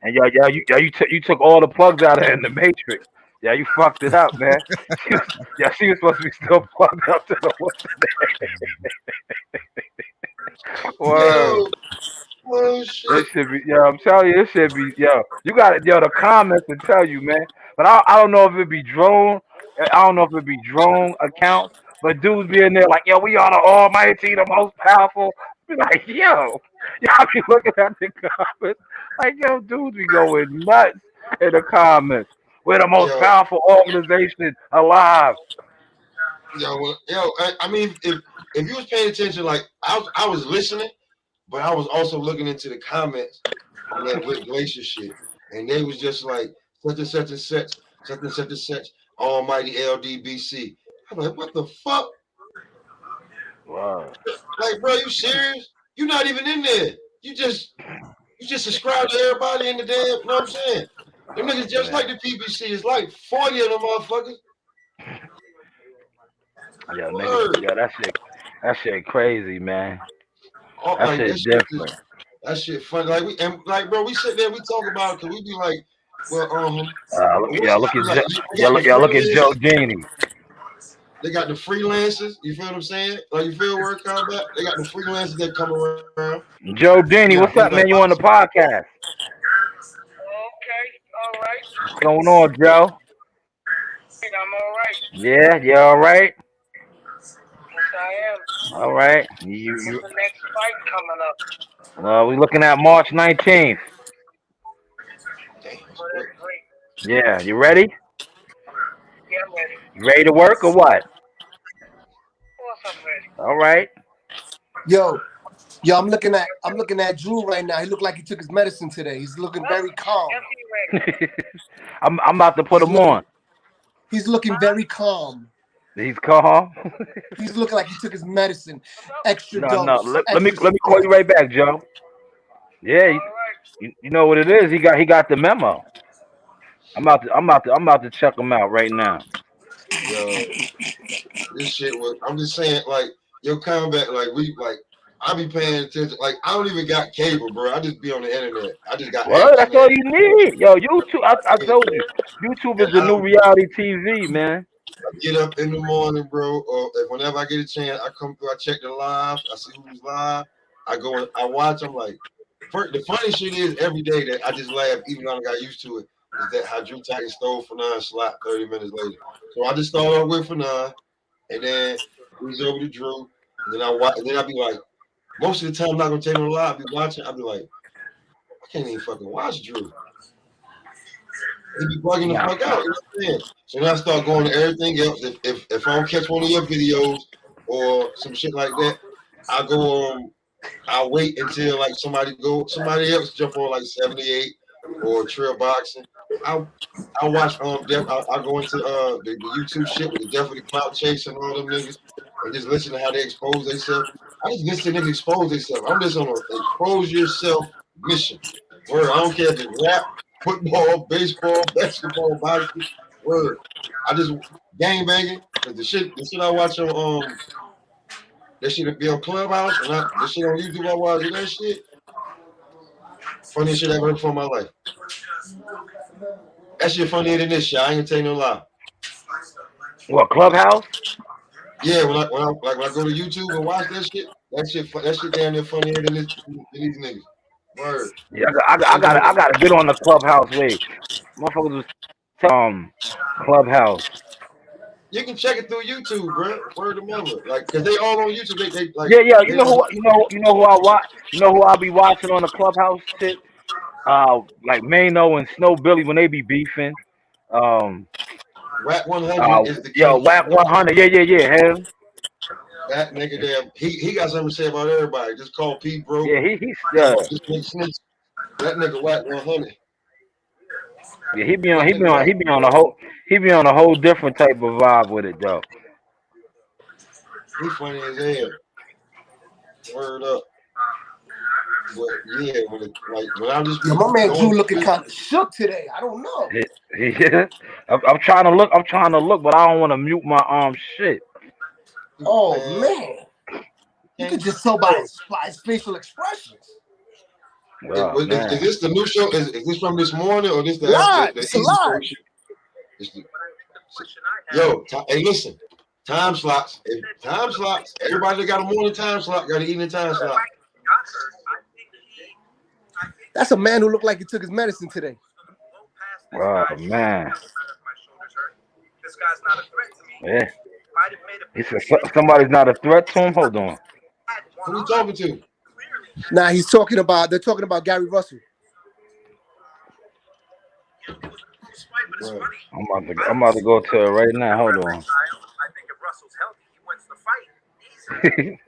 and you took all the plugs out of it in the Matrix. Yeah, you fucked it up, man. She was supposed to be still plugged up to the what's the word. Yo, oh shit. It should be, yo. I'm telling you, it should be, yo. You got it, yo. The comments to tell you, man. But I don't know if it be drone. I don't know if it be drone accounts. But dudes be in there like, yo, we are the almighty, the most powerful. Be like, yo, y'all be looking at the comments like, yo, dudes be going nuts in the comments. We're the most Yo, powerful organization alive. I mean, if you was paying attention, like I was listening, but I was also looking into the comments on that with Glacier shit, and they was just like such and such and such, such and such and such, almighty LDBC. I'm like, what the fuck? Wow. Like, bro, you serious? You're not even in there. You just subscribe to everybody in the damn. You know what I'm saying? Them niggas just like the PBC. It's like 40 of them motherfuckers. Yo, niggas, yo, that shit crazy, man. Oh, That like shit different. that shit funny. Like bro, we sit there, we talk about it because we be like, well, Look at Joe Genie. They got the freelancers. You feel what I'm saying? Like, you feel World Combat? They got the freelancers that come around. Joe Genie, Yeah, what's up, man? like, You on the podcast? Okay, all right. What's going on, Joe? I'm all right. Yeah, you all right? Yes, I am. All right. What's the next fight coming up? Well, we looking at March 19th. damn, Oh, that's great. Yeah, you ready? Yeah, I'm ready. You ready to work or what? Of course I'm ready. All right. Yo, I'm looking at Drew right now. He looked like he took his medicine today. He's looking very calm. Yes, he ready. I'm about to put him on. He's looking very calm. He's calm. He's looking like he took his medicine. Extra No. dose. Let me call you right back, Joe. Yeah, All right. you know what it is. He got the memo. I'm about to check him out right now. yo, this shit was. I'm just saying, like, your Combat, like I be paying attention. Like, I don't even got cable, bro. I just be on the internet. I just got. Well, apps, that's man. all you need. Yo, YouTube. I told you, YouTube is the new reality TV, man. I get up in the morning, bro, or whenever I get a chance, I come through. I check the live. I see who's live. I go and I watch. I'm like, the funny shit is every day that I just laugh, even though I got used to it. Is that how Drew Titan stole Fanon slot 30 minutes later? So I just start off with Fanon, and then he's over to Drew, and then I watch. And then I be like, most of the time I'm not gonna take no live. I be watching. I be like, I can't even fucking watch Drew. He be bugging the fuck out. You know what I'm saying? So then I start going to everything else. If I don't catch one of your videos or some shit like that, I go on. I'll wait until like somebody else jump on like 78 or Trail Boxing. I'll watch I'll go into the YouTube shit with the Definitely Clout Chase and all them niggas and just listen to how they expose themselves. I just listen to niggas expose themselves. I'm just on a expose yourself mission. Word, I don't care if it's rap, football, baseball, basketball, boxing. Word, I just gang banging. Cause the shit I watch on that shit be on Clubhouse and the shit on YouTube I watch and that shit. Funniest shit I ever heard for my life. That shit funnier than this shit. I ain't gonna tell you no lie. What, Clubhouse? Yeah, when I go to YouTube and watch that shit damn near funnier than these niggas. Word. Yeah, I gotta get on the Clubhouse wave. Motherfuckers was Clubhouse. You can check it through YouTube, bro. Word of mother. Like, cause they all on YouTube. They like. Yeah. You know who I watch. You know who I'll be watching on the Clubhouse shit. Like Mano and Snow Billy when they be beefing. Whack 100 is the king. Yo, Whack 100. Yeah. Him. That nigga there. He got something to say about everybody. Just call Pete, bro. Yeah, he's that nigga Whack 100. Yeah, he be on a whole different type of vibe with it though. He funny as hell. Word up. But yeah, when I'm just my man Drew looking kind of shook today. I don't know. Yeah, I'm trying to look, but I don't want to mute my shit. Oh man. You could just tell by his facial expressions. Oh, man. Is this the new show? Is this from this morning or this the Live. the It's Easy live. Show? It's the- hey, listen. Time slots. Everybody that got a morning time slot got an evening time slot. That's a man who looked like he took his medicine today. Oh, man. This guy's not a threat to me. Yeah. Might have made a He said somebody's not a threat to him. Hold on. Who we talking to? Now they're talking about Gary Russell. Right. I'm about to go to it right now. Hold on. I think if Russell's healthy, he wins the fight easily.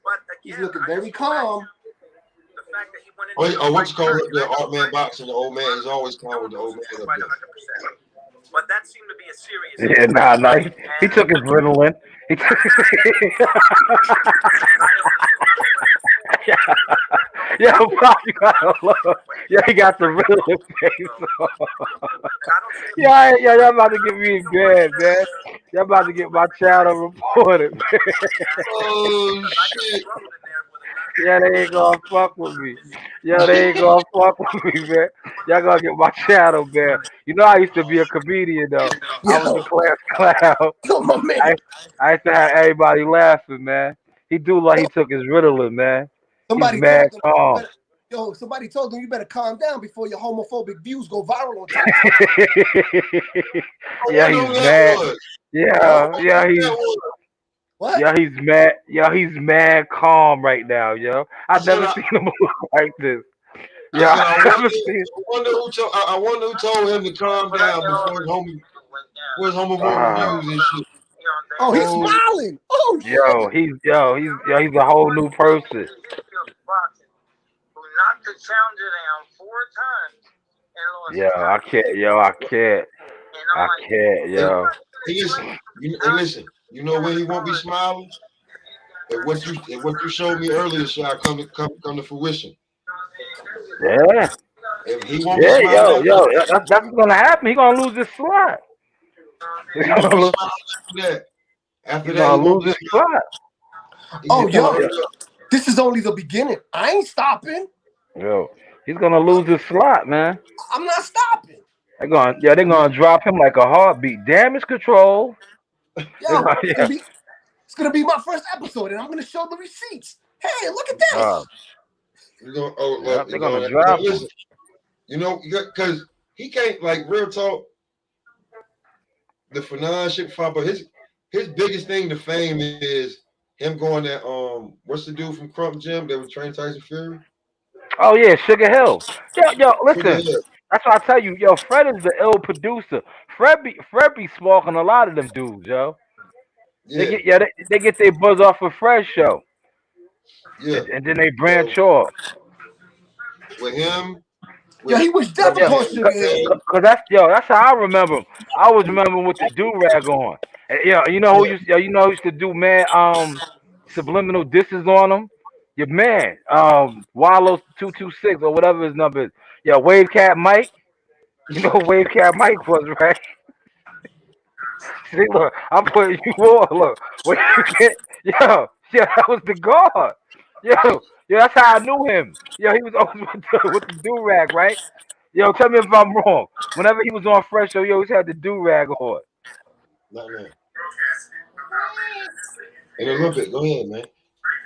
But He's again, looking very calm. the fact that he went Oh, what's it called? The Art Man boxing. The old man is always calm with the old man up there. But that seemed to be a serious. Yeah, nah. He took his Ritalin. He took. Yeah, Pop, you gotta love. Yeah, he got the Ritalin face on. Yeah, y'all about to get me in bed, man. Y'all about to get my channel reported, man. Oh shit! Yeah, they ain't gonna fuck with me. Yeah, they ain't gonna fuck with me, man. Y'all gonna get my channel, man. You know I used to be a comedian, though. I was a class clown. Yo, my man. I used to have everybody laughing, man. He do like he took his Ritalin, man. Somebody He's mad told him, calm. somebody told him you better calm down before your homophobic views go viral on TikTok. Yeah, he's mad. Yeah, he's mad. Yeah, he's mad calm right now, yo. I've never seen him look like this. Yeah, I wonder who told him to calm down before his homophobic views and shit. Oh, he's smiling. Oh, Yo, he's a whole new person. Knocked the challenger down 4 times and lost. Yo, I can't, yo. Listen. You know when he won't be smiling? If what you showed me earlier shall come to fruition. Yeah. If he won't be smiling, that's gonna happen. He's gonna lose his slot. He's gonna lose his slot. Oh, yo, this is only the beginning. I ain't stopping. Yo, he's gonna lose his slot, man. I'm not stopping. They're gonna drop him like a heartbeat. Damage control. Yo, it's gonna be my first episode, and I'm gonna show the receipts. Hey, look at this. They're gonna drop him. Listen, you know, because he can't, like, real talk. The Fanon shit, but his biggest thing to fame is him going at what's the dude from Crump Gym that was training Tyson Fury? Oh yeah, Sugar Hill. Yo, listen. That's why I tell you, yo, Fred is the ill producer. Fred be smoking a lot of them dudes, yo. Yeah. They get their buzz off of Fred's show. Yeah. And then they branch off. With him. Yo, he was definitely Cause that's how I remember him. I always remember with the do rag on. And, you know who used to do mad subliminal disses on him? Your man, Wallow 226 or whatever his number is. Yeah, Wave Cat Mike. You know who Wave Cat Mike was, right? See, look, I'm putting you on. Look, that was the guard. Yo, that's how I knew him. Yo, he was always with the do rag, right? Yo, tell me if I'm wrong. Whenever he was on Fresh Show, he always had the do rag on. Not man. Hey, a little bit. Go ahead, man.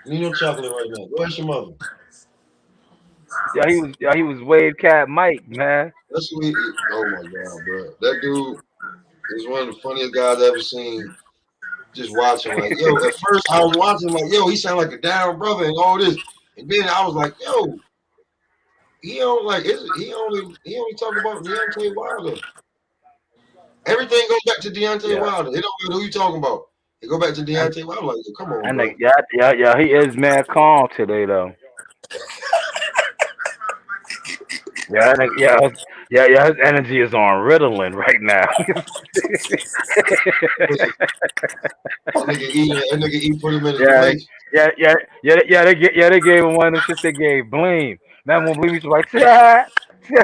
You need no chocolate right now. Go ask your mother. Yeah, he was Wave Cat Mike, man. That's what oh my god, bro. That dude is one of the funniest guys I've ever seen. Just watching, like, yo, at first I was watching, like, yo, he sounded like a down brother and all this. And then I was like, yo, he only talk about Deontay Wilder. Everything goes back to Deontay Wilder. It don't matter who you talking about. It go back to Deontay Wilder. Like, come on, and bro. He is mad calm today, though. His energy is on Ritalin right now. That nigga eat put him in his place. They gave him one of the shit they gave Blame. Man won't believe me, so like, yeah, he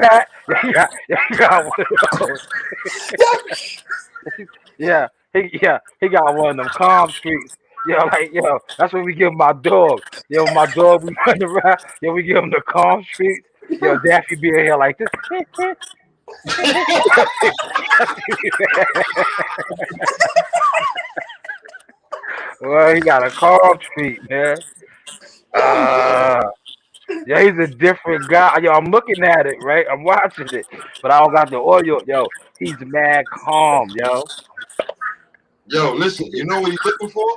got one of those. He got one of them calm streaks. yo, that's what we give my dog. Yo, my dog we run around. Yo, we give him the calm streets. Yo, Daffy be in here like this. Well, he got a calm street, man. Uh, yeah, he's a different guy. Yo, I'm looking at it, right? I'm watching it, but I don't got the audio. Yo, he's mad calm, yo. Yo, listen, you know what he's looking for?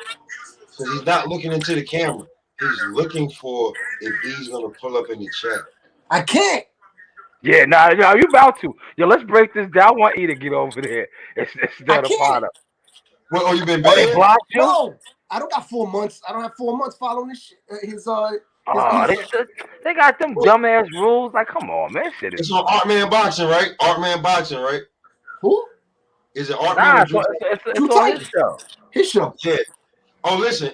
Because he's not looking into the camera. He's looking for if he's gonna pull up in the chat. I can't. Yeah, nah, yo, you about to. Yo, let's break this down. I want E to get over there. It's I not a can't. part of. Well, oh, you been Oh, they banned? blocked you? No, I don't got 4 months. I don't have 4 months following this shit. Oh, they got them dumbass rules. Like, come on, man. Shit is It's on Artman Boxing, right? Artman Boxing, right? who? Is it Artman nah. or It's, Drew? it's Drew on his Titus. show. His show. Yeah. Oh, listen,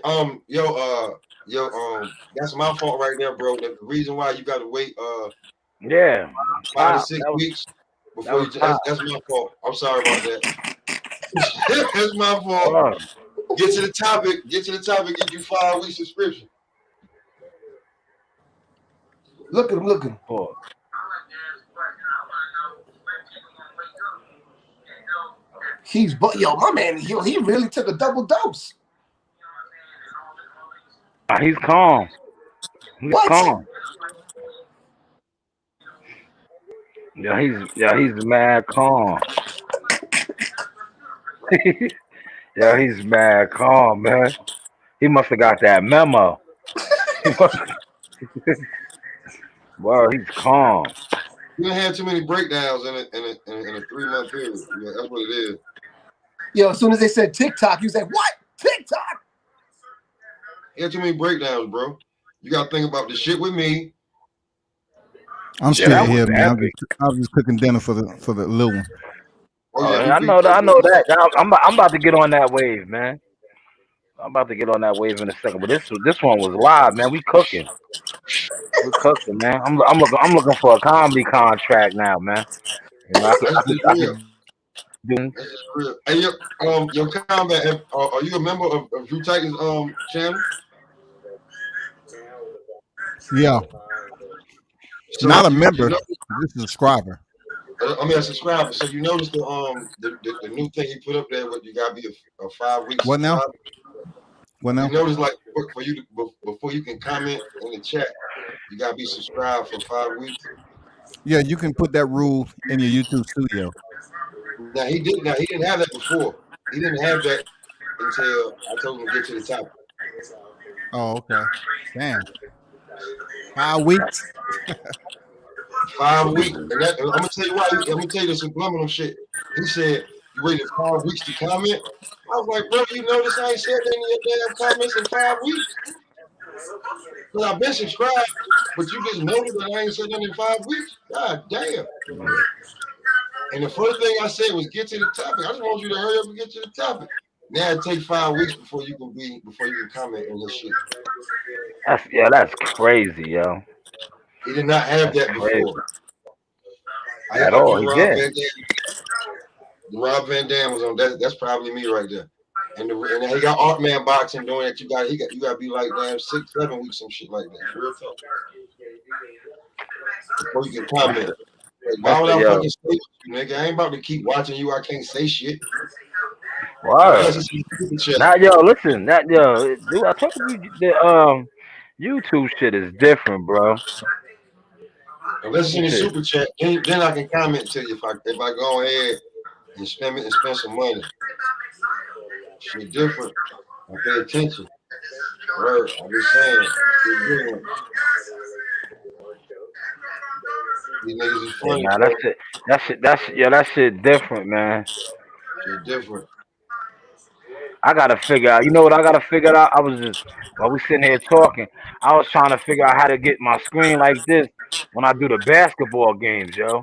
that's my fault right there, bro. The reason why you gotta wait Yeah. 5 to Wow, 6 that was- weeks before was you hot. that's my fault. I'm sorry about that. That's my fault. Oh, Get to the topic. Get you 5 weeks subscription. Look at him. Look at him. oh. Yo, my man. He really took a double dose. He's calm. He's What? calm. Yeah, he's mad calm. Yeah, he's mad calm, man. He must have got that memo. Well, he's calm. You don't have too many breakdowns in a 3-month period. Yeah, that's what it is. Yo, as soon as they said TikTok, he was like, "What? TikTok?" You have too many breakdowns, bro. You gotta think about the shit with me. I'm Yeah, still that here, was man. epic. I was just cooking dinner for the little one. Oh yeah, I know that. I know that. I'm about to get on that wave, man. I'm about to get on that wave in a second. But this one was live, man. We cooking. We cooking, man. I'm looking for a comedy contract now, man. You know, I That's could real. do. That's just real. Hey, your combat. Are you a member of Drew Titan's channel? Yeah, So not a you member, know- just a subscriber. I mean, a subscriber. So you notice the new thing he put up there. What you gotta be a 5 weeks. What now? subscriber? What now? You notice like for you before you can comment in the chat, you gotta be subscribed for 5 weeks. Yeah, you can put that rule in your YouTube studio. Now he didn't have that before. He didn't have that until I told him to get to the topic. Oh, okay. Damn. 5 weeks. 5 weeks. And I'm gonna tell you why. I'm gonna tell you the subliminal shit. He said you waited 5 weeks to comment. I was like, bro, you notice I ain't said any of your damn comments in 5 weeks. Well, I've been subscribed, but you just noticed that I ain't said nothing in 5 weeks. God damn. And the first thing I said was get to the topic. I just want you to hurry up and get to the topic. Now it takes 5 weeks before you can comment on this shit. That's crazy, yo. He did not have that Crazy. before. At all, he Rob did. Van Dam. Rob Van Dam was on that. That's probably me right there. And he got Artman Boxing doing that. You got to be like damn 6, 7 weeks, some shit like that. Real talk. Before you can comment. Like, why would I fucking say with you, nigga? I ain't about to keep watching you. I can't say shit. Wow. Now, yo, listen. Dude, I told you the YouTube shit is different, bro. Unless it's in the super chat, then I can comment to you if I go ahead and spend some money. Shit different. I pay attention. Word, I'm just saying. Shit different. These niggas is funny. Yeah, nah, that shit different, man. Shit different. I gotta figure out. You know what I gotta figure out? I was just while we sitting here talking, I was trying to figure out how to get my screen like this when I do the basketball games, yo.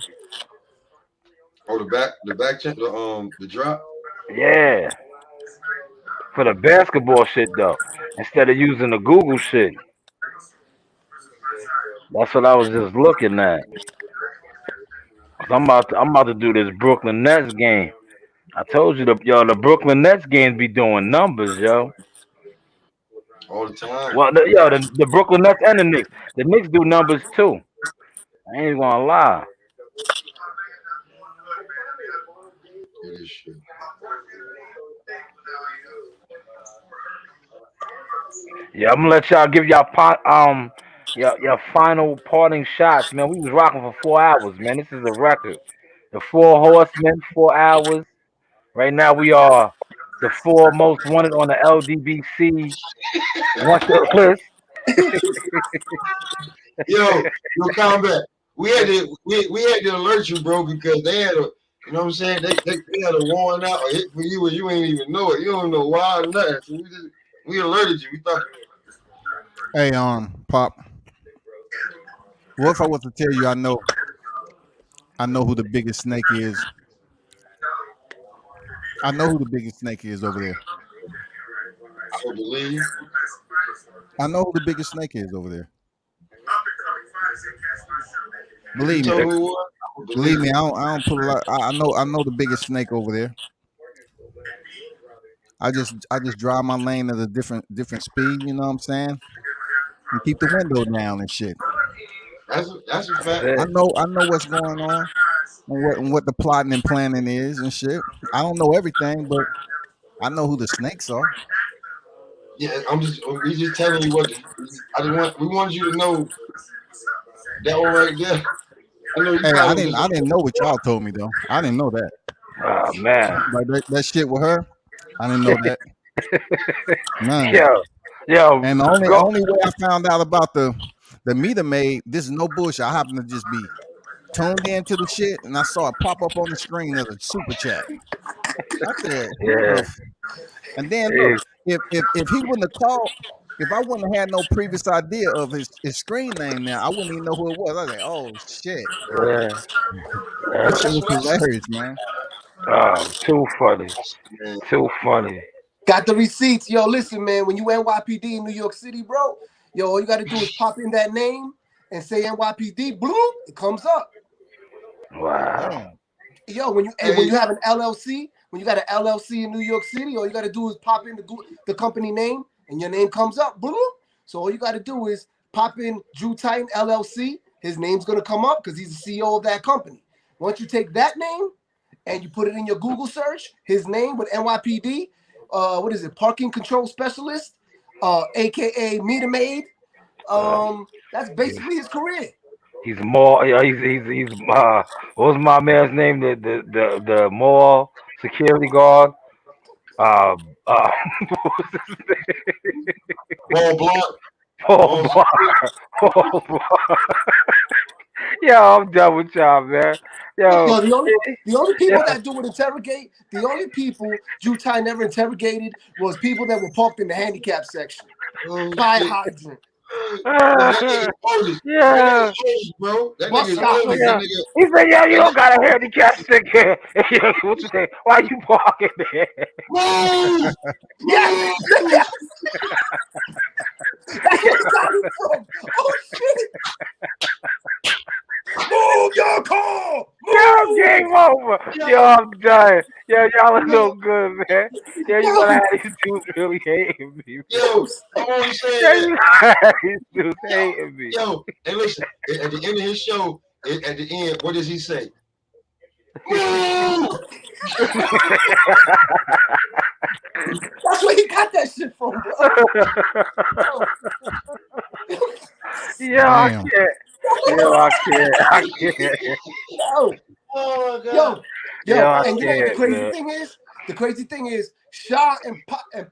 Oh, the back check, the drop. Yeah. For the basketball shit though, instead of using the Google shit. That's what I was just looking at. I'm about to do this Brooklyn Nets game. I told you the Brooklyn Nets games be doing numbers, yo. all the time. Well, the Brooklyn Nets and the Knicks. The Knicks do numbers too. I ain't gonna lie. It is shit. Yeah, I'm gonna let y'all give your final parting shots, man. We was rocking for 4 hours, man. This is a record. The Four Horsemen, 4 hours. Right now we are the four most wanted on the LDBC wanted list. Yo, combat. We had to alert you, bro, because they had a, you know what I'm saying? They had a warrant out or hit for you and you ain't even know it. You don't know why or nothing. So we alerted you. We thought. Hey, Pop. What if I was to tell you I know who the biggest snake is? I know who the biggest snake is over there. I would believe. I know who the biggest snake is over there. You Believe me. told me who it was? I would Believe me, I don't put a lot. I know the biggest snake over there. I just drive my lane at a different speed. You know what I'm saying? And keep the window down and shit. That's a fact. That's I it. know what's going on and what the plotting and planning is and shit. I don't know everything, but I know who the snakes are. Yeah, we just telling you what. We wanted you to know that one right there. I know you Hey, probably just. I didn't know what y'all told me though. I didn't know that. Oh man. Like that shit with her. I didn't know that. Man. Yo, And the go. only way I found out about the meter maid, this is no bullshit. I happened to just be tuned into the shit and I saw it pop up on the screen as a super chat. I said, Yeah. and then look, Hey, if he wouldn't have called, if I wouldn't have had no previous idea of his screen name now, I wouldn't even know who it was. I was like, oh shit. yeah. That Yeah. shit That's was what I said. hilarious, man. Oh, too funny. Man. Too funny. Got the receipts. Yo, listen, man. When you NYPD in New York City, bro, yo, all you got to do is pop in that name and say NYPD. Bloop, it comes up. Wow. Damn. Yo, when you have an LLC, when you got an LLC in New York City, all you got to do is pop in the company name, and your name comes up. Bloop. So all you got to do is pop in Drew Titan LLC. His name's gonna come up because he's the CEO of that company. Once you take that name and you put it in your Google search, his name with NYPD, what is it? Parking control specialist, aka meter maid. That's basically his career. He's more. Yeah, he's. What was my man's name? The mall security guard. Uh. What was his name? Paul Blunt. Paul Bar. Paul Bar. Yo, I'm done with y'all, man. Yo. Yo, the only people that do it interrogate, the only people Drew Titan never interrogated was people that were parked in the handicap section. Oh, Fire shit. hydrant. That nigga is bogus. That Yeah. nigga is bogus, bro. That Bus nigga is stop. bogus. Yeah. That nigga. He said, "Yo, you don't got a handicap sticker." What you say? Why you parking there? Move! Yes, yes. That's where he got it from. Oh shit! Move your car. Yo, Move. game over. Yo, I'm done. Yo, y'all are no good, man. Yo, you gonna have these dudes really hating me, man. Yo, I'm only saying Yo, that. you gonna have these dudes hating me. Yo, and listen, at the end of his show, at the end, what does he say? Move! That's where he got that shit from, bro. Yo, I Damn. can't. Yo, I can't. I can't. Yo, Oh my yo, God. Yo, I and you know what the can't, crazy man. thing is? The crazy thing is, Shaw and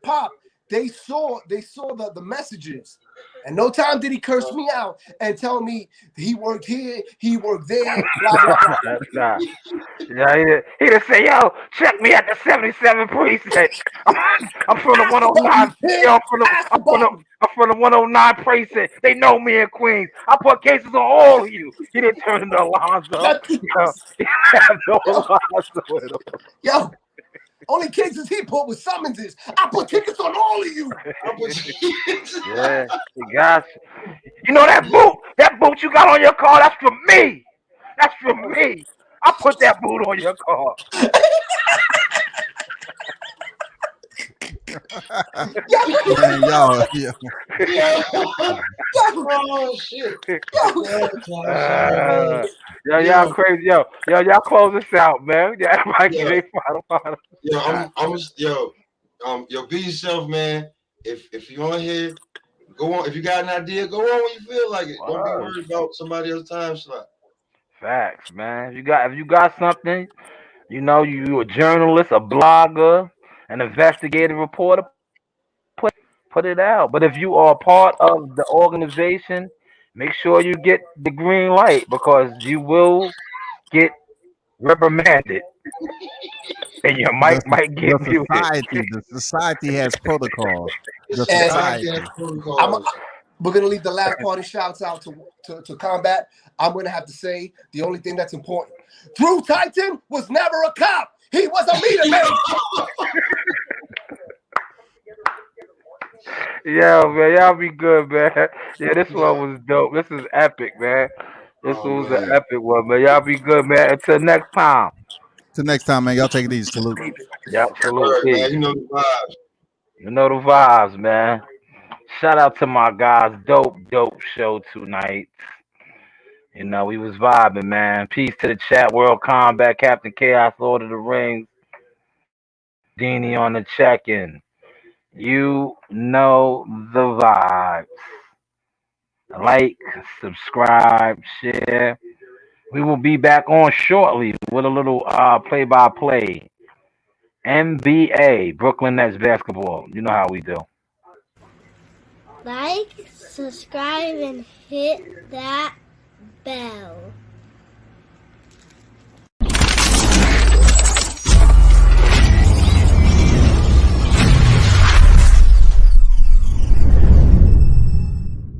Pop, they saw the messages. And no time did he curse me out and tell me he worked here, he worked there, blah, blah, blah. Nah. Yeah, he'd have say, "Yo, check me at the 77 precinct. I'm from the Ask the 109. button, kid. Yo, Ask the button. I'm from the 109 precinct. They know me in Queens. I put cases on all of you." He didn't turn into Alonzo. Yo, he didn't have no Alonzo with him. Yo, only cases he put was summonses. I put tickets on all of you. Yeah, he got you. You know that boot you got on your car? That's from me. That's from me. I put that boot on your car. Man, y'all, yeah. Oh shit. Y'all crazy, y'all close this out, man. Yeah, everybody Yeah. get their final. Yo, be yourself, man. If you're on here, go on. If you got an idea, go on when you feel like it. Don't be worried about somebody else's time slot. Facts, man. If you got something, you a journalist, a blogger, an investigative reporter, put it out. But if you are part of the organization, make sure you get the green light because you will get reprimanded and your mic might get muted. The society has protocol. The And society. we're gonna leave the last party shouts out to Combat. I'm gonna have to say the only thing that's important. Drew Titan was never a cop. He was a meter man. Yeah, man, y'all be good, man. Yeah, this one was dope. This is epic, man. This was an epic one, man. Y'all be good, man. Until next time. Till next time, man. Y'all take it easy. Salute. Yep, salute. Word, Peace. man. You know the vibes. You know the vibes, man. Shout out to my guys. Dope show tonight. We was vibing, man. Peace to the chat. World Combat, Captain Chaos, Lord of the Rings. Deanie on the check-in. You know the vibes. Like, subscribe, share. We will be back on shortly with a little play-by-play. NBA, Brooklyn Nets basketball. You know how we do. Like, subscribe, and hit that bell.